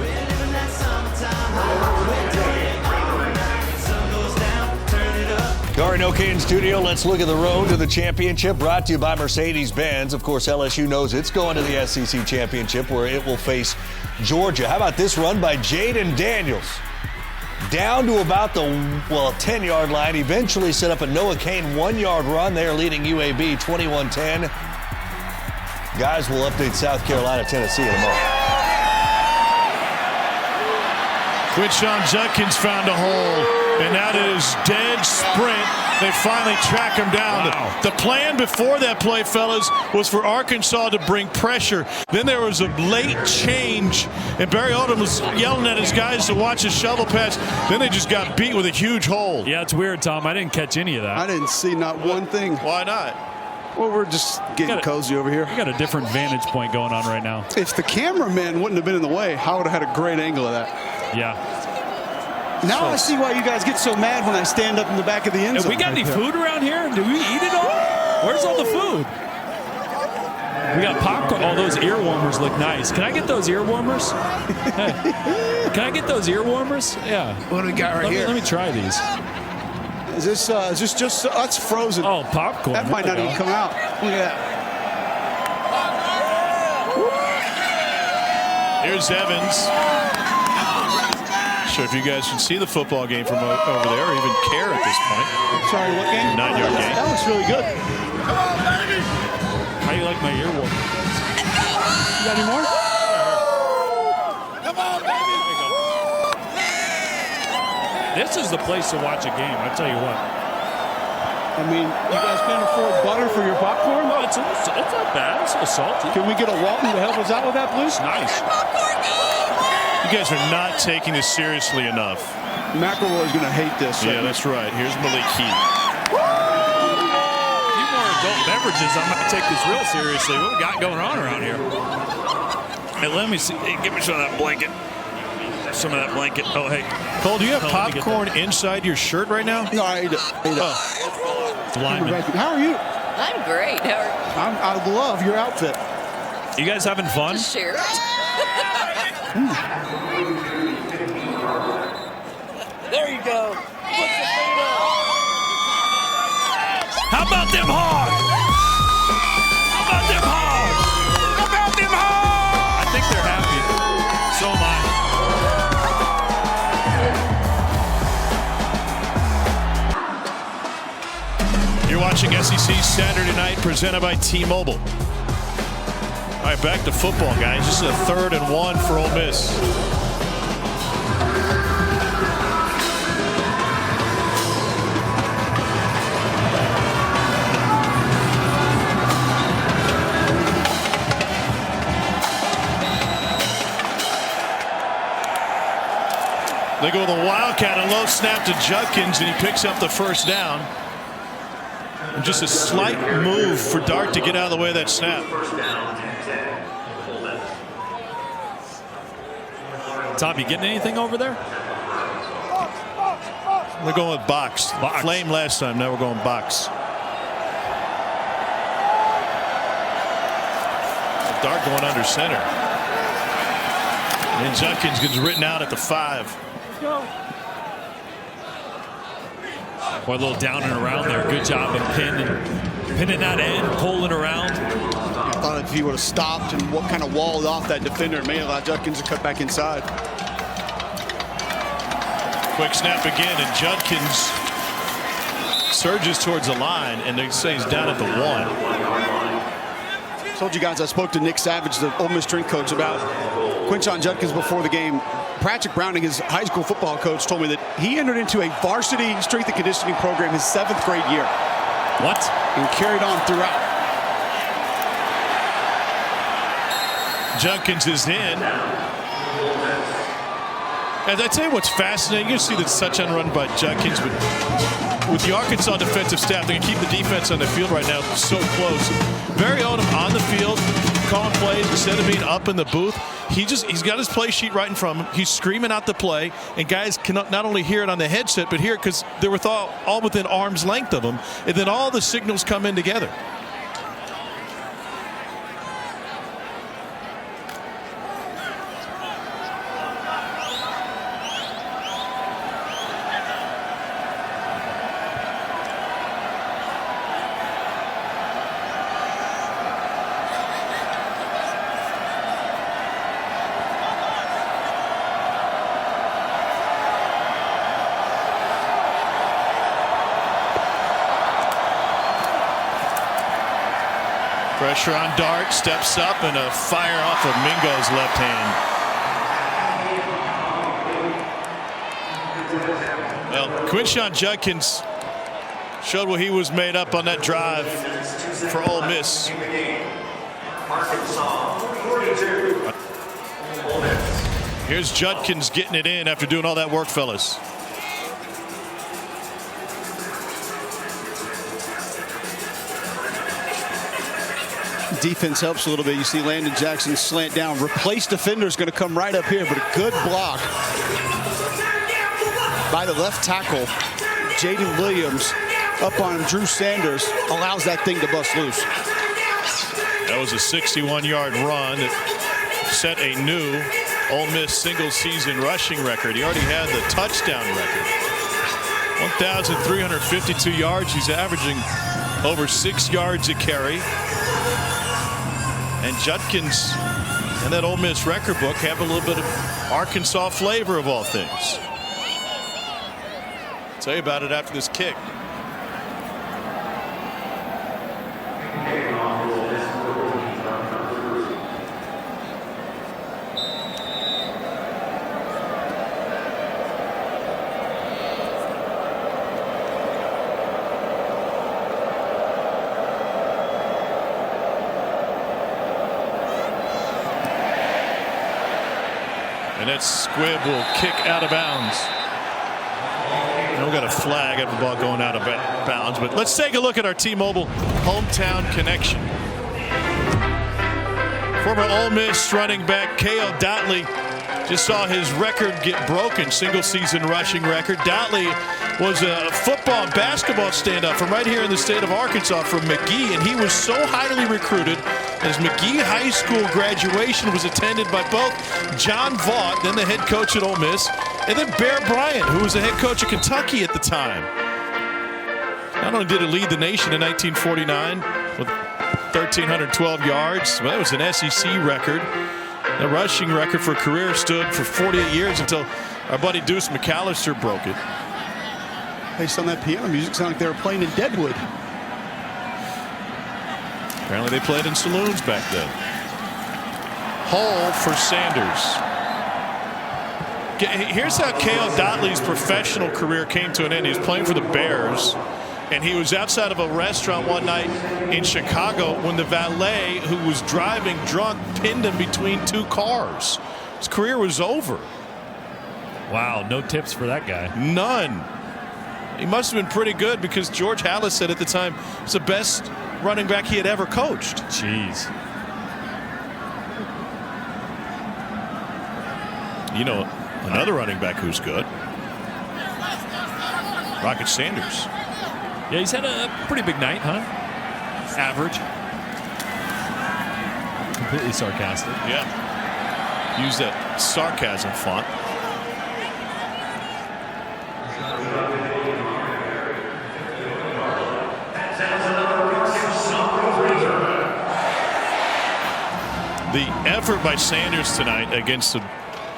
Gary Noke in studio. Let's look at the road to the championship, brought to you by Mercedes-Benz. Of course, LSU knows it's going to the SEC championship where it will face Georgia. How about this run by Jaden Daniels? Down to about the 10-yard line. Eventually set up a Noah Cain 1-yard run. They are leading UAB 21-10. Guys, will update South Carolina, Tennessee in a moment. Quinshon Judkins found a hole, and that is dead sprint. They finally track him down. Wow. The plan before that play, fellas, was for Arkansas to bring pressure. Then there was a late change, and Barry Odom was yelling at his guys to watch his shovel pass. Then they just got beat with a huge hole. Yeah, it's weird, Tom. I didn't catch any of that. I didn't see not one thing. Why not? Well, we're just getting cozy over here. We got a different vantage point going on right now. If the cameraman wouldn't have been in the way, I would have had a great angle of that. Yeah. Now I see why you guys get so mad when I stand up in the back of the end zone. Have we got any food around here? Do we eat it all? Where's all the food? We got popcorn. Oh, those ear warmers look nice. Can I get those ear warmers? Hey. Can I get those ear warmers? Yeah. What do we got right here? Let me try these. Is this just that's frozen? Oh, popcorn. That might not even come out. Look at that. Here's Evans. Sure if you guys can see the football game from over there, or even care at this point. Sorry, what game? 9-yard game. That looks really good. Come on, baby. How do you like my ear warmer? You got any more? Come on, baby. There you go. This is the place to watch a game, I tell you what. I mean, you guys can't afford butter for your popcorn? Oh, it's not bad. It's a little salty. Can we get a Walton to help us out with that, please? Nice. You guys are not taking this seriously enough. McElroy's going to hate this. Yeah, that's right. Here's Malik Heath. A few more adult beverages. I might take this real seriously. What we got going on around here? Hey, let me see. Hey, give me some of that blanket. Some of that blanket. Oh, hey. Cole, do you have popcorn inside your shirt right now? No, I ate it. Lyman. How are you? I'm great. How are you? I love your outfit. You guys having fun? Just share it. There you go. How about them hard? How about them hard? How about them hard? I think they're happy. So am I. You're watching SEC Saturday Night presented by T-Mobile. All right, back to football, guys. This is a 3rd and 1 for Ole Miss. They go with a wildcat, a low snap to Judkins, and he picks up the first down. And just a slight move for Dart to get out of the way of that snap. Tom, you getting anything over there? They're going with box. Flame last time, now we're going box. Dart going under center. And Judkins gets written out at the 5. Boy, a little down and around there. Good job of pinning that end, pulling around. I thought if he would have stopped and what kind of walled off that defender, it may allow Judkins to cut back inside. Quick snap again, and Judkins surges towards the line, and they say he's down at the 1. Told you guys I spoke to Nick Savage, the Ole Miss strength coach, about Quinshon Judkins before the game. Patrick Browning, his high school football coach, told me that he entered into a varsity strength and conditioning program his 7th grade year. What? And carried on throughout. Judkins is in. As I tell you what's fascinating, you see that such unrun by Judkins, but with the Arkansas defensive staff, they can keep the defense on the field right now so close. Barry Odom on the field, calling plays instead of being up in the booth. He's got his play sheet right in front of him. He's screaming out the play, and guys can not only hear it on the headset, but hear it because they're all within arm's length of them, and then all the signals come in together. Pressure on Dart, steps up, and a fire off of Mingo's left hand. Well, Quinshon Judkins showed what he was made up on that drive for Ole Miss. Here's Judkins getting it in after doing all that work, fellas. Defense helps a little bit. You see Landon Jackson slant down. Replace defender is going to come right up here, but a good block by the left tackle. Jaden Williams up on Drew Sanders allows that thing to bust loose. That was a 61-yard run that set a new Ole Miss single-season rushing record. He already had the touchdown record. 1,352 yards. He's averaging over 6 yards a carry. And Judkins and that Ole Miss record book have a little bit of Arkansas flavor of all things. I'll tell you about it after this kick. And that squib will kick out of bounds. And we got a flag after the ball going out of bounds. But let's take a look at our T-Mobile hometown connection. Former Ole Miss running back K.O. Dotley just saw his record get broken, single-season rushing record. Dotley was a football and basketball standout from right here in the state of Arkansas from McGee, and he was so highly recruited. His McGee High School graduation was attended by both John Vaught, then the head coach at Ole Miss, and then Bear Bryant, who was the head coach of Kentucky at the time. Not only did he lead the nation in 1949 with 1,312 yards, but that was an SEC record. The rushing record for a career stood for 48 years until our buddy Deuce McAllister broke it. Based on that piano music, sounded like they were playing in Deadwood. Apparently they played in saloons back then. Hole for Sanders. Here's how Cale Dotley's professional career came to an end. He was playing for the Bears, and he was outside of a restaurant one night in Chicago when the valet who was driving drunk pinned him between two cars. His career was over. Wow, no tips for that guy. None. He must have been pretty good because George Halas said at the time it's the best running back he had ever coached. Jeez. You know, another running back who's good. Rocket Sanders. Yeah, he's had a pretty big night, huh? Average. Completely sarcastic. Yeah. Use that sarcasm font. The effort by Sanders tonight against a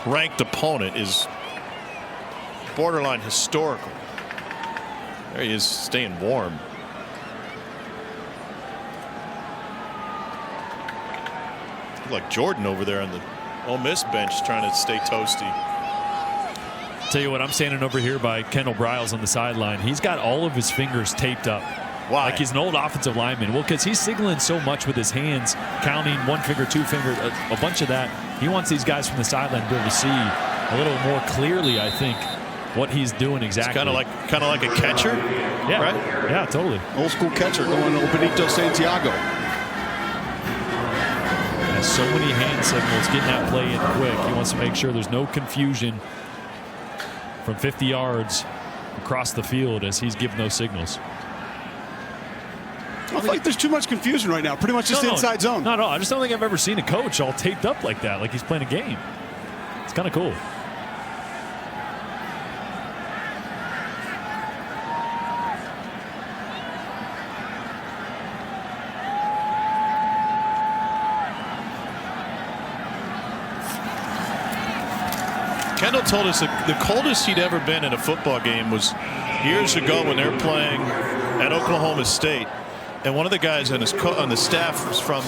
ranked opponent is borderline historical. There he is, staying warm. Like Jordan over there on the Ole Miss bench trying to stay toasty. Tell you what, I'm standing over here by Kendall Briles on the sideline. He's got all of his fingers taped up. Why? Like he's an old offensive lineman. Well, because he's signaling so much with his hands, counting one finger, two finger, a bunch of that. He wants these guys from the sideline to be able to see a little more clearly, I think, what he's doing exactly. It's kind of like a catcher, yeah, right? Yeah, totally. Old school catcher going to Benito Santiago. Has so many hand signals, getting that play in quick. He wants to make sure there's no confusion from 50 yards across the field as he's giving those signals. I feel like there's too much confusion right now. Pretty much just inside zone. Not at all. I just don't think I've ever seen a coach all taped up like that, like he's playing a game. It's kind of cool. Kendall told us that the coldest he'd ever been in a football game was years ago when they were playing at Oklahoma State. And one of the guys on the staff was from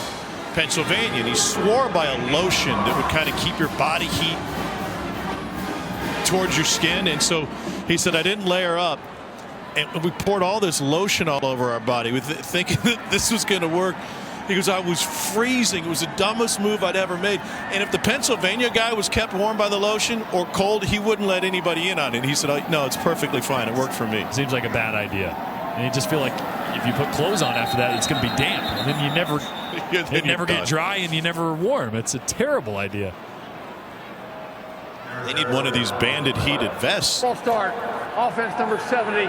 Pennsylvania, and he swore by a lotion that would kind of keep your body heat towards your skin. And so he said, I didn't layer up, and we poured all this lotion all over our body thinking that this was going to work. He goes, I was freezing. It was the dumbest move I'd ever made. And if the Pennsylvania guy was kept warm by the lotion or cold, he wouldn't let anybody in on it. He said, no, it's perfectly fine. It worked for me. Seems like a bad idea. And you just feel like if you put clothes on after that, it's going to be damp. And then you never get dry and you never warm. It's a terrible idea. They need one of these banded heated vests. False start. Offense number 70.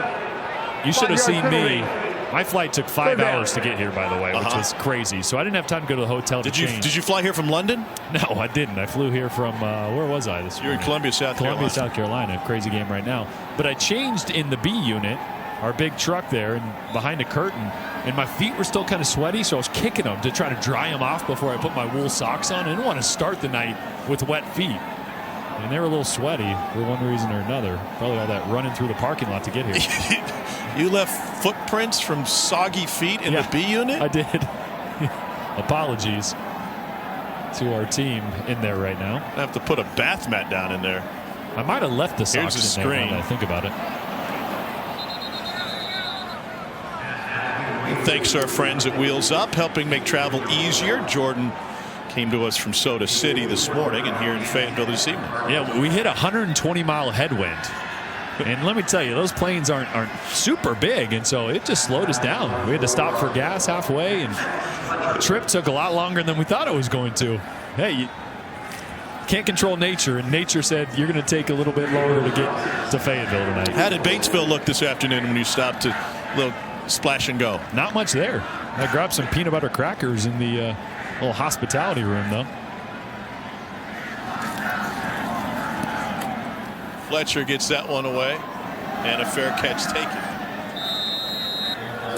You should have seen me. My flight took 5 hours to get here, by the way, which was crazy. So I didn't have time to go to the hotel to change. Did you fly here from London? No, I didn't. I flew here from, where was I this You're in Columbia, South Carolina. Columbia, South Carolina. Crazy game right now. But I changed in the B unit, our big truck there, and behind a curtain, and my feet were still kind of sweaty, so I was kicking them to try to dry them off before I put my wool socks on. I didn't want to start the night with wet feet. And they were a little sweaty for one reason or another. Probably all that running through the parking lot to get here. You left footprints from soggy feet in the B unit? I did. Apologies to our team in there right now. I have to put a bath mat down in there. I might have left the socks in there now that I think about it. Thanks to our friends at Wheels Up, helping make travel easier. Jordan came to us from Soda City this morning and here in Fayetteville this evening. Yeah, we hit a 120-mile headwind. And let me tell you, those planes aren't super big, and so it just slowed us down. We had to stop for gas halfway, and the trip took a lot longer than we thought it was going to. Hey, can't control nature, and nature said you're going to take a little bit longer to get to Fayetteville tonight. How did Batesville look this afternoon when you stopped to little splash and go? Not much there. I grabbed some peanut butter crackers in the little hospitality room, though. Fletcher gets that one away, and a fair catch taken.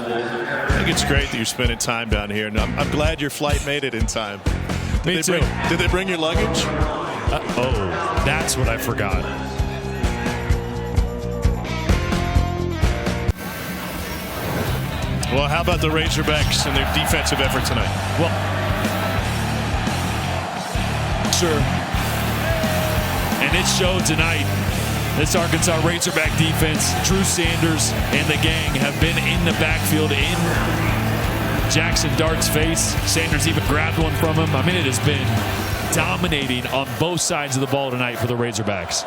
I think it's great that you're spending time down here, and I'm glad your flight made it in time. Me too. Did they bring your luggage? Oh, that's what I forgot. Well, how about the Razorbacks and their defensive effort tonight? Well, sure. And it showed tonight. This Arkansas Razorback defense, Drew Sanders and the gang have been in the backfield in Jackson Dart's face. Sanders even grabbed one from him. I mean, it has been dominating on both sides of the ball tonight for the Razorbacks.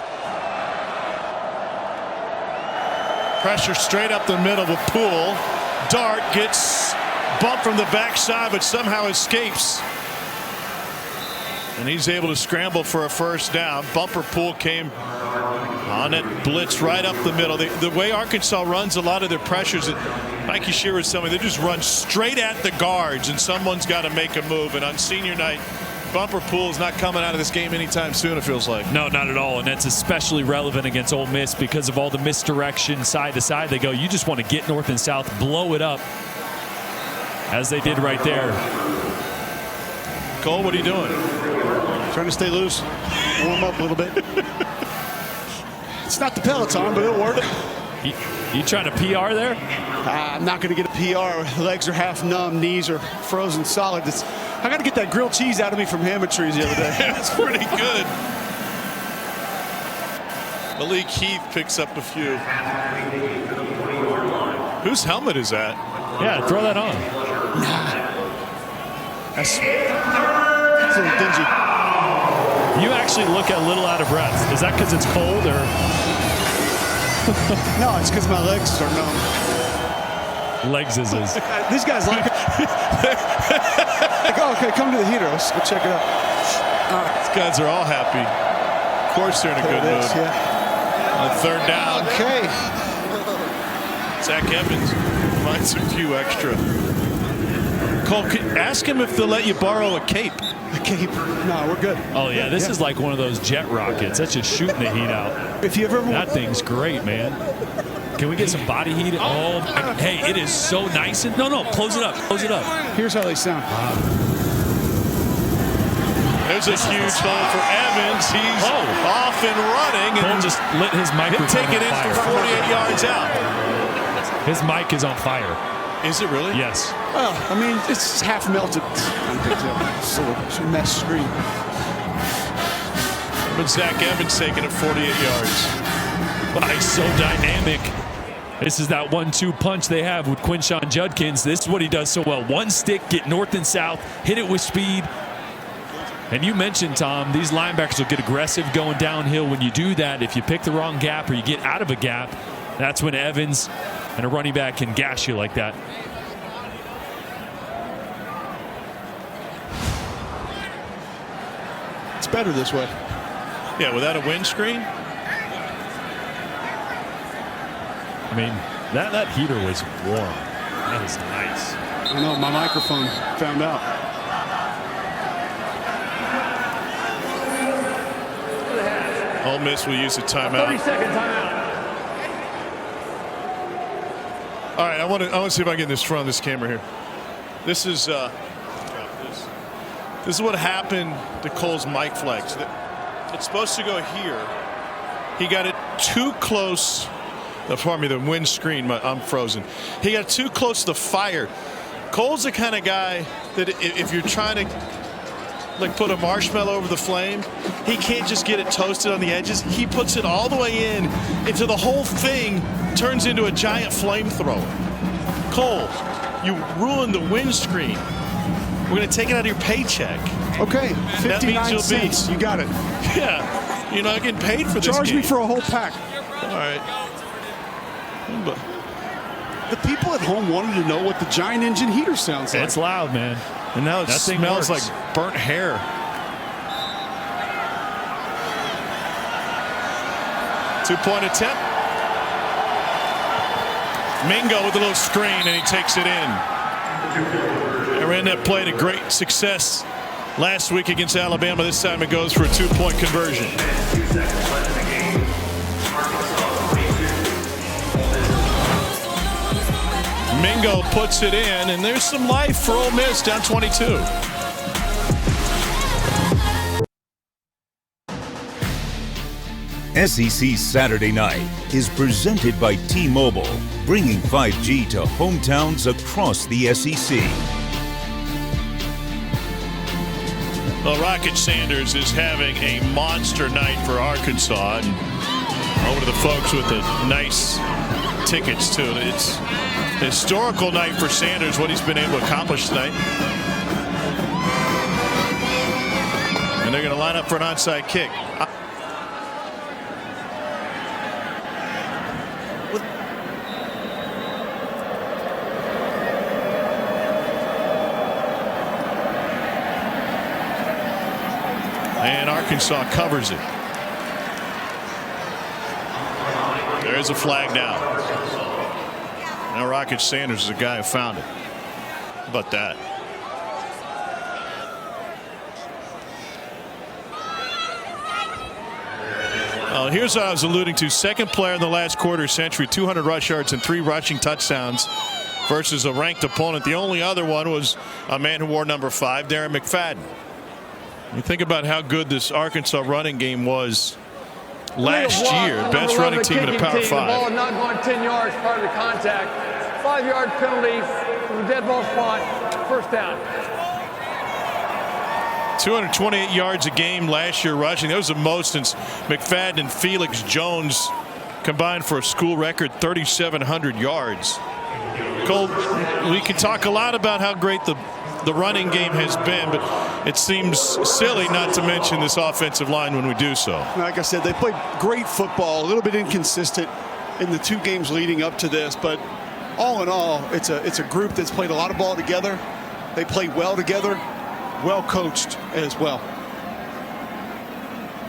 Pressure straight up the middle of Poole. Dart gets bumped from the backside, but somehow escapes. And he's able to scramble for a first down. Bumper Poole came on it, blitz right up the middle. The way Arkansas runs a lot of their pressures, Mikey Shearer was telling me, they just run straight at the guards, and someone's got to make a move. And on senior night, Bumper Poole is not coming out of this game anytime soon, it feels like. No, not at all. And that's especially relevant against Ole Miss because of all the misdirection side to side. They go, you just want to get north and south, blow it up, as they did right there. Cole, what are you doing? Trying to stay loose, warm up a little bit. It's not the Peloton, but it'll work. You trying to PR there? I'm not going to get a PR. Legs are half numb, knees are frozen solid. I got to get that grilled cheese out of me from Hammer-Trees the other day. That's pretty good. Malik Heath picks up a few. Whose helmet is that? Yeah, throw that on. That's a little dingy. You actually look a little out of breath. Is that because it's cold or? No, it's because my legs are numb. Legs is. These guys like it. Like, oh, okay, come to the heater. Let's go check it out. These guys are all happy. Of course they're in a good mood. Yeah. On third down. Okay. Zach Evans finds a few extra. Cole, ask him if they'll let you borrow a cape. A cape? No, we're good. Oh, yeah, this is like one of those jet rockets. That's just shooting the heat out. If you ever that thing's great, man. Can we get some body heat? Oh, hey, it is so nice. No, close it up. Close it up. Here's how they sound. There's a huge hole for Evans. He's off and running. Cole just lit his microphone He'll take it in on for fire. 48 yards out. His mic is on fire. Is it really? Yes. Well, I mean, it's half melted. It's a mess screen. But Zach Evans taking it 48 yards. Wow, he's so dynamic. This is that 1-2 punch they have with Quinshon Judkins. This is what he does so well. One stick, get north and south, hit it with speed. And you mentioned, Tom, these linebackers will get aggressive going downhill. When you do that, if you pick the wrong gap or you get out of a gap, that's when Evans and a running back can gash you like that. It's better this way. Yeah, without a windscreen. I mean, that heater was warm. That is nice. I know, my microphone found out. Ole Miss will use a timeout. 30-second timeout. All right, I want to see if I can get this front of this camera here. This is what happened to Cole's mic flex. It's supposed to go here. He got it too close. Pardon me, the windscreen. I'm frozen. He got too close to the fire. Cole's the kind of guy that if you're trying to like put a marshmallow over the flame, he can't just get it toasted on the edges. He puts it all the way in until the whole thing turns into a giant flamethrower. Cole, you ruined the windscreen. We're going to take it out of your paycheck. Okay, 59 cents. You got it. Yeah, you're not getting paid for this Charge game. me for a whole pack. All right. The people at home wanted to know what the giant engine heater sounds like. It's loud, man. And now it That thing smells works. like burnt hair. 2-point attempt. Mingo with a little screen, and he takes it in. They ran that play to great success last week against Alabama. This time it goes for a 2-point conversion. Mingo puts it in, and there's some life for Ole Miss, down 22. SEC Saturday Night is presented by T-Mobile, bringing 5G to hometowns across the SEC. Well, Rocket Sanders is having a monster night for Arkansas. And over to the folks with the nice tickets, too. It's a historical night for Sanders, what he's been able to accomplish tonight. And they're going to line up for an onside kick. And Arkansas covers it. There's a flag now. Now Rocket Sanders is the guy who found it. How about that? Here's what I was alluding to. Second player in the last quarter century, 200 rush yards and 3 rushing touchdowns versus a ranked opponent. The only other one was a man who wore number 5, Darren McFadden. You think about how good this Arkansas running game was last year. Best running team in the Power 5. The ball not going 10 yards prior to contact. 5-yard penalty from the dead ball spot. First down. 228 yards a game last year rushing. That was the most since McFadden and Felix Jones combined for a school record 3,700 yards. Cole, we can talk a lot about how great the running game has been, but it seems silly not to mention this offensive line when we do so. Like I said, they played great football, a little bit inconsistent in the 2 games leading up to this, but all in all, it's a group that's played a lot of ball together. They play well together, well coached as well.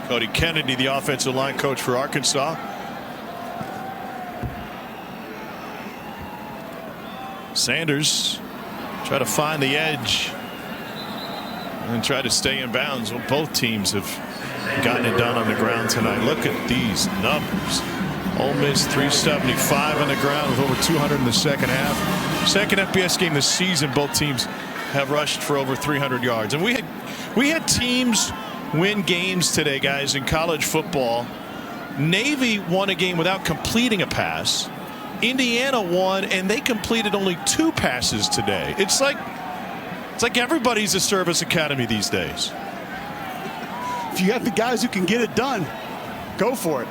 Cody Kennedy, the offensive line coach for Arkansas. Sanders try to find the edge and try to stay in bounds. Well, both teams have gotten it done on the ground tonight. Look at these numbers. Ole Miss 375 on the ground with over 200 in the second half. Second FBS game this season, both teams have rushed for over 300 yards. And we had teams win games today, guys, in college football. Navy won a game without completing a pass. Indiana won, and they completed only 2 passes today. It's like everybody's a service academy these days. If you have the guys who can get it done, go for it.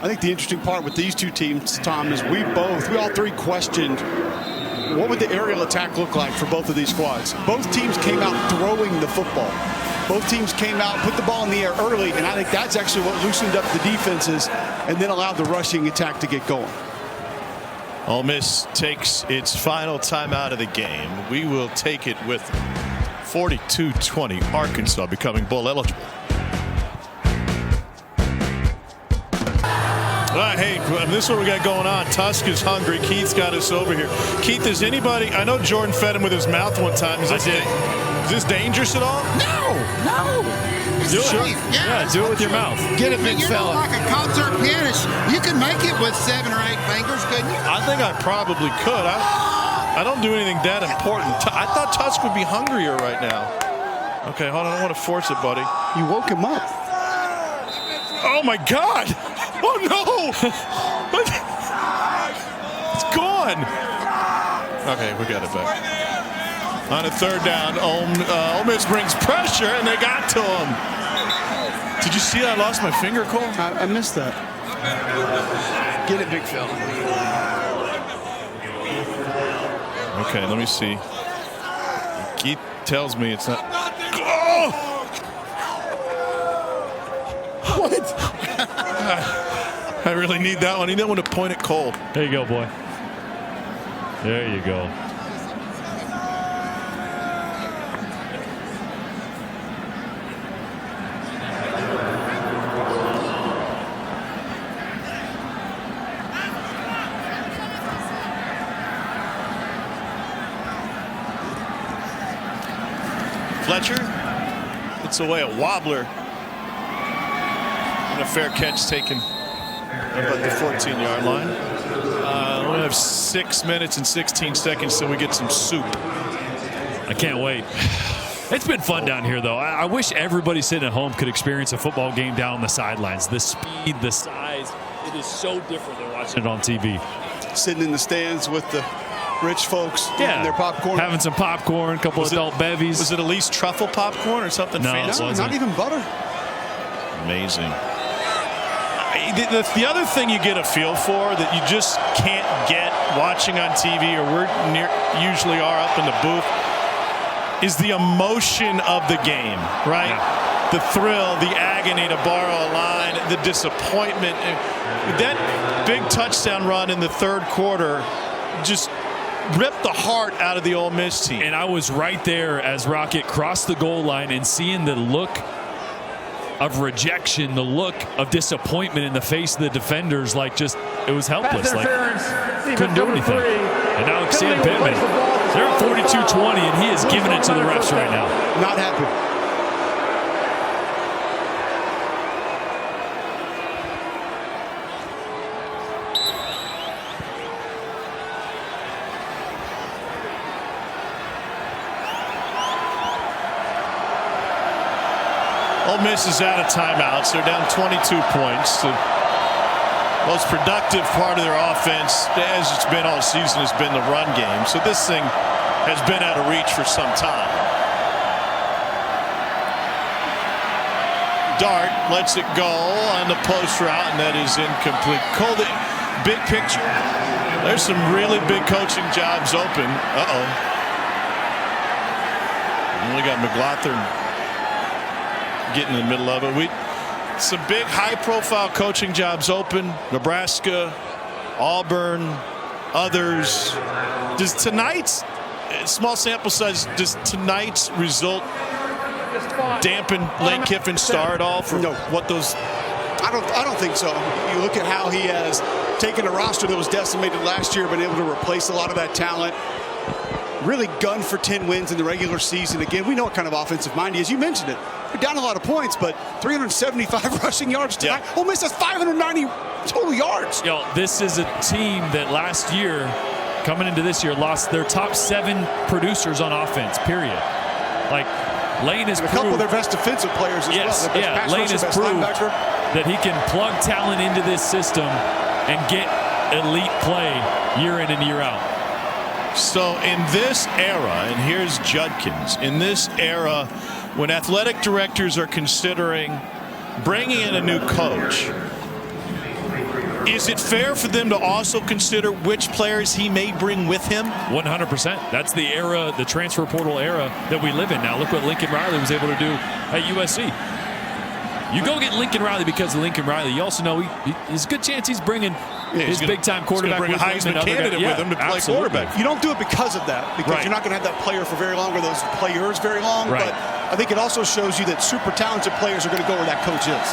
I think the interesting part with these 2 teams, Tom, is we all 3 questioned what would the aerial attack look like for both of these squads. Both teams came out throwing the football. Both teams came out, put the ball in the air early, and I think that's actually what loosened up the defenses and then allowed the rushing attack to get going. Ole Miss takes its final timeout of the game. We will take it with 42-20, Arkansas becoming bowl eligible. All right, hey, this is what we got going on. Tusk is hungry. Keith's got us over here. Keith, is anybody? I know Jordan fed him with his mouth one time. Is this dangerous at all? No. Do it. Sure. Yeah, do it with your mouth. Get it, big fella. You're like a concert pianist. You can make it with 7 or 8 fingers, couldn't you? I think I probably could. I don't do anything that important. I thought Tusk would be hungrier right now. Okay, hold on. I don't want to force it, buddy. You woke him up. Oh, my God. Oh, no. It's gone. Okay, we got it back. On a 3rd down, Ole Miss brings pressure, and they got to him. Did you see I lost my finger, Cole? I missed that. Get it, big fella. Okay, let me see. Keith tells me it's not. Oh! What? I really need that one. I need that one to point at Cole. There you go, boy. There you go. Fletcher. It's away a wobbler. And a fair catch taken about the 14-yard line. We have 6 minutes and 16 seconds till we get some soup. I can't wait. It's been fun down here, though. I wish everybody sitting at home could experience a football game down the sidelines. The speed, the size, it is so different than watching it on TV. Sitting in the stands with the rich folks eating their popcorn. Having some popcorn, a couple adult bevies. Was it at least truffle popcorn or something fancy? No, not even butter. Amazing. The other thing you get a feel for that you just can't get watching on TV, or usually are up in the booth, is the emotion of the game, right? Yeah. The thrill, the agony, to borrow a line, the disappointment. That big touchdown run in the third quarter just ripped the heart out of the Ole Miss team. And I was right there as Rocket crossed the goal line and seeing the look of rejection, the look of disappointment in the face of the defenders, like just, it was helpless. Like, couldn't do anything. And now Sam Pittman, they're at 42-20, and he is giving it to the refs right now. Not happy. Ole Miss is out of timeouts. They're down 22 points. The most productive part of their offense, as it's been all season, has been the run game. So this thing has been out of reach for some time. Dart lets it go on the post route, and that is incomplete. Cole, the big picture, there's some really big coaching jobs open. We got McLaughlin getting in the middle of it. Some big high-profile coaching jobs open. Nebraska, Auburn, others. Does tonight's small sample size, does tonight's result dampen Lane Kiffin's star at all for what those? I don't think so. You look at how he has taken a roster that was decimated last year, been able to replace a lot of that talent. Really gunned for 10 wins in the regular season. Again, we know what kind of offensive mind he is. You mentioned it. We're down a lot of points, but 375 rushing yards tonight. Ole Miss has 590 total yards. This is a team that last year, coming into this year, lost their top 7 producers on offense, period. Like, Lane has proved. A couple of their best defensive players as well. Lane has proved that he can plug talent into this system and get elite play year in and year out. So in this era, and here's Judkins, in this era when athletic directors are considering bringing in a new coach, is it fair for them to also consider which players he may bring with him? 100%. That's the era, the transfer portal era that we live in now. Look what Lincoln Riley was able to do at USC. You go get Lincoln Riley because of Lincoln Riley. You also know there's a good chance he's bringing his big-time quarterback with him. He's going to bring a Heisman candidate with him to play quarterback. You don't do it because of that, because you're not going to have that player for very long or those players very long. Right. But I think it also shows you that super talented players are going to go where that coach is.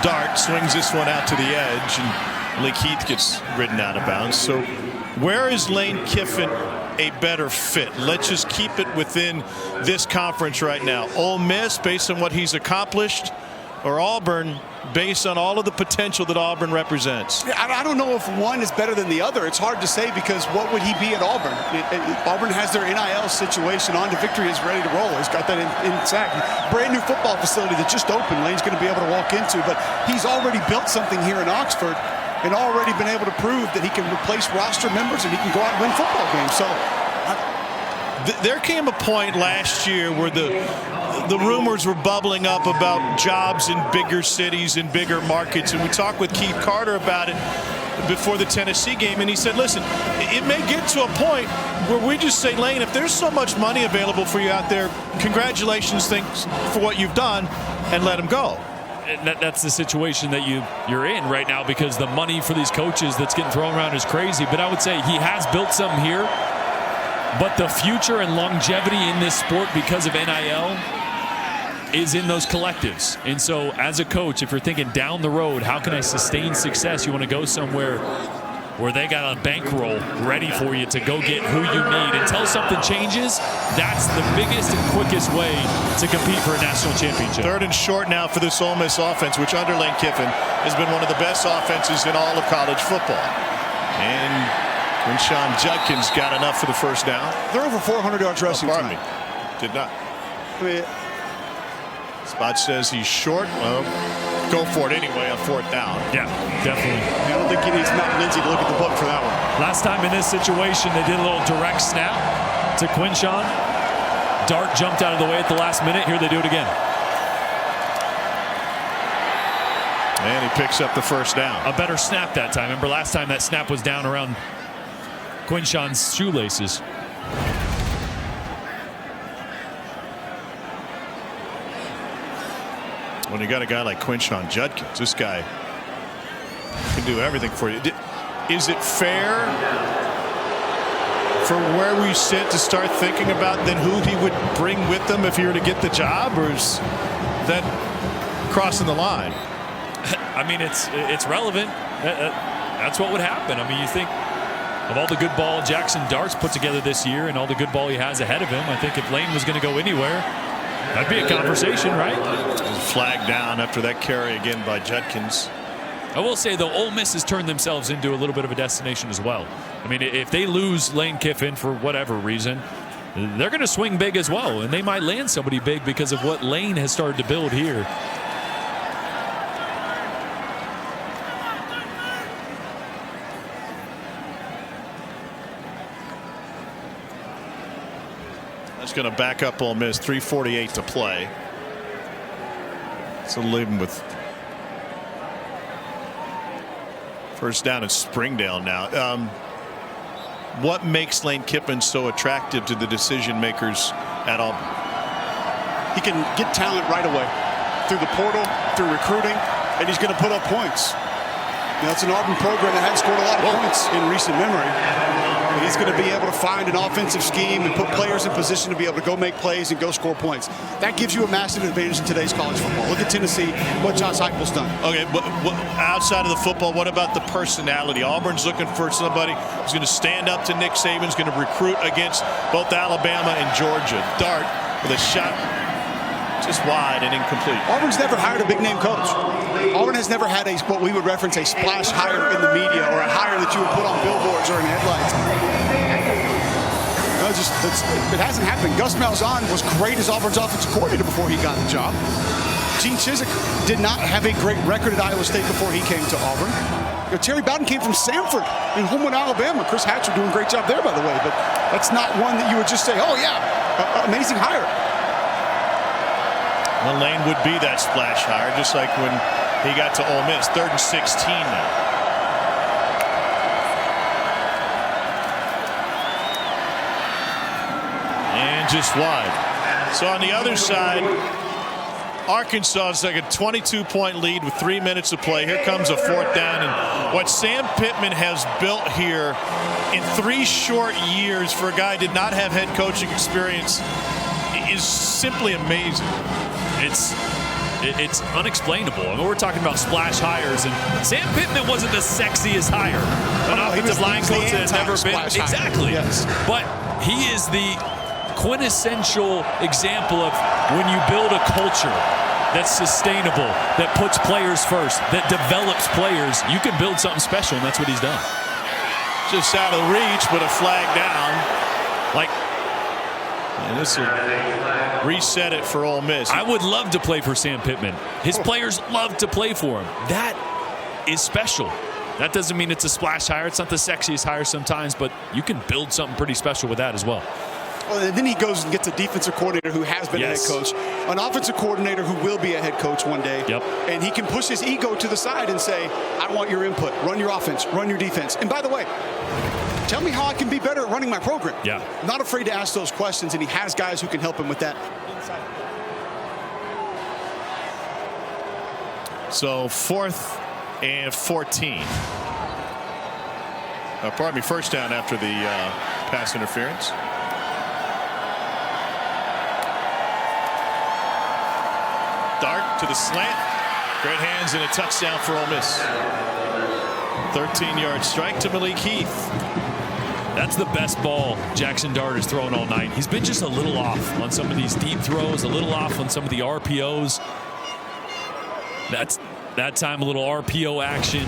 Dart swings this one out to the edge, and Lake Heath gets ridden out of bounds. So where is Lane Kiffin a better fit? Let's just keep it within this conference right now. Ole Miss, based on what he's accomplished, or Auburn, based on all of the potential that Auburn represents? I don't know if one is better than the other. It's hard to say, because what would he be at Auburn? Auburn has their NIL situation on to victory, is ready to roll. He's got that intact. Brand new football facility that just opened. Lane's going to be able to walk into, but he's already built something here in Oxford and already been able to prove that he can replace roster members and he can go out and win football games. So there came a point last year where the rumors were bubbling up about jobs in bigger cities and bigger markets, and we talked with Keith Carter about it before the Tennessee game, and he said, listen, it may get to a point where we just say, Lane, if there's so much money available for you out there, congratulations, thanks for what you've done, and let him go. And that's the situation that you're in right now, because the money for these coaches that's getting thrown around is crazy. But I would say he has built something here, but the future and longevity in this sport because of NIL is in those collectives. And so as a coach, if you're thinking down the road, how can I sustain success? You want to go somewhere where they got a bankroll ready for you to go get who you need. Until something changes, that's the biggest and quickest way to compete for a national championship. 3rd and short now for this Ole Miss offense, which under Lane Kiffin has been one of the best offenses in all of college football. And Quinshon Judkins got enough for the first down. They're over 400 yards rushing. Pardon me. Did not. Spot says he's short. Well, go for it anyway on 4th down. Yeah, definitely. I don't think he needs Matt Lindsay to look at the book for that one. Last time in this situation, they did a little direct snap to Quinshon. Dart jumped out of the way at the last minute. Here they do it again. And he picks up the first down. A better snap that time. Remember last time that snap was down around Quinshon's shoelaces. When you got a guy like Quinshon Judkins, this guy can do everything for you. Is it fair for where we sit to start thinking about then who he would bring with them if he were to get the job, or is that crossing the line? I mean, it's relevant. That's what would happen. I mean, you think of all the good ball Jackson Dart's put together this year and all the good ball he has ahead of him. I think if Lane was going to go anywhere, that'd be a conversation, right? Flag down after that carry again by Judkins. I will say, though, Ole Miss has turned themselves into a little bit of a destination as well. I mean, if they lose Lane Kiffin for whatever reason, they're going to swing big as well, and they might land somebody big because of what Lane has started to build here. That's going to back up Ole Miss. 3:48 to play. So leaving with first down at Springdale now. What makes Lane Kiffin so attractive to the decision makers at Auburn? He can get talent right away through the portal, through recruiting, and he's going to put up points. You know, it's an Auburn program that hasn't scored a lot of points in recent memory. He's going to be able to find an offensive scheme and put players in position to be able to go make plays and go score points. That gives you a massive advantage in today's college football. Look at Tennessee, what Josh Heupel's done. Okay, but outside of the football, what about the personality? Auburn's looking for somebody who's going to stand up to Nick Saban, who's going to recruit against both Alabama and Georgia. Dart with a shot just wide and incomplete. Auburn's never hired a big-name coach. Auburn has never had what we would reference a splash hire in the media or a hire that you would put on billboards or in headlines. No, it hasn't happened. Gus Malzahn was great as Auburn's offensive coordinator before he got the job. Gene Chizik did not have a great record at Iowa State before he came to Auburn. You know, Terry Bowden came from Samford in Homewood, Alabama. Chris Hatcher doing a great job there, by the way. But that's not one that you would just say, oh, yeah, amazing hire. Well, Lane would be that splash hire, just like when he got to Ole Miss. 3rd and 16 now. And just wide. So on the other side, Arkansas is like a 22-point lead with 3 minutes to play. Here comes a 4th down. And what Sam Pittman has built here in 3 short years for a guy who did not have head coaching experience is simply amazing. It's unexplainable. I mean, we're talking about splash hires, and Sam Pittman wasn't the sexiest hire. An offensive line coach that has never been. Exactly. Yes. But he is the quintessential example of when you build a culture that's sustainable, that puts players first, that develops players, you can build something special, and that's what he's done. Just out of reach, but a flag down. And this will reset it for Ole Miss. I would love to play for Sam Pittman. His players love to play for him. That is special. That doesn't mean it's a splash hire. It's not the sexiest hire sometimes, but you can build something pretty special with that as well. Well, and then he goes and gets a defensive coordinator who has been a head coach, an offensive coordinator who will be a head coach one day. Yep. And he can push his ego to the side and say, I want your input. Run your offense. Run your defense. And by the way, tell me how I can be better at running my program. Yeah. Not afraid to ask those questions, and he has guys who can help him with that. So 4th and 14. Pardon me, first down after the pass interference. Dart to the slant. Great hands and a touchdown for Ole Miss. 13-yard strike to Malik Heath. That's the best ball Jackson Dart has thrown all night. He's been just a little off on some of these deep throws, a little off on some of the RPOs. That time a little RPO action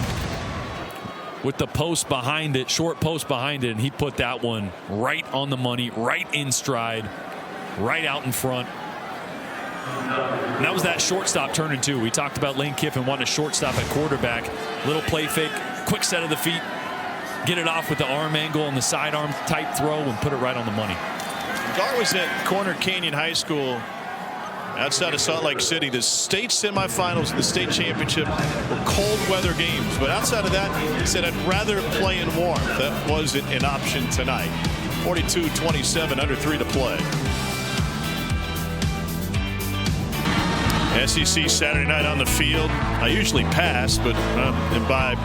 with the post behind it, short post behind it, and he put that one right on the money, right in stride, right out in front. And that was that shortstop turning too. We talked about Lane Kiffin wanting a shortstop at quarterback. Little play fake, quick set of the feet, get it off with the arm angle and the sidearm type throw and put it right on the money. Dart was at Corner Canyon High School outside of Salt Lake City. The state semifinals and the state championship were cold weather games. But outside of that, he said, I'd rather play in warmth. That wasn't an option tonight. 42-27, under 3 to play. SEC Saturday night on the field. I usually pass, but imbibe.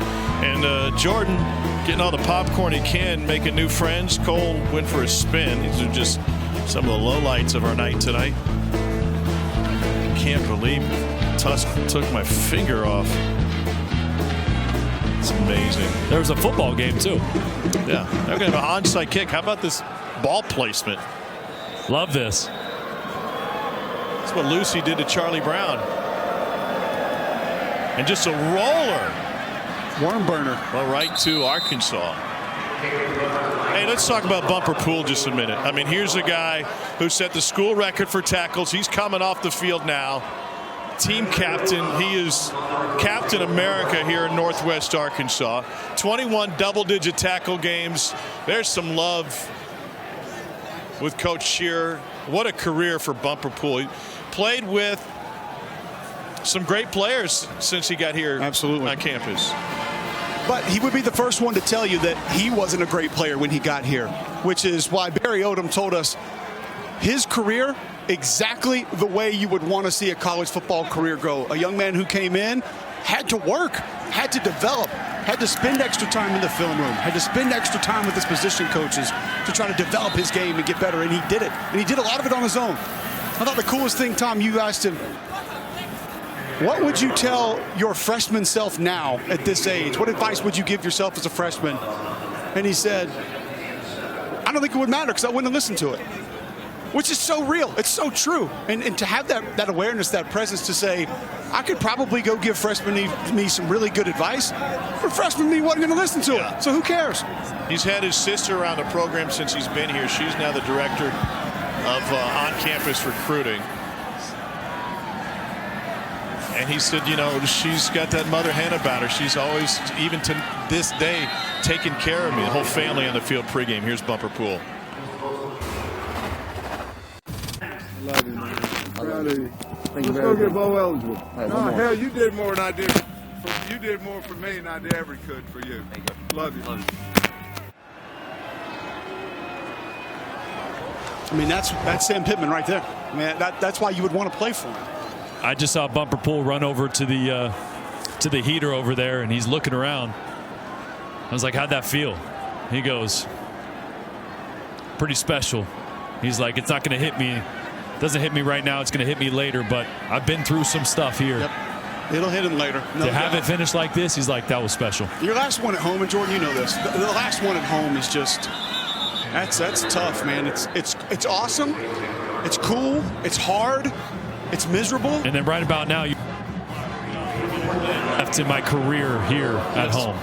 And Jordan getting all the popcorn he can, making new friends. Cole went for a spin. These are just some of the lowlights of our night tonight. Can't believe Tusk took my finger off. It's amazing. There was a football game too. Yeah, they're going to have an onside kick. How about this ball placement? Love this. That's what Lucy did to Charlie Brown. And just a roller. Worm burner. Well, right to Arkansas. Hey, let's talk about Bumper Pool just a minute. I mean, here's a guy who set the school record for tackles. He's coming off the field now. Team captain. He is Captain America here in Northwest Arkansas. 21 double-digit tackle games. There's some love with Coach Shearer. What a career for Bumper Pool. He played with some great players since he got here. Absolutely. On campus. But he would be the first one to tell you that he wasn't a great player when he got here, which is why Barry Odom told us his career exactly the way you would want to see a college football career go. A young man who came in, had to work, had to develop, had to spend extra time in the film room, had to spend extra time with his position coaches to try to develop his game and get better, and he did it. And he did a lot of it on his own. I thought the coolest thing, Tom, you asked him, what would you tell your freshman self now at this age? What advice would you give yourself as a freshman? And he said, I don't think it would matter because I wouldn't listen to it. Which is so real. It's so true. And to have that awareness, that presence to say, I could probably go give freshman me some really good advice, but freshman me wasn't going to listen to it. So who cares? He's had his sister around the program since he's been here. She's now the director of on-campus recruiting. And he said, you know, she's got that mother hen about her. She's always, even to this day, taking care of me. The whole family on the field pregame. Here's Bumper Pool. Love you, man. Proud of you. Let's go get bowl eligible. No, hell, you did more than I did. You did more for me than I ever could for you. Love you. I mean, that's Sam Pittman right there. I mean, that's why you would want to play for him. I just saw Bumper Pool run over to the heater over there, and he's looking around. I was like, how'd that feel? He goes, pretty special. He's like, it's not going to hit me. Doesn't hit me right now. It's going to hit me later, but I've been through some stuff here. Yep. It'll hit him later. No to have it finish like this, he's like, that was special. Your last one at home, and Jordan, you know this. The last one at home is just that's tough, man. It's awesome. It's cool. It's hard. It's miserable. And then right about now, you left in my career here at home.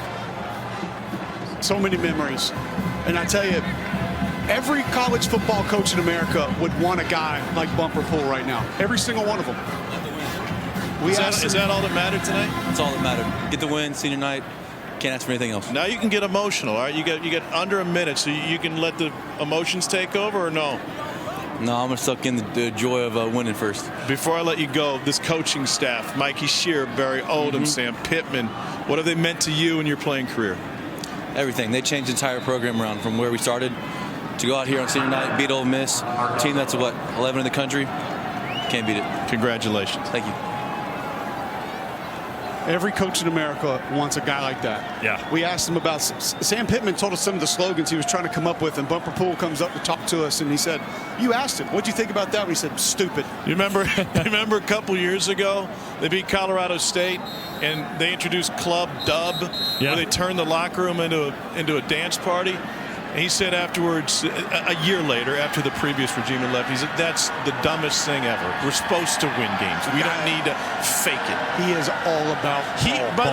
So many memories. And I tell you, every college football coach in America would want a guy like Bumper Pool right now. Every single one of them. Is that all that mattered tonight? That's all that mattered. Get the win, senior night. Can't ask for anything else. Now you can get emotional, all right? You get under a minute, so you can let the emotions take over, or no? No, I'm going to suck in the joy of winning first. Before I let you go, this coaching staff, Mikey Shearer, Barry Odom, Sam Pittman, what have they meant to you in your playing career? Everything. They changed the entire program around from where we started to go out here on senior night, beat Ole Miss, a team that's, 11 in the country. Can't beat it. Congratulations. Thank you. Every coach in America wants a guy like that. Yeah. We asked him about, Sam Pittman told us some of the slogans he was trying to come up with, and Bumper Pool comes up to talk to us, and he said, you asked him, what'd you think about that? And he said, stupid. You remember a couple years ago, they beat Colorado State, and they introduced Club Dub, where they turned the locker room into a dance party. And he said afterwards, a year later, after the previous regime had left, he said, that's the dumbest thing ever. We're supposed to win games. We don't need to fake it. He is all about By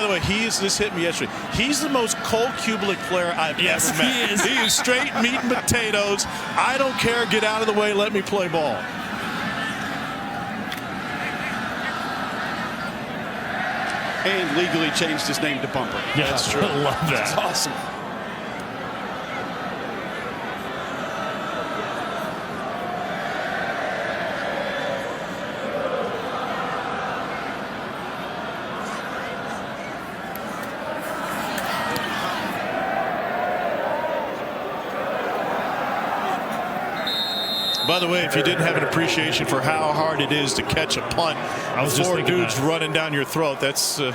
the way, this hit me yesterday. He's the most Cole Kublik player I've ever met. He is straight meat and potatoes. I don't care. Get out of the way. Let me play ball. And legally changed his name to Bumper. Yeah, that's true. I love that. That's awesome. By the way, if you didn't have an appreciation for how hard it is to catch a punt, four dudes running down your throat, that's a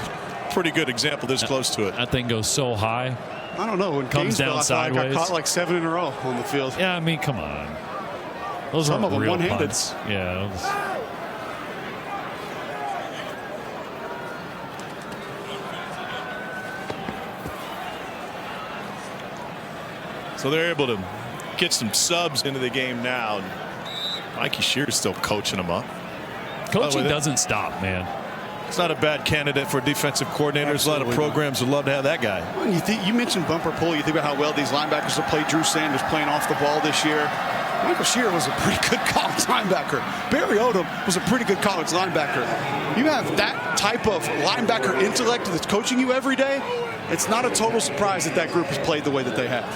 pretty good example this close to it. That thing goes so high. I don't know. When comes down sideways. I caught like 7 in a row on the field. Yeah, I mean, come on. Those Some of them real one-handed. punts. Yeah. So they're able to get some subs into the game now. Mikey Shear's still coaching them up. Coaching doesn't stop, man. It's not a bad candidate for defensive coordinators. Absolutely. A lot of programs would love to have that guy. Well, you mentioned Bumper Pool. You think about how well these linebackers have played. Drew Sanders playing off the ball this year. Michael Shear was a pretty good college linebacker. Barry Odom was a pretty good college linebacker. You have that type of linebacker intellect that's coaching you every day. It's not a total surprise that that group has played the way that they have.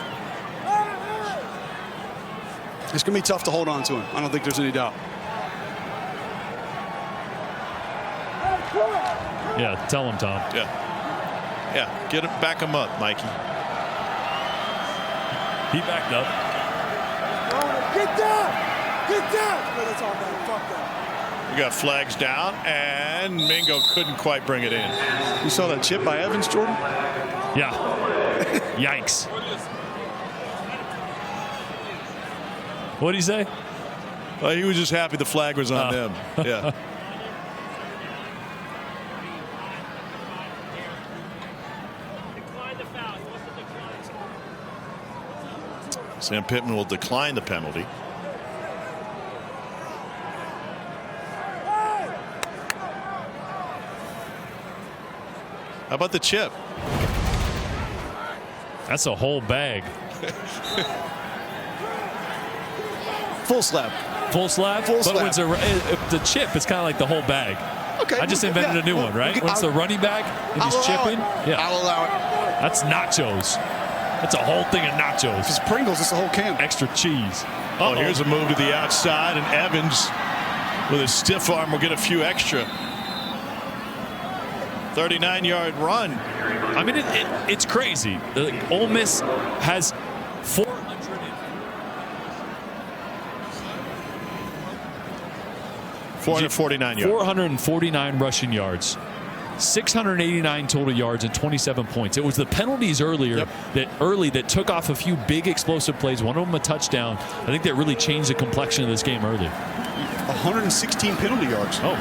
It's going to be tough to hold on to him. I don't think there's any doubt. Yeah, tell him, Tom. Yeah, get him, back him up, Mikey. He backed up. Get down! Get down! No, that's all bad. Fuck that. We got flags down, and Mingo couldn't quite bring it in. You saw that chip by Evans, Jordan? Yeah. Yikes. What did he say? He was just happy the flag was on them. Yeah. Sam Pittman will decline the penalty. How about the chip? That's a whole bag. Full slab. Full slab? Full slab. But when it's the chip, it's kind of like the whole bag. Okay. I just invented a new one, right? When it's the running back and he's chipping. Yeah. I'll allow it. That's nachos. That's a whole thing of nachos. If it's Pringles, it's a whole can. Extra cheese. Oh, here's a move to the outside, and Evans with his stiff arm will get a few extra. 39-yard run. I mean, it's crazy. Ole Miss has 449 yards. 449 rushing yards. 689 total yards and 27 points. It was the penalties earlier that took off a few big explosive plays. One of them a touchdown. I think that really changed the complexion of this game early. 116 penalty yards. Oh.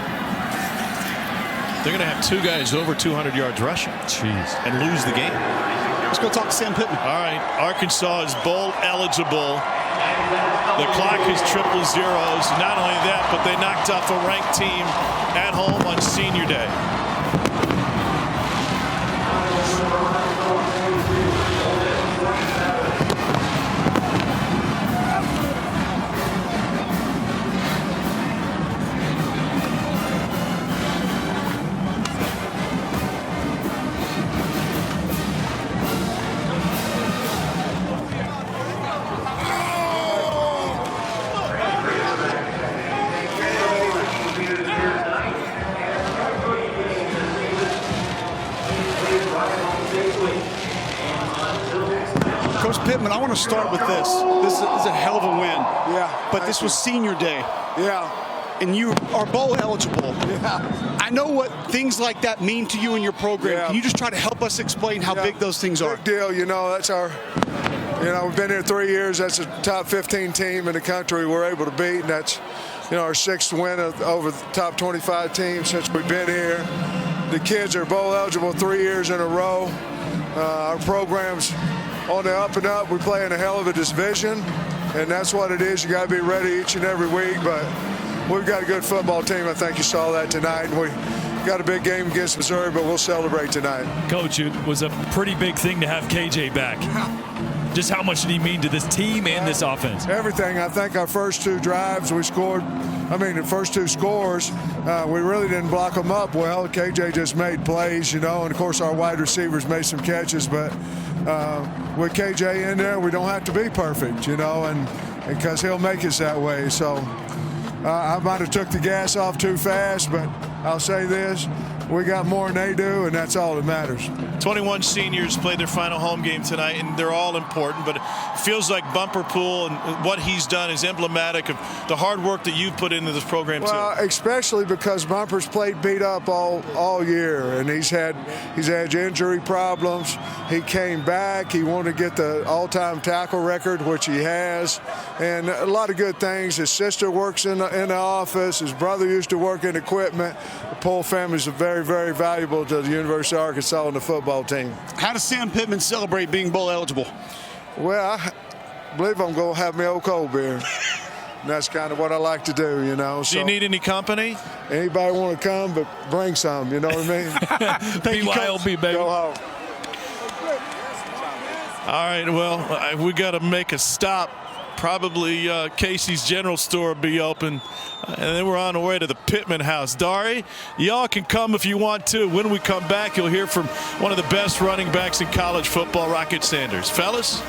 They're going to have two guys over 200 yards rushing. Jeez. And lose the game. Let's go talk to Sam Pittman. All right. Arkansas is bowl eligible. The clock is triple zeros. Not only that, but they knocked off a ranked team at home on senior day. Coach Pittman, I want to start with this. This is a hell of a win. Yeah. But this was senior day. Yeah. And you are bowl eligible. Yeah. I know what things like that mean to you and your program. Yeah. Can you just try to help us explain how big those things are? Big deal. You know, that's our, we've been here 3 years. That's a top 15 team in the country we're able to beat. And that's, our 6th win over the top 25 teams since we've been here. The kids are bowl eligible 3 years in a row. Our program's on the up and up. We play in a hell of a division, and that's what it is. You got to be ready each and every week, but we've got a good football team. I think you saw that tonight. And we got a big game against Missouri, but we'll celebrate tonight. Coach, it was a pretty big thing to have KJ back. Just how much did he mean to this team and this offense? Everything. I think our first 2 drives, we scored. The first 2 scores, we really didn't block them up well. KJ just made plays, and of course our wide receivers made some catches. But with KJ in there, we don't have to be perfect, and because he'll make us that way. So I might have took the gas off too fast, but I'll say this. We got more than they do, and that's all that matters. 21 seniors played their final home game tonight, and they're all important, but it feels like Bumper Pool and what he's done is emblematic of the hard work that you've put into this program, well, too. Especially because Bumper's played beat up all year, and he's had injury problems. He came back. He wanted to get the all-time tackle record, which he has, and a lot of good things. His sister works in the office. His brother used to work in equipment. The Pohl family's very, very valuable to the University of Arkansas and the football team. How does Sam Pittman celebrate being bowl eligible? Well, I believe I'm going to have my old cold beer. And that's kind of what I like to do, Do you need any company? Anybody want to come, but bring some, you know what I mean? BYOB, baby. Go home. All right, well, we got to make a stop. Probably Casey's General Store will be open. And then we're on the way to the Pittman House. Dari, y'all can come if you want to. When we come back, you'll hear from one of the best running backs in college football, Rocket Sanders. Fellas?